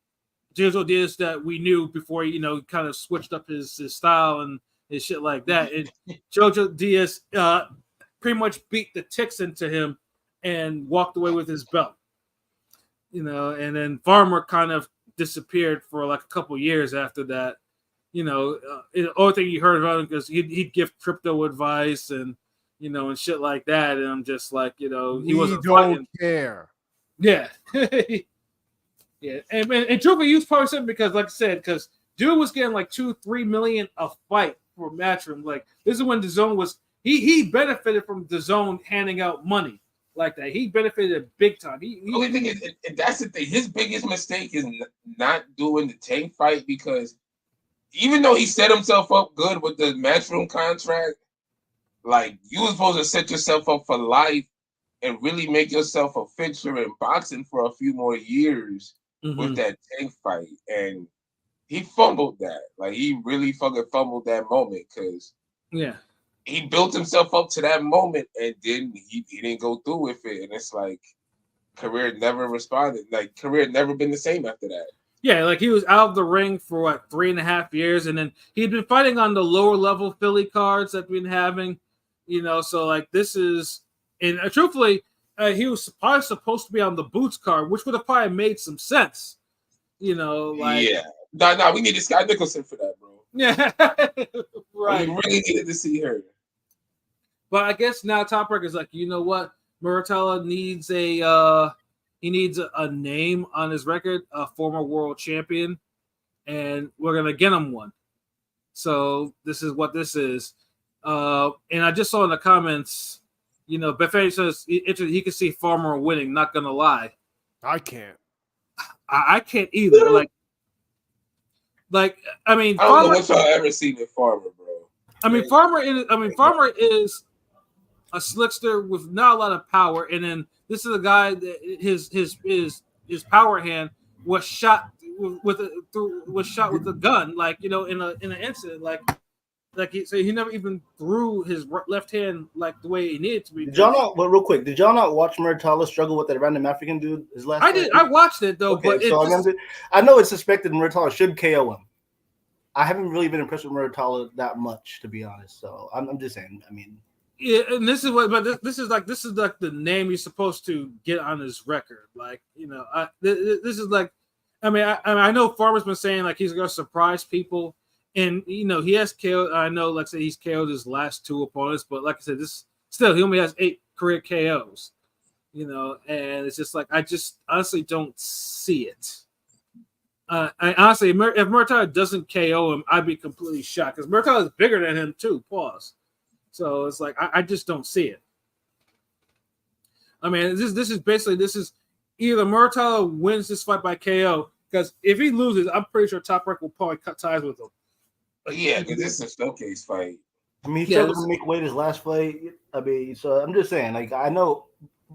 Jojo Diaz that we knew before he, kind of switched up his style and his shit like that. And Jojo Diaz pretty much beat the ticks into him and walked away with his belt. And then Farmer kind of disappeared for like a couple years after that. The only thing you heard about him because he'd give crypto advice and and shit like that, and I'm just like, he wasn't don't care. Yeah, yeah, and truthfully, he was probably something because, like I said, because dude was getting like $2-3 million a fight for Matchroom. Like this is when DAZN was he benefited from DAZN handing out money like that. He benefited big time. The only thing is, that's the thing. His biggest mistake is not doing the Tank fight because. Even though he set himself up good with the Matchroom contract, like you were supposed to set yourself up for life and really make yourself a fixture in boxing for a few more years with that Tank fight. And he fumbled that. Like he really fucking fumbled that moment because he built himself up to that moment and then he didn't go through with it. And it's like career never responded. Like career never been the same after that. Yeah, like he was out of the ring for 3.5 years, and then he'd been fighting on the lower level Philly cards that we've been having, So like this is, and truthfully, he was probably supposed to be on the Boots card, which would have probably made some sense, Like no, we need Sky Nicholson for that, bro. Yeah, right. We really needed to see her. But I guess now Top Rank is like, you know what, Muratalla needs a. He needs a name on his record, a former world champion, and we're going to get him one. So this is what this is. And I just saw in the comments, Buffet says he can see Farmer winning, not going to lie. I can't. I can't either. I don't know what y'all ever seen with Farmer, bro. Farmer is a slickster with not a lot of power, and then this is a guy that his power hand was shot with a gun, like in an incident, so he never even threw his left hand like the way he needed to be. Did y'all not? Well, real quick, did y'all not watch Muratalla struggle with that random African dude? His last. I did. I watched it though, okay, but so I know it's suspected Muratalla should KO him. I haven't really been impressed with Muratalla that much, to be honest. So I'm just saying. I mean, yeah, and this is this is like the name you're supposed to get on his record. Like this is like, I know Farmer's been saying like he's gonna surprise people, and he has KO'd. I know, like I said, he's KO'd his last 2 opponents, but like I said, he only has 8 career KOs. And it's just like I just honestly don't see it. I honestly, if Muratalla doesn't KO him, I'd be completely shocked because Muratalla is bigger than him too. Pause. So it's like I just don't see it. I mean, this is either Muratalla wins this fight by KO, because if he loses, I'm pretty sure Top Rank will probably cut ties with him. Yeah, because this is a showcase fight. I mean, he struggled to make weight his last fight. I mean, so I'm just saying, like, I know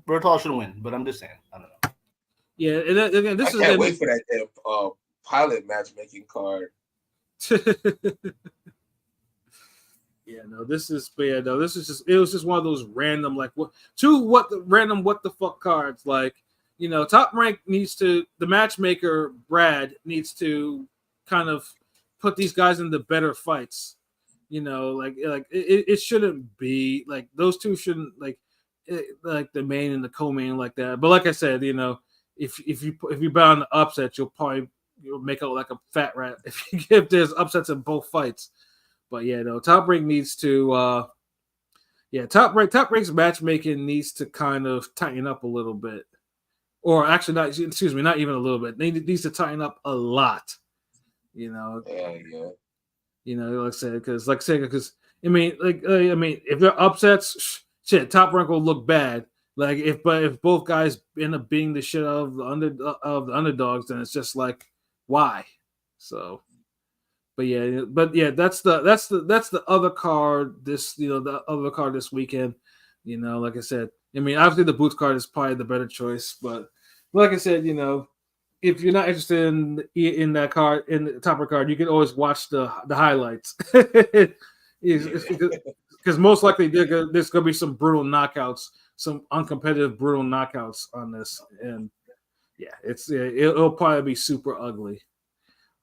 Muratalla should win, but I'm just saying, I don't know. Yeah, and again, I can't wait for that pilot matchmaking card. This is just, it was just one of those random what the fuck cards. Like, Top Rank the matchmaker Brad needs to kind of put these guys into better fights. It shouldn't be like those two shouldn't like the main and the co-main like that. But like I said, if you bet on the upset, you'll make out like a fat rat if there's upsets in both fights. But Top Rank needs to Top Rank's matchmaking needs to kind of tighten up a little bit. Or actually not even a little bit. They needs to tighten up a lot. Yeah. Like I said, because if they're upsets, shit, Top Rank will look bad. Like if both guys end up being the shit of the underdogs, then it's just like, why? So, that's the other card the other card this weekend. Like I said, obviously the Boots card is probably the better choice, but like I said, if you're not interested in that card, in the Top Rank card, you can always watch the highlights. Because most likely there's going to be some brutal knockouts, some uncompetitive brutal knockouts on this, and it'll probably be super ugly.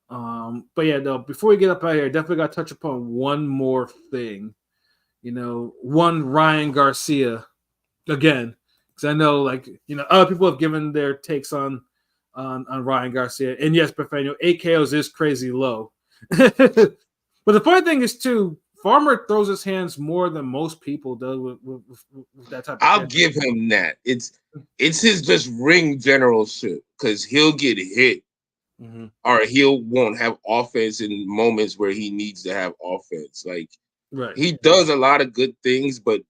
But before we get up out of here, definitely got to touch upon one more thing. One Ryan Garcia again, because I know other people have given their takes on Ryan Garcia, and yes, Perfeño, 8 KOs is crazy low. But the funny thing is too, Farmer throws his hands more than most people do with that type of I'll give him that. It's his just ring generalship, because he'll get hit or won't have offense in moments where he needs to have offense. Like, right. He does a lot of good things, but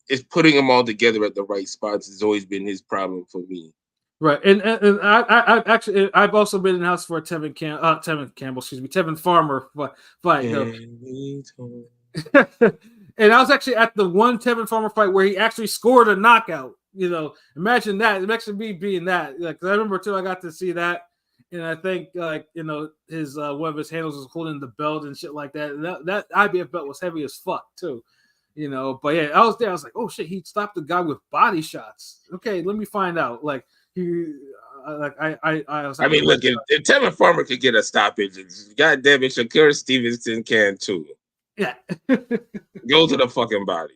it's putting them all together at the right spots has always been his problem for me. Right, and I've also been in the house for a Tevin Farmer fight. And I was actually at the one Tevin Farmer fight where he actually scored a knockout. Imagine that. Imagine me being that. Like, I remember too, I got to see that, and I think his one of his handles was holding the belt and shit like that. And that IBF belt was heavy as fuck too. But yeah, I was there. I was like, oh shit, he stopped the guy with body shots. Okay, let me find out. Like, I was like, I mean, look, if Tevin Farmer could get a stoppage, God damn it, Shakur Stevenson can too. Yeah. Go to the fucking body.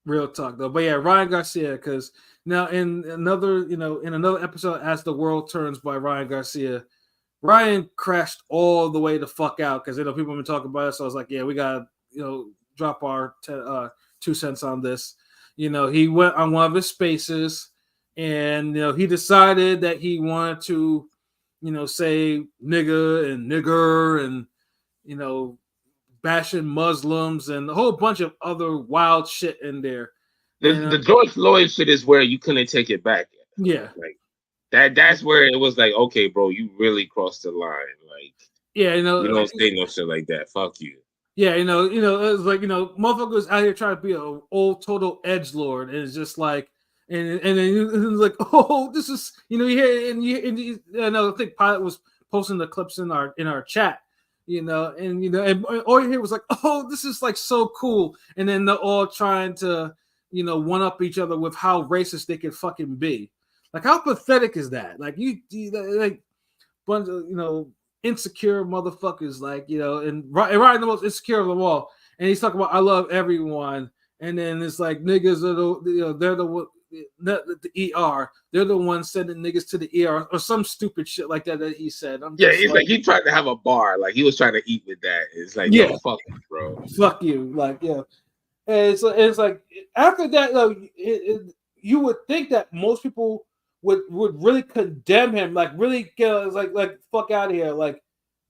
Real talk though. But yeah, Ryan Garcia, because now in another episode, As the World Turns by Ryan Garcia, Ryan crashed all the way the fuck out, because people have been talking about it. So I was like, yeah, we gotta drop our 2 cents on this. He went on one of his spaces, and he decided that he wanted to say nigger and bashing Muslims and a whole bunch of other wild shit in there. The George Floyd shit is where you couldn't take it back. Yeah, like that's where it was like, okay, bro, you really crossed the line. Like, yeah, you don't say no shit like that. Fuck you. Yeah, it was like, motherfuckers out here trying to be an old total edgelord, and it's just like, and then it's like, oh, this is, you hear, and I think Pilot was posting the clips in our chat, and all you hear was like, oh, this is like so cool, and then they're all trying to, one up each other with how racist they can fucking be. Like, how pathetic is that? Like, like bunch of insecure motherfuckers, like, and Ryan the most insecure of them all, and he's talking about I love everyone, and then it's like niggas are they're the ER, they're the ones sending niggas to the ER or some stupid shit like that he said. He's like he tried to have a bar, like he was trying to eat with that. It's like, yo, fuck you, bro, fuck you, like, yeah. And it's like after that, you would think that most people would really condemn him, like really like fuck out of here, like,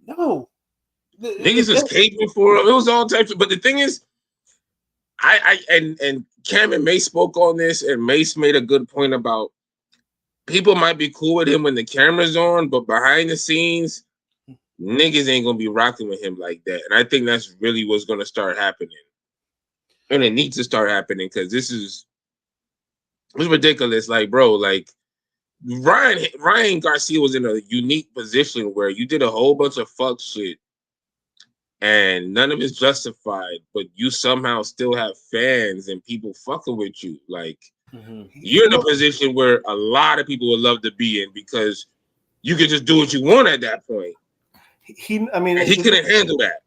no, niggas is caping for him. It was all types of, but the thing is, and Cam and Mace spoke on this, and Mace made a good point about people might be cool with him when the camera's on, but behind the scenes, niggas ain't gonna be rocking with him like that. And I think that's really what's gonna start happening, and it needs to start happening because this is ridiculous. Like, bro, like. Ryan Garcia was in a unique position where you did a whole bunch of fuck shit and none of it's justified, but you somehow still have fans and people fucking with you. Like, you're in a position where a lot of people would love to be in because you could just do what you want at that point. He couldn't handle that.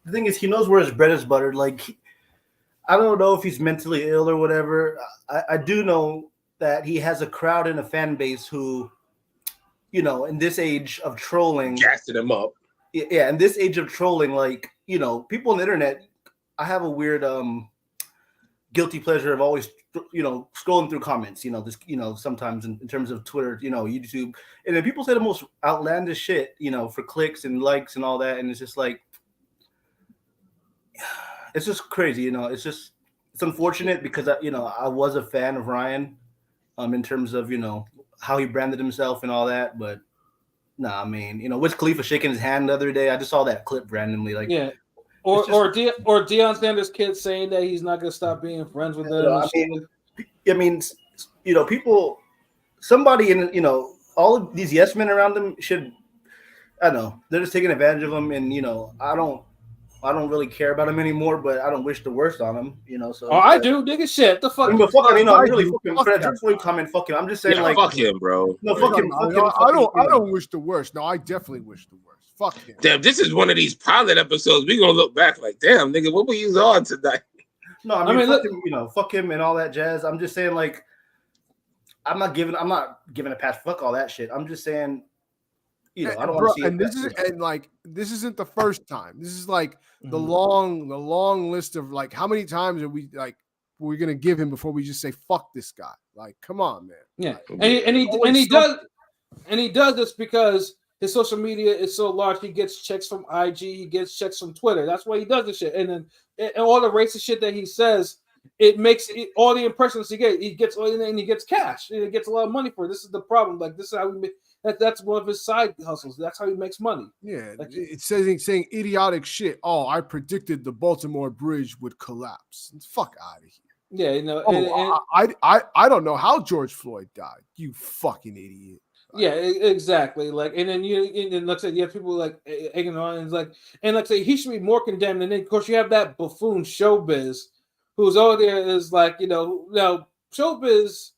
The thing is, he knows where his bread is buttered. Like, I don't know if he's mentally ill or whatever. I do know that he has a crowd and a fan base who, in this age of trolling, gassing him up. Yeah, in this age of trolling, like, people on the internet, I have a weird guilty pleasure of always, scrolling through comments, sometimes in terms of Twitter, YouTube, and then people say the most outlandish shit, for clicks and likes and all that, and it's just like, it's just crazy, it's unfortunate because I was a fan of Ryan. In terms of, how he branded himself and all that. But nah, I mean, Wiz Khalifa shaking his hand the other day. I just saw that clip randomly. Like, yeah. Or Deion Sanders' kid saying that he's not going to stop being friends with them. I mean, people, somebody in, all of these yes men around them should, I don't know, they're just taking advantage of him. And, I don't really care about him anymore, but I don't wish the worst on him, So I do, nigga. Shit, the fuck. I'm really fucking for that George Floyd comment. Fuck him. I'm just saying, like, fuck him, bro. No, fuck him. I don't wish the worst. No, I definitely wish the worst. Fuck him. Damn, this is one of these pilot episodes. We gonna look back like, damn, nigga, what were you on tonight? No, I mean fuck him, fuck him and all that jazz. I'm just saying, like, I'm not giving a pass. Fuck all that shit. I'm just saying. I don't want to see. And this isn't the first time. This is like the long list of like how many times are we're gonna give him before we just say fuck this guy. Like, come on, man. Yeah, and he does this because his social media is so large. He gets checks from IG, he gets checks from Twitter. That's why he does this shit. And then and all the racist shit that he says, it makes all the impressions he gets cash. He gets a lot of money for it. This is the problem. Like, this is how we make. That's one of his side hustles. That's how he makes money. Yeah, like, it's saying idiotic shit. Oh, I predicted the Baltimore Bridge would collapse. Fuck out of here. Yeah, I don't know how George Floyd died. You fucking idiot. Yeah, exactly. Like, and then like I said, you have people like egging on, and like I say, he should be more condemned. And then of course you have that buffoon Showbiz, who's over there is like, now Showbiz.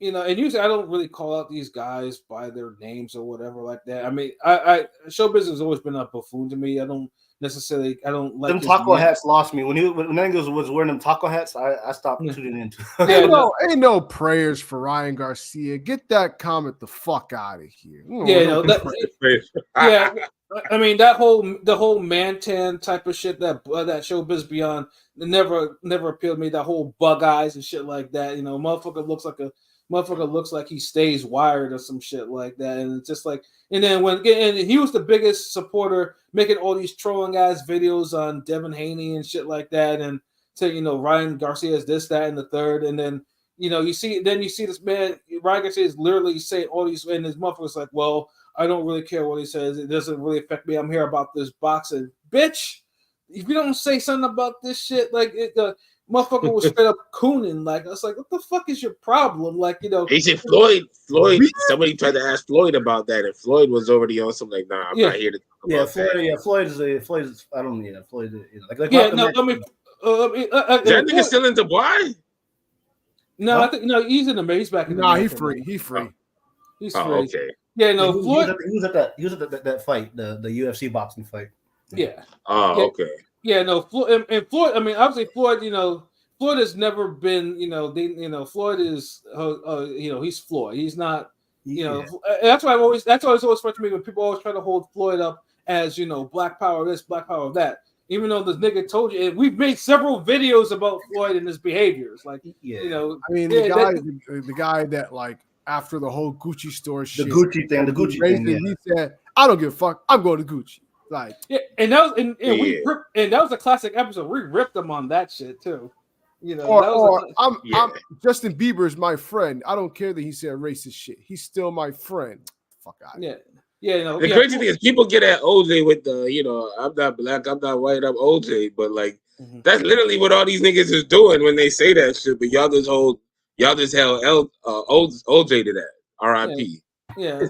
And usually I don't really call out these guys by their names or whatever like that. I mean, I Showbiz has always been a buffoon to me. I don't like them taco hats lost me when Nangos was wearing them taco hats. I stopped tuning into. Ain't no prayers for Ryan Garcia. Get that comment the fuck out of here. I mean, the whole Mantan type of shit that Showbiz Beyond never appealed to me. That whole bug eyes and shit like that. Motherfucker looks like he stays wired or some shit like that, and it's just like, and he was the biggest supporter, making all these trolling ass videos on Devin Haney and shit like that, and saying Ryan Garcia is this, that, and the third, and then you see this man Ryan Garcia is literally saying all these, and his motherfucker's like, well, I don't really care what he says, it doesn't really affect me. I'm here about this boxing, bitch. if you don't say something about this shit, like the motherfucker was straight up cooning. Like I was like, what the fuck is your problem? Like, you know, he said Floyd. Somebody tried to ask Floyd about that, and Floyd was already on something like, nah, I'm not here to talk about that. Floyd is I don't Floyd, like yeah, no, I mean, that nigga still in Dubai? No, I think he's in America. He's back in America. He's free. He's free. He's free. Okay. Yeah, no, Floyd. He was at that fight, the UFC boxing fight. Yeah. Okay. Yeah, no, Floyd. And Floyd. I mean, obviously, Floyd. Floyd has never been. Floyd is. He's Floyd. He's not. That's why it's always fun to me when people always try to hold Floyd up as Black Power this, Black Power that. Even though this nigga told you, and we've made several videos about Floyd and his behaviors. Like, I mean, the guy that like after the whole Gucci store shit, the Gucci thing, he said, "I don't give a fuck. I'm going to Gucci." Like, and that was that was a classic episode. We ripped him on that shit too. I'm Justin Bieber is my friend. I don't care that he said racist shit. He's still my friend. Fuck out. Yeah. The crazy thing is people get at OJ with the, I'm not black, I'm not white, I'm OJ, but like that's literally what all these niggas is doing when they say that shit. But y'all just held OJ to that. R.I.P. Yeah.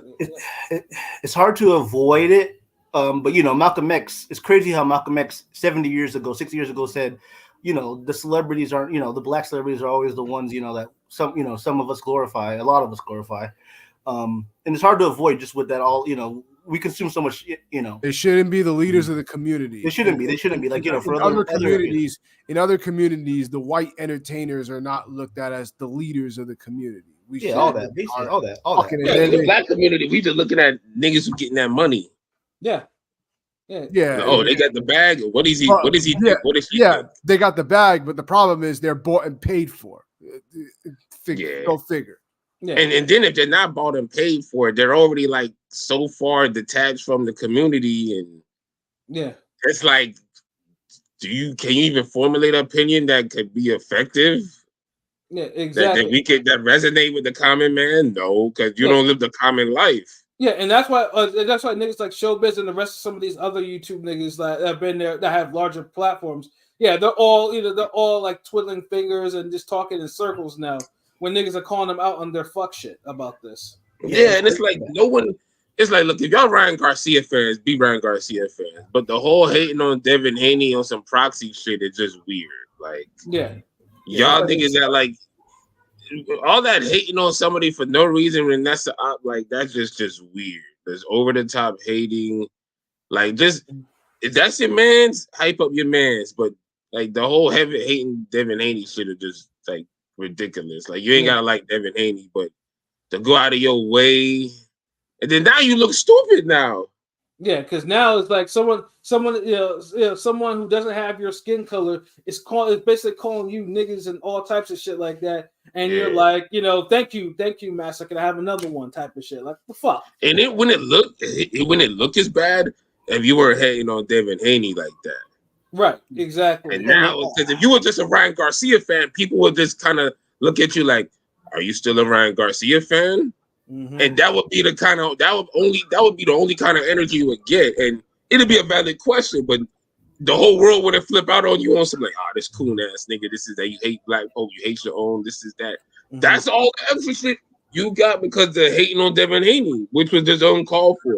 It's hard to avoid it. But Malcolm X. It's crazy how Malcolm X 60 years ago said, the celebrities aren't, the black celebrities are always the ones, that some of us glorify, a lot of us glorify. And it's hard to avoid just with that all, we consume so much, They shouldn't be the leaders of the community. They shouldn't be like, for other communities. In other communities, the white entertainers are not looked at as the leaders of the community. All that. Yeah, in the black community, we just looking at niggas who getting that money. Yeah. Oh, they got the bag. What is he? What is he? Yeah, what is he? Yeah, they got the bag, but the problem is they're bought and paid for. Go figure. Yeah. And then if they're not bought and paid for it, they're already like so far detached from the community, and it's like, can you even formulate an opinion that could be effective? Yeah, exactly. That resonate with the common man? No, because you don't live the common life. Yeah, and that's why niggas like Showbiz and the rest of some of these other YouTube niggas that have been there that have larger platforms. Yeah, they're all like twiddling fingers and just talking in circles now. When niggas are calling them out on their fuck shit about this. Yeah, and it's like no one. It's like, look, if y'all Ryan Garcia fans, be Ryan Garcia fans. But the whole hating on Devin Haney on some proxy shit is just weird. Like, y'all niggas that like all that hating on somebody for no reason when that's just weird. There's over the top hating. Like, just if that's your man's, hype up your man's. But like the whole heavy hating Devin Haney shit is just like ridiculous. Like, you ain't gotta like Devin Haney, but to go out of your way, and then now you look stupid now. Yeah, because now it's like someone who doesn't have your skin color is basically calling you niggas and all types of shit like that, and you're like, thank you, Master, can I have another one type of shit? Like, the fuck. And it when it looked as bad if you were hating on Devin Haney like that. Right, exactly. And now, because if you were just a Ryan Garcia fan, people would just kind of look at you like, "Are you still a Ryan Garcia fan?" Mm-hmm. And that would be the only kind of energy you would get, and it'd be a valid question. But the whole world would have flipped out on you on something like, "Oh, this cool ass nigga, this is that you hate black folk, you hate your own, this is that." Mm-hmm. That's all the extra shit you got because they're hating on Devin Haney, which was his own call for.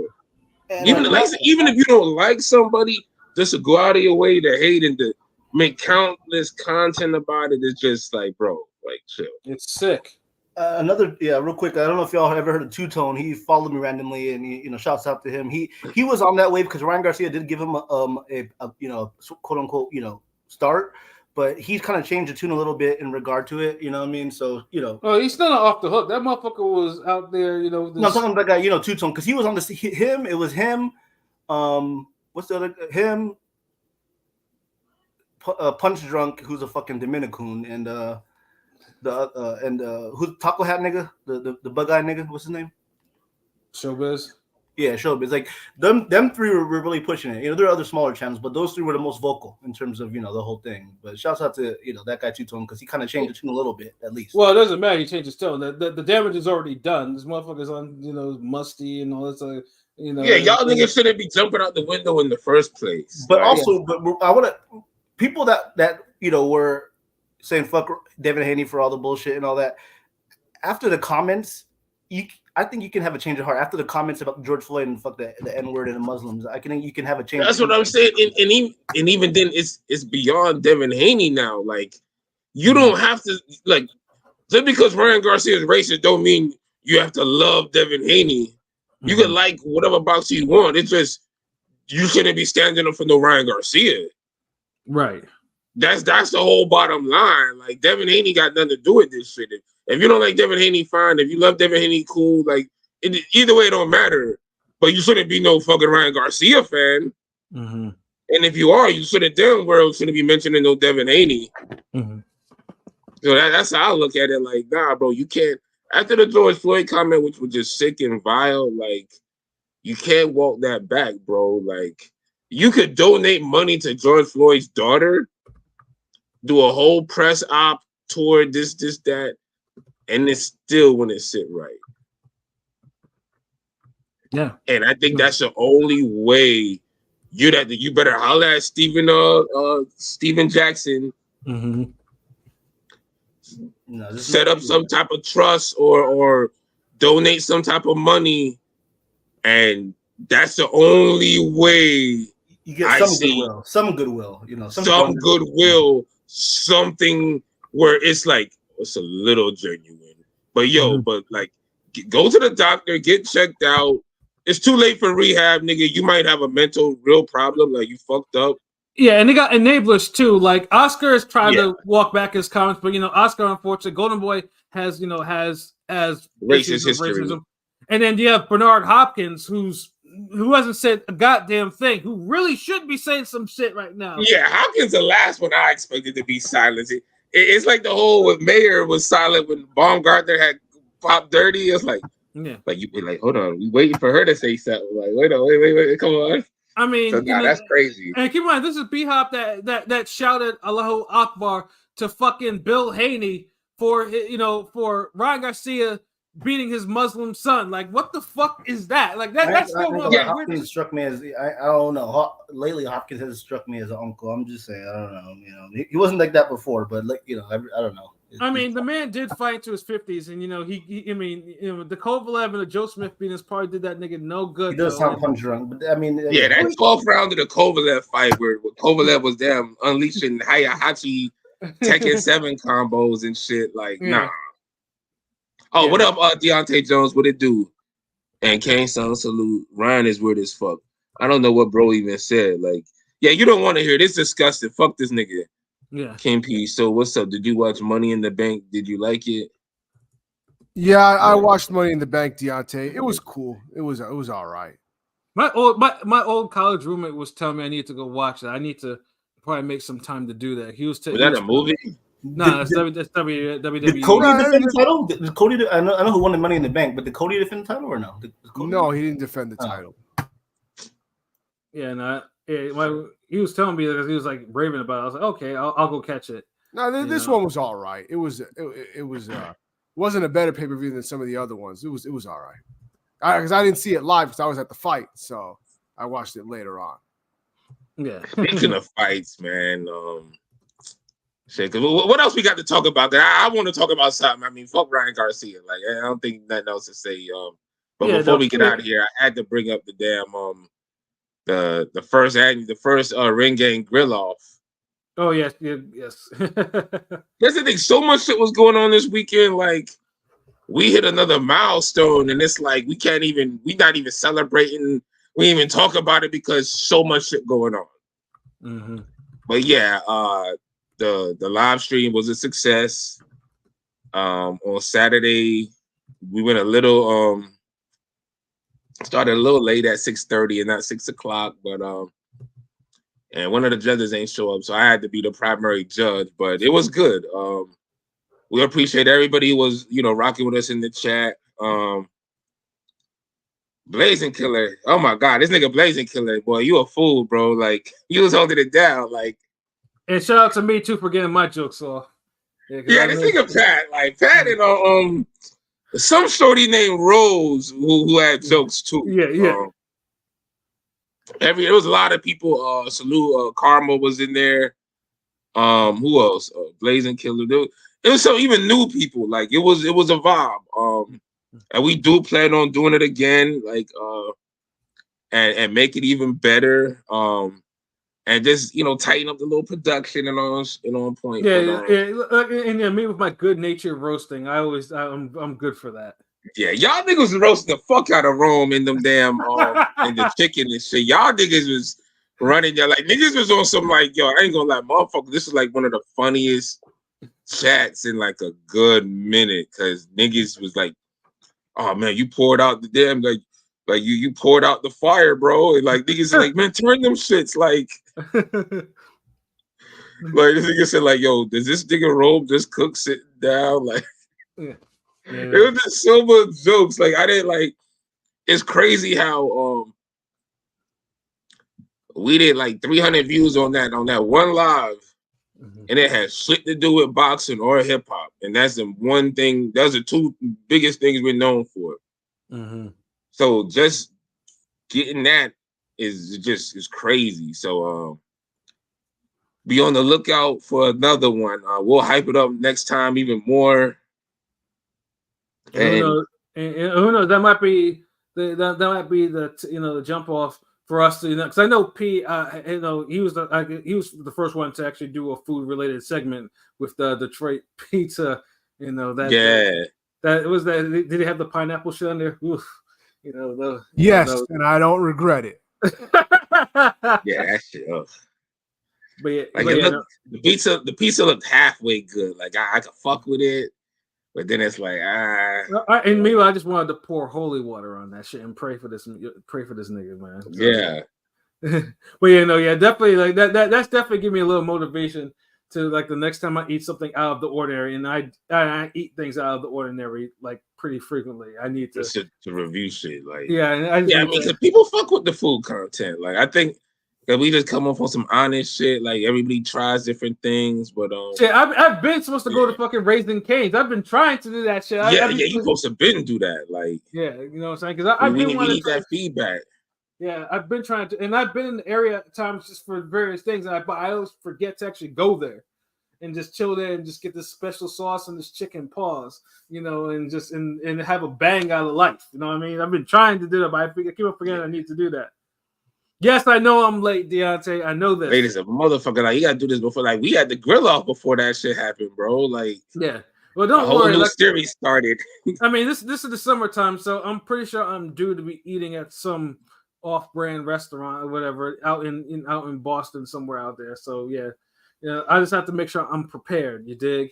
Even if you don't like somebody, just to go out of your way to hate and to make countless content about it is just like, bro, like, chill. It's sick. Real quick. I don't know if y'all ever heard of Two Tone. He followed me randomly, and shouts out to him. He was on that wave because Ryan Garcia did give him a quote unquote start, but he's kind of changed the tune a little bit in regard to it. You know what I mean? So oh, he's still not off the hook. That motherfucker was out there. No, I'm talking about that guy. Two Tone, because he was on him. It was him. What's the other him? Punch Drunk, who's a fucking Dominican, and who's Taco Hat nigga, the bug eye nigga, what's his name? Showbiz. Yeah, Showbiz. Like them three were really pushing it. There are other smaller channels, but those three were the most vocal in terms of the whole thing. But shouts out to that guy Two Tone because he kind of changed the tune a little bit at least. Well, it doesn't matter. He changed his tone. The damage is already done. This motherfucker's on musty and all this. You know, yeah, y'all niggas shouldn't be jumping out the window in the first place. But also, but I want to people that were saying fuck Devin Haney for all the bullshit and all that. After the comments, I think you can have a change of heart. After the comments about George Floyd and fuck the N-word and the Muslims, you can have a change. That's what I'm saying. And even then, it's beyond Devin Haney now. Like, you don't have to like just because Ryan Garcia is racist don't mean you have to love Devin Haney. You can like whatever box you want. It's just you shouldn't be standing up for no Ryan Garcia. Right. That's the whole bottom line. Like, Devin Haney got nothing to do with this shit. If you don't like Devin Haney, fine. If you love Devin Haney, cool. Like, either way, it don't matter. But you shouldn't be no fucking Ryan Garcia fan. Mm-hmm. And if you are, you shouldn't damn well shouldn't be mentioning no Devin Haney. Mm-hmm. So that's how I look at it. Like, nah, bro, you can't. After the George Floyd comment, which was just sick and vile, like, you can't walk that back, bro. Like, you could donate money to George Floyd's daughter, do a whole press op tour, this, that, and it still wouldn't sit right. Yeah. And I think that's the only way you better holler at Steven Jackson. Mm-hmm. Set up some type of trust or donate some type of money, and that's the only way you get some goodwill, some goodwill, something where it's like it's a little genuine. But but like, go to the doctor, get checked out. It's too late for rehab, nigga. You might have a real problem, like you fucked up. Yeah, and they got enablers too. Like, Oscar is trying to walk back his comments, but Oscar, unfortunately, Golden Boy has racist history. Racism. And then you have Bernard Hopkins, who hasn't said a goddamn thing, who really should be saying some shit right now. Yeah, Hopkins the last one I expected to be silenced. It's like the whole with Mayer was silent when Baumgartner had popped dirty. It's like, like you be like, hold on, we waiting for her to say something. Like, wait, come on. I mean, so, that's crazy. And keep in mind, this is B-Hop that shouted Allahu Akbar to fucking Bill Haney for Ryan Garcia beating his Muslim son. Like, what the fuck is that? Like, that's Hopkins struck me as I don't know. Lately, Hopkins has struck me as an uncle. I'm just saying, I don't know. He wasn't like that before, but like I don't know. I mean, the man did fight to his 50s, and the Kovalev and the Joe Smith beatings probably did that nigga no good. He does sound punch drunk, but I mean, yeah, that 12th round of the Kovalev fight where Kovalev was damn unleashing Hayahachi Tekken 7 combos and shit. Like, nah. Oh, what up, Deontay Jones? What it do? And Kane Song salute. Ryan is weird as fuck. I don't know what bro even said. Like, yeah, you don't want to hear this. Disgusting. Fuck this nigga. Yeah. King P. So what's up? Did you watch Money in the Bank? Did you like it? Yeah, I watched Money in the Bank, Deontay. It was cool. It was all right. My old college roommate was telling me I need to go watch it. I need to probably make some time to do that. Was that a movie? No, it's WWE. Did Cody defend the title? Did Cody? I know who won the Money in the Bank, but did Cody defend the title or no? No, he didn't defend the title. Yeah, he was telling me that he was like raving about it. I was like, okay, I'll go catch it. No, this one was all right. It wasn't a better pay-per-view than some of the other ones. It was all right. Because I didn't see it live because I was at the fight, so I watched it later on. Yeah. Speaking of fights, man, what else we got to talk about? I want to talk about something. I mean, fuck Ryan Garcia. Like, I don't think nothing else to say. But before we get out of here, I had to bring up the damn the first ring game grill off. Oh yes. That's the thing. So much shit was going on this weekend. Like, we hit another milestone, and it's like we not even celebrating. We didn't even talk about it because so much shit going on. Mm-hmm. But yeah, the live stream was a success. On Saturday, we went a little started a little late at 6:30 and not 6 o'clock, but and one of the judges ain't show up, so I had to be the primary judge. But it was good. We appreciate everybody who was rocking with us in the chat. Blazing Killer, oh my god, this nigga Blazing Killer, boy, you a fool, bro. Like, you was holding it down, like. And shout out to me too for getting my jokes off. Yeah, this nigga Pat and some shorty named Rose who had jokes too. Yeah. There was a lot of people. Salute Karma was in there. Who else? Blazing Killer. It was some even new people. Like it was a vibe. And we do plan on doing it again. Like and make it even better. And just tighten up the little production and on point. Yeah, and me with my good nature roasting, I'm good for that. Yeah, y'all niggas was roasting the fuck out of Rome in them damn in the chicken and shit. Y'all niggas was running y'all like niggas was on some like I ain't gonna lie, motherfucker. This is like one of the funniest chats in like a good minute because niggas was like, oh man, you poured out the damn like you poured out the fire, bro. And like niggas like, man, turn them shits like like this nigga said like, yo, does this nigga Rome just cook sitting down like? Yeah. It was just so much jokes. Like I didn't like. It's crazy how we did like 300 views on that one live, and it had shit to do with boxing or hip hop, and that's the one thing. Those are two biggest things we're known for. So just getting that is crazy. So be on the lookout for another one. We'll hype it up next time even more. And who knows? That might be the jump off for us to because I know P. He was the first one to actually do a food related segment with the Detroit pizza. That was that. Did he have the pineapple shit on there? Oof, yes, and I don't regret it. Yeah, that shit. But the pizza looked halfway good. Like I could fuck with it. But then it's like and meanwhile, I just wanted to pour holy water on that shit and pray for this nigga, man. Yeah. But definitely like that's definitely give me a little motivation to like the next time I eat something out of the ordinary, and I eat things out of the ordinary like pretty frequently. I need to review shit like because people fuck with the food content. Like I think. Cause we just come up on some honest shit, like everybody tries different things, but shit, I've been supposed to go to fucking Raising Cane's. I've been trying to do that shit. You supposed to been do that, like you know what I'm saying? Because we need that feedback. Yeah, I've been trying to, and I've been in the area at times just for various things, but I always forget to actually go there and just chill there and just get this special sauce and this chicken paws, and just and have a bang out of life. You know what I mean? I've been trying to do that, but I keep on forgetting I need to do that. Yes, I know I'm late, Deontay. I know this. Late as a motherfucker. Like you gotta do this before. Like we had the grill off before that shit happened, bro. Like yeah. Well, don't worry. New like, series started. I mean, this is the summertime, so I'm pretty sure I'm due to be eating at some off-brand restaurant or whatever out in Boston somewhere out there. So I just have to make sure I'm prepared. You dig?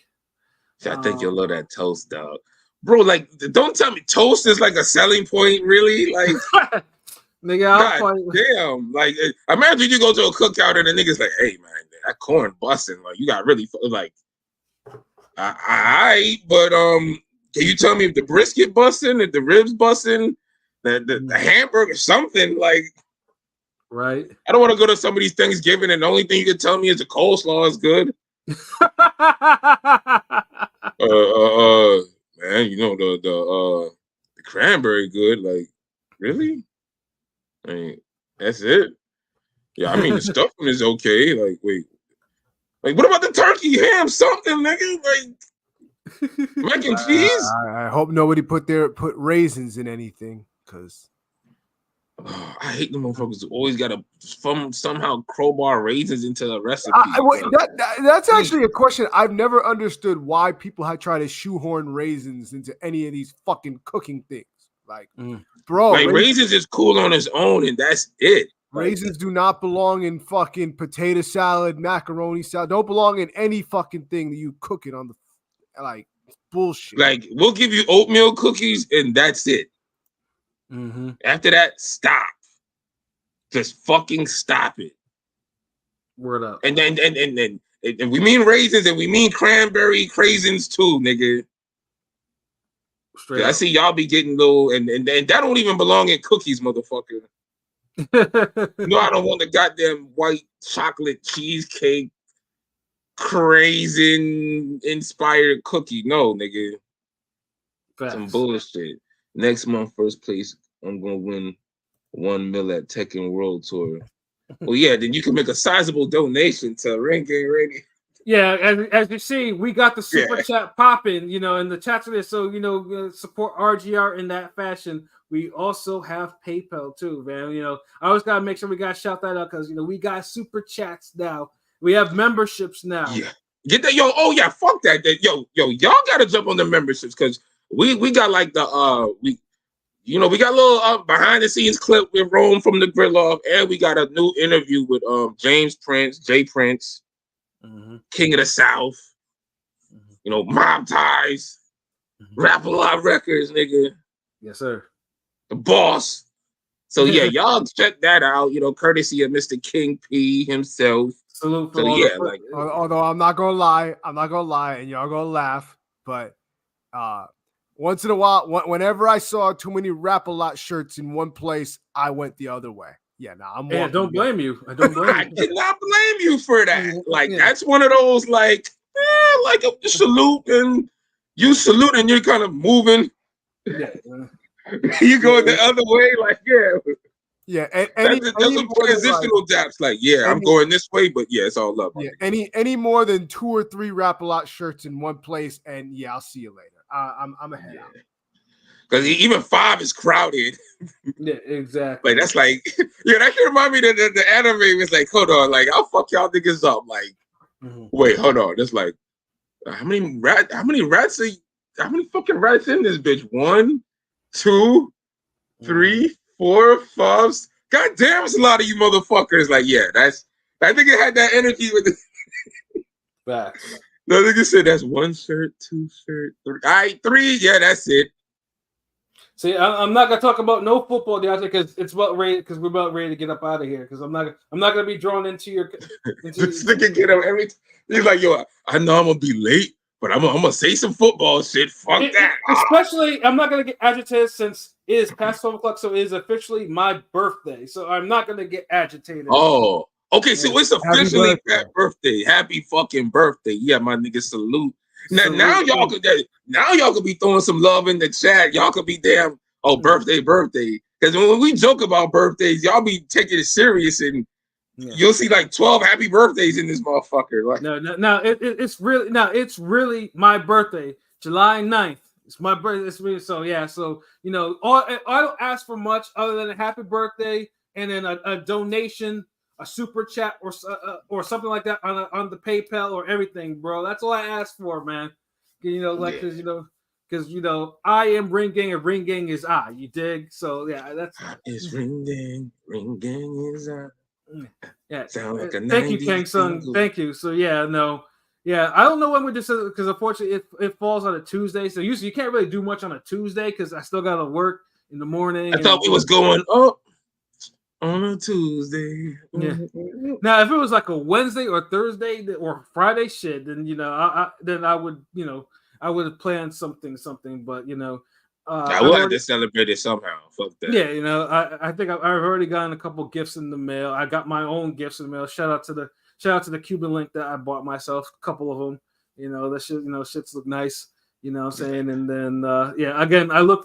I think you'll love that toast, dog. Bro, like, don't tell me toast is like a selling point, really? Like. Nigga, damn! Like, imagine you go to a cookout and the niggas like, "Hey, man, that corn busting. Like, you got really like, but can you tell me if the brisket busting, if the ribs busting, the hamburger, something like, right? I don't want to go to somebody's Thanksgiving and the only thing you can tell me is the coleslaw is good. Man, the cranberry good. Like, really? I mean, that's it. Yeah, I mean the stuffing is okay. Like, wait, like what about the turkey, ham, something, nigga? Like mac and cheese. I hope nobody put raisins in anything, because I hate the motherfuckers who always gotta somehow crowbar raisins into a recipe. That's actually a question I've never understood. Why people try to shoehorn raisins into any of these fucking cooking things? Like, bro, like raisins is cool on its own, and that's it. Raisins do not belong in fucking potato salad, macaroni salad. Don't belong in any fucking thing that you cook it on the bullshit. Like, we'll give you oatmeal cookies, and that's it. After that, stop. Just fucking stop it. Word up. And then and we mean raisins, and we mean cranberry craisins too, nigga. I see y'all be getting little, and that don't even belong in cookies, motherfucker. I don't want the goddamn white chocolate cheesecake craisin inspired cookie. No, nigga. Facts. Some bullshit. Next month, first place, I'm gonna win 1 mil at Tekken World Tour. Well, yeah, then you can make a sizable donation to Ring Gang Radio. Yeah, as you see, we got the super chat popping, in the chat today. So, support RGR in that fashion. We also have PayPal too, man. I always gotta make sure we gotta shout that out because we got super chats now. We have memberships now. Yeah, get that, yo. Oh yeah, fuck that. Yo, y'all gotta jump on the memberships because we got like the we got a little behind the scenes clip with Rome from the Grill Off, and we got a new interview with James Prince, Jay Prince, King of the South, Mob Ties, Rap a Lot Records, nigga. Yes, sir. The boss. So yeah, y'all check that out. Courtesy of Mr. King P himself. Salute. So yeah, although I'm not gonna lie, and y'all gonna laugh, but once in a while, whenever I saw too many Rap a Lot shirts in one place, I went the other way. Yeah, I don't blame you. I don't blame you. I did not blame you for that. Like that's one of those like a salute and you salute and you're kind of moving. Yeah. You go the other way, like yeah. That's some transitional daps. Like I'm going this way, but it's all love. Yeah, any more than 2 or 3 Rap a Lot shirts in one place, and I'll see you later. I'm ahead out. Because even 5 is crowded. Yeah, exactly. Like that's like that can remind me that the anime was like, hold on, like I'll fuck y'all niggas up. Like, wait, hold on. That's like how many fucking rats in this bitch? 1, 2, 3, 4, 5. God damn, it's a lot of you motherfuckers. Like, I think it had that energy with the facts. No, nigga said that's 1 shirt, 2 shirt, 3. All right, 3. Yeah, that's it. See, I'm not gonna talk about no football, DeAndre, because it's about ready. Because we're about ready to get up out of here. Because I'm not gonna be drawn into your. This nigga get up every. He's like, yo, I know I'm gonna be late, but I'm gonna say some football shit. Fuck that. Especially, I'm not gonna get agitated since it is past 12 o'clock, so it is officially my birthday. So I'm not gonna get agitated. Oh, okay. So it's officially Pat birthday. Happy fucking birthday. Yeah, my nigga, salute. Now y'all could be throwing some love in the chat. Y'all could be damn birthday. Because when we joke about birthdays, y'all be taking it serious and you'll see like 12 happy birthdays in this motherfucker. Like it's really my birthday, July 9th. It's my birthday. It's really, so I don't ask for much other than a happy birthday and then a donation, a super chat or something like that on the PayPal or everything, bro. That's all I ask for, man. Because I am Ring Gang and Ring Gang is I. You dig? So that's it's Ring Gang. Ring Gang is I. Yeah. Sound like a thank you, Kang Sung. Thank you. So I don't know when we just because unfortunately it falls on a Tuesday. So usually you can't really do much on a Tuesday because I still gotta work in the morning. I thought we was going up on a Tuesday. Yeah. Now, if it was like a Wednesday or Thursday or Friday shit, then I would I would have planned something, but I will have to celebrate it somehow. Fuck that. Yeah, I think I've already gotten a couple gifts in the mail. I got my own gifts in the mail. Shout out to the Cuban link that I bought myself. A couple of them. That shit. Shits look nice. You know what I'm saying? And then again, I look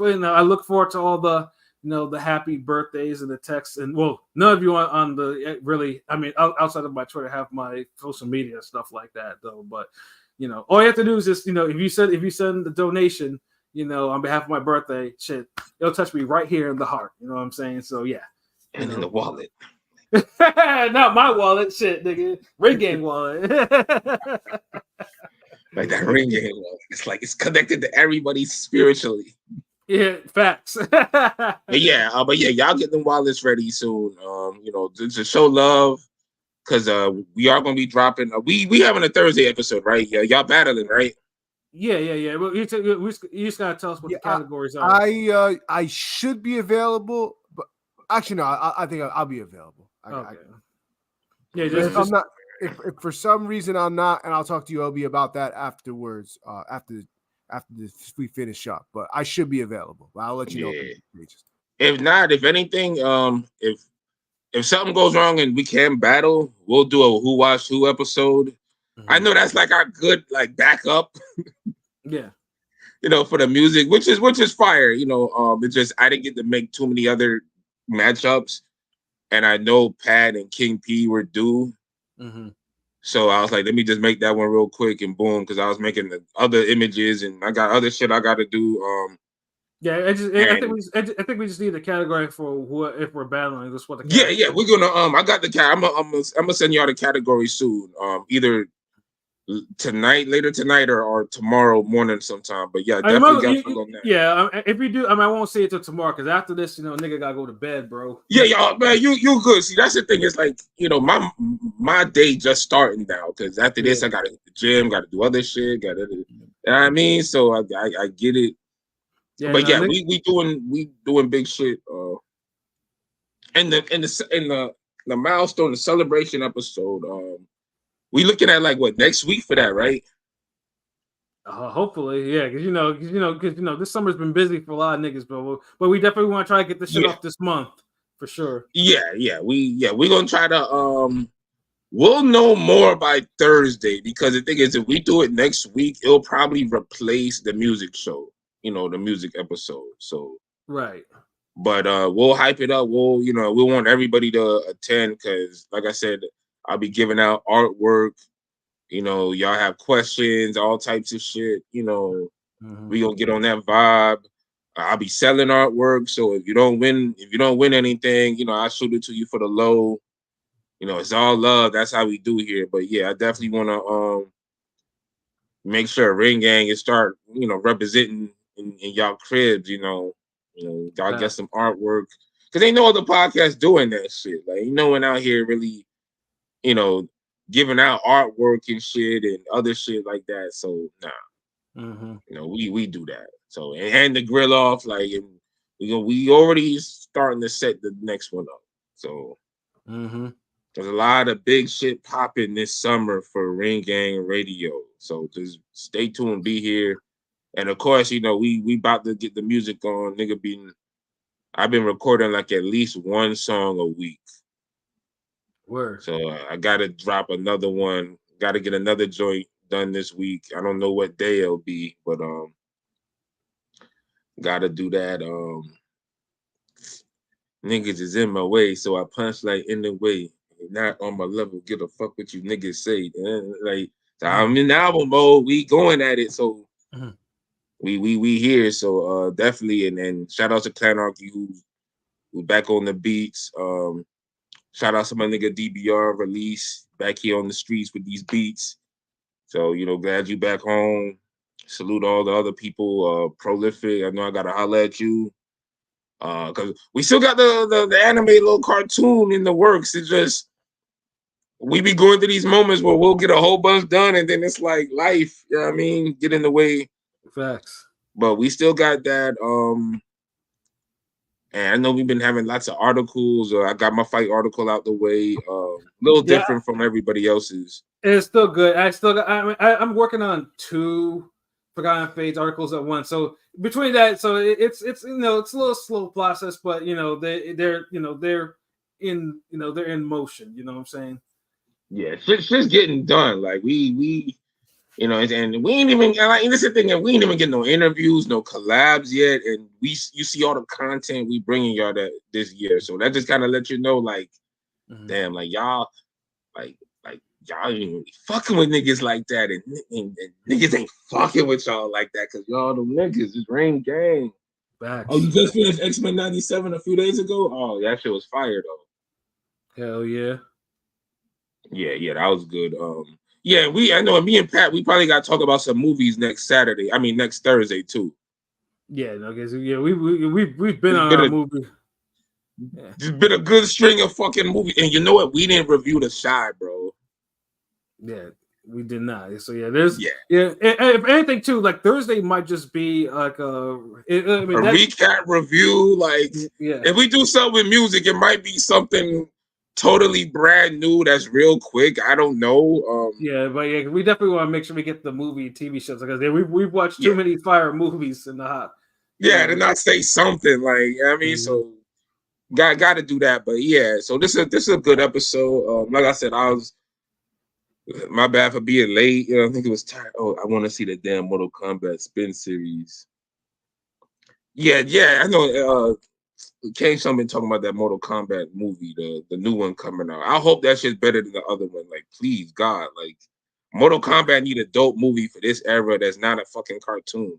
forward to all the the happy birthdays and the texts. And well, none of you on the really, I mean, outside of my Twitter have my social media stuff like that though. But all you have to do is just if you send the donation, on behalf of my birthday, shit, it'll touch me right here in the heart. You know what I'm saying? So yeah. And in the wallet. Not my wallet, shit, nigga. Ring Gang wallet. Like that Ring Gang wallet. It's like it's connected to everybody spiritually. Yeah, facts. but y'all get them wallets ready soon. To show love, because we are gonna be dropping. We having a Thursday episode, right? Yeah, y'all battling, right? Yeah. Well, you just gotta tell us what the categories are. I should be available, but actually no, I think I'll be available. Okay. I'm not. If for some reason I'm not, and I'll talk to you, Obi, about that afterwards. After we finish up, but I should be available. But I'll let you know. If not, if anything, if something goes wrong and we can battle, we'll do a Who Watched Who episode. Mm-hmm. I know that's like our good like backup. Yeah. For the music, which is fire. It's just I didn't get to make too many other matchups, and I know Pat and King P were due. Mm-hmm. So I was like, let me just make that one real quick and boom, because I was making the other images and I got other shit I got to do. Yeah, I think we just need a category for what if we're battling. That's what the yeah, we're gonna I got the cat. I'm gonna send y'all the category soon. Either later tonight, or tomorrow morning sometime. But yeah, definitely got to on that. Yeah, if we do, I won't say it till tomorrow because after this, nigga gotta go to bed, bro. Yeah, y'all, man, you good. See, that's the thing. It's like my day just starting now because after this, I gotta hit the gym, gotta do other shit, you know what I mean? So I get it. Yeah, but we doing big shit. And the milestone, the celebration episode. We looking at like what next week for that, right? Hopefully, yeah, because this summer's been busy for a lot of niggas, but we definitely want to try to get this shit off this month for sure. Yeah, we're gonna try to we'll know more by Thursday because the thing is if we do it next week, it'll probably replace the music show, the music episode. So right. But we'll hype it up. We want everybody to attend because, like I said, I'll be giving out artwork. Y'all have questions, all types of shit. We gonna get on that vibe. I'll be selling artwork. So if you don't win anything, I'll shoot it to you for the low. It's all love. That's how we do here. But yeah, I definitely want to make sure Ring Gang is start representing in y'all cribs. Y'all get some artwork because ain't no other podcast doing that shit. Like no one out here really, giving out artwork and shit and other shit like that. So we do that. So and the grill off like and we already starting to set the next one up. So there's a lot of big shit popping this summer for Ring Gang Radio. So just stay tuned, be here. And of course, we about to get the music on. I've been recording like at least one song a week. Word. So I gotta drop another one. Gotta get another joint done this week. I don't know what day it'll be, but gotta do that. Niggas is in my way, so I punch like in the way. Not on my level. Get a fuck what you niggas say. Like so I'm in album mode. We going at it. So. We here, so definitely, and shout out to Clanarchy who back on the beats. Shout out to my nigga DBR Release back here on the streets with these beats. So glad you back home. Salute all the other people. Prolific, I know I gotta holler at you. Cause we still got the animated little cartoon in the works. It's just we be going through these moments where we'll get a whole bunch done, and then it's like life. You know what I mean? Get in the way. Facts. But we still got that. And I know we've been having lots of articles. I got my fight article out the way. A little different from everybody else's. It's still good. I'm working on 2 Forgotten Fades articles at once. So between that, so it's it's a little slow process, but they're in motion. You know what I'm saying? Yeah, shit's getting done. Like we. And we ain't even like this is the thing, and we ain't even getting no interviews, no collabs yet. And you see all the content we bringing y'all this year, so that just kind of let you know, like, damn, like y'all, like y'all ain't really fucking with niggas like that, and niggas ain't fucking with y'all like that because y'all the niggas is Ring Gang. Facts. Oh, you just finished X-Men 97 a few days ago? Oh, that shit was fire though. Hell yeah. Yeah, that was good. Yeah, I know me and Pat, we probably got to talk about some movies next Thursday too. Yeah, we've been on a movie. Yeah. There's been a good string of fucking movies, and you know what? We didn't review The Shy, bro. Yeah, we did not. So if anything too, like Thursday might just be like a recap review. Like, if we do something with music, it might be something totally brand new that's real quick. I don't know. But we definitely want to make sure we get the movie TV shows because we've watched too many fire movies in the hot. To not say something like so got to do that. But yeah, so this is a good episode. Like I said, my bad for being late. I think it was tired. Oh, I want to see the damn Mortal Kombat spin series. Yeah, I know. Kane Sun been talking about that Mortal Kombat movie, the new one coming out. I hope that shit's better than the other one. Like, please, God, like Mortal Kombat need a dope movie for this era that's not a fucking cartoon.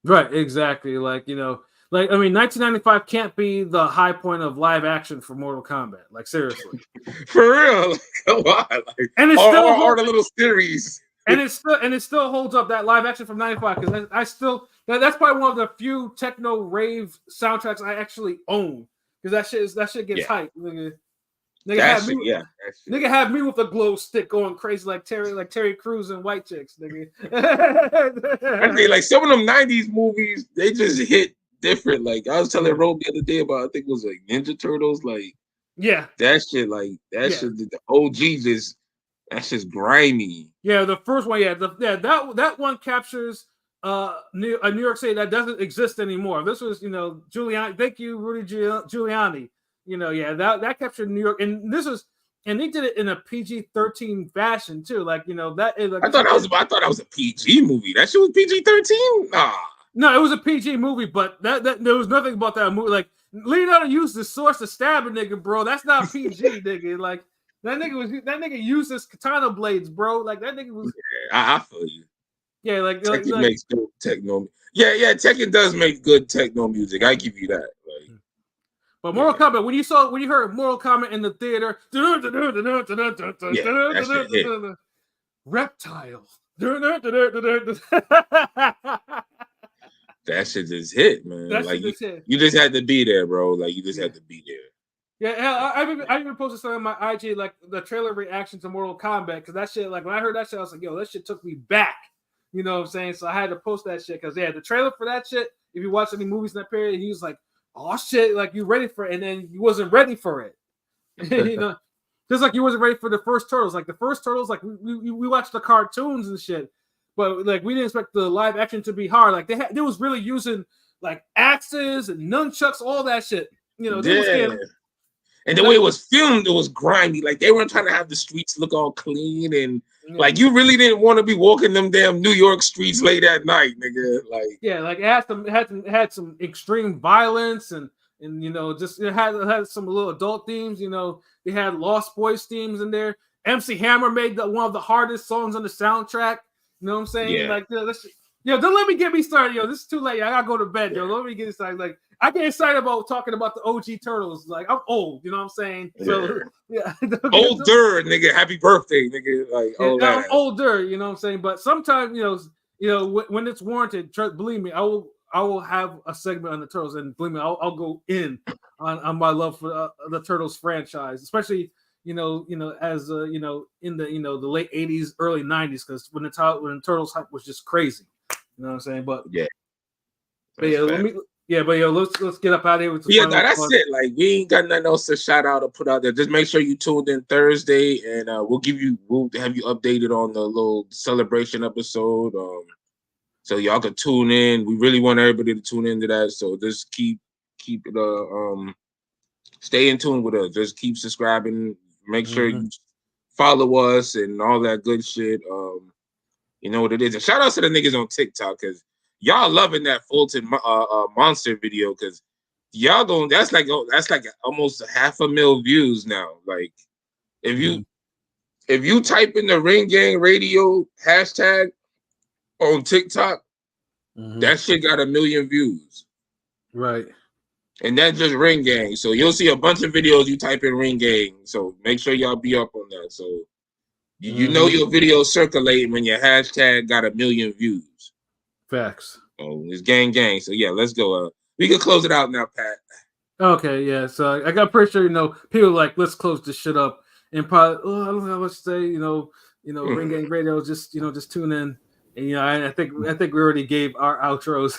Right, exactly. Like, like, I mean, 1995 can't be the high point of live action for Mortal Kombat. Like, seriously. For real. Like, come on. Like, and it's still or the little series. And it still holds up, that live action from 95, because that's probably one of the few techno rave soundtracks I actually own. Because that shit gets hyped. Nigga had me with a glow stick going crazy like Terry Crews and White Chicks, nigga. I mean, like some of them 90s movies, they just hit different. Like I was telling Rob the other day about, I think it was like Ninja Turtles. Like, that shit, shit, the OG that's just grimy. Yeah, the first one, that one captures a New York City that doesn't exist anymore. This was, Giuliani. Thank you, Rudy Giuliani. That captured New York, and they did it in a PG-13 fashion too. Like, that is. Like, I thought that was a PG movie. That shit was PG-13. Nah. No, it was a PG movie, but that there was nothing about that movie. Like, Leonardo used the sword to stab a nigga, bro. That's not PG, nigga. Like. That nigga used his katana blades, bro. Like that nigga was. Yeah, I feel you. Yeah, like Tekken makes good techno. Yeah, Tekken does make good techno music. I give you that. Like, but Mortal Kombat, when you heard Mortal Kombat in the theater, Reptile. That shit just hit, man. Like you just had to be there, bro. Like you just had to be there. Yeah, I even posted something on my IG, like the trailer reaction to Mortal Kombat, because that shit, like when I heard that shit, I was like, yo, that shit took me back. You know what I'm saying? So I had to post that shit because the trailer for that shit, if you watch any movies in that period, he was like, oh shit, like you ready for it, and then you wasn't ready for it. Just like you wasn't ready for the first Turtles. Like the first Turtles, like we watched the cartoons and shit, but like we didn't expect the live action to be hard. Like they was really using like axes and nunchucks, all that shit. And the way it was filmed, it was grimy. Like they weren't trying to have the streets look all clean, and like you really didn't want to be walking them damn New York streets late at night, nigga. Like like it had some extreme violence and just it had some little adult themes. They had Lost Boys themes in there. MC Hammer made one of the hardest songs on the soundtrack. You know what I'm saying? Yeah. Like don't let me get me started, yo. This is too late. I gotta go to bed, yo. Let me get started. Like I get excited about talking about the OG Turtles. Like I'm old, you know what I'm saying? So older, nigga. Happy birthday, nigga. Like I'm older, you know what I'm saying? But sometimes, when it's warranted, believe me, I will have a segment on the Turtles, and believe me, I'll go in on my love for the Turtles franchise, especially as in the late 80s, early 90s, because when the Turtles hype was just crazy. You know what I'm saying? But let's get up out of here with that's it. Like we ain't got nothing else to shout out or put out there. Just make sure you tuned in Thursday, and we'll have you updated on the little celebration episode. So y'all can tune in. We really want everybody to tune into that. So just keep it stay in tune with us. Just keep subscribing. Make sure you follow us and all that good shit. You know what it is. And shout out to the niggas on TikTok, because y'all loving that Fulton monster video, because y'all going that's like almost 500,000 views now. Like if you type in the Ring Gang Radio hashtag on TikTok, that shit got 1 million views. Right. And that's just Ring Gang. So you'll see a bunch of videos you type in Ring Gang. So make sure y'all be up on that. So you know your video circulating when your hashtag got 1 million views. Facts. Oh, it's gang. So yeah, let's go. We can close it out now, Pat. Okay, yeah. So I got pretty sure people like, let's close this shit up, and probably I don't know what to say. Ring Gang Radio. Just tune in. And I think we already gave our outros.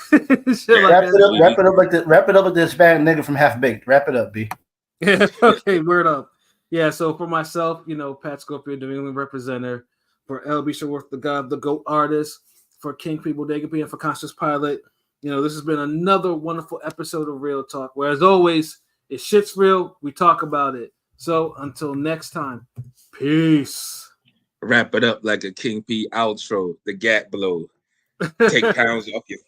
Wrap it up with this Hispanic nigga from Half Baked. Wrap it up, B. Yeah. Okay. Word up. Yeah. So for myself, Pat Scorpio, New England representative, for LB Sherworth, the God, the GOAT artist, for King P. Bodega P, and for Conscious Pilot. This has been another wonderful episode of Real Talk, where as always, if shit's real, we talk about it. So until next time, peace. Wrap it up like a King P outro, the gat blow. Take pounds off your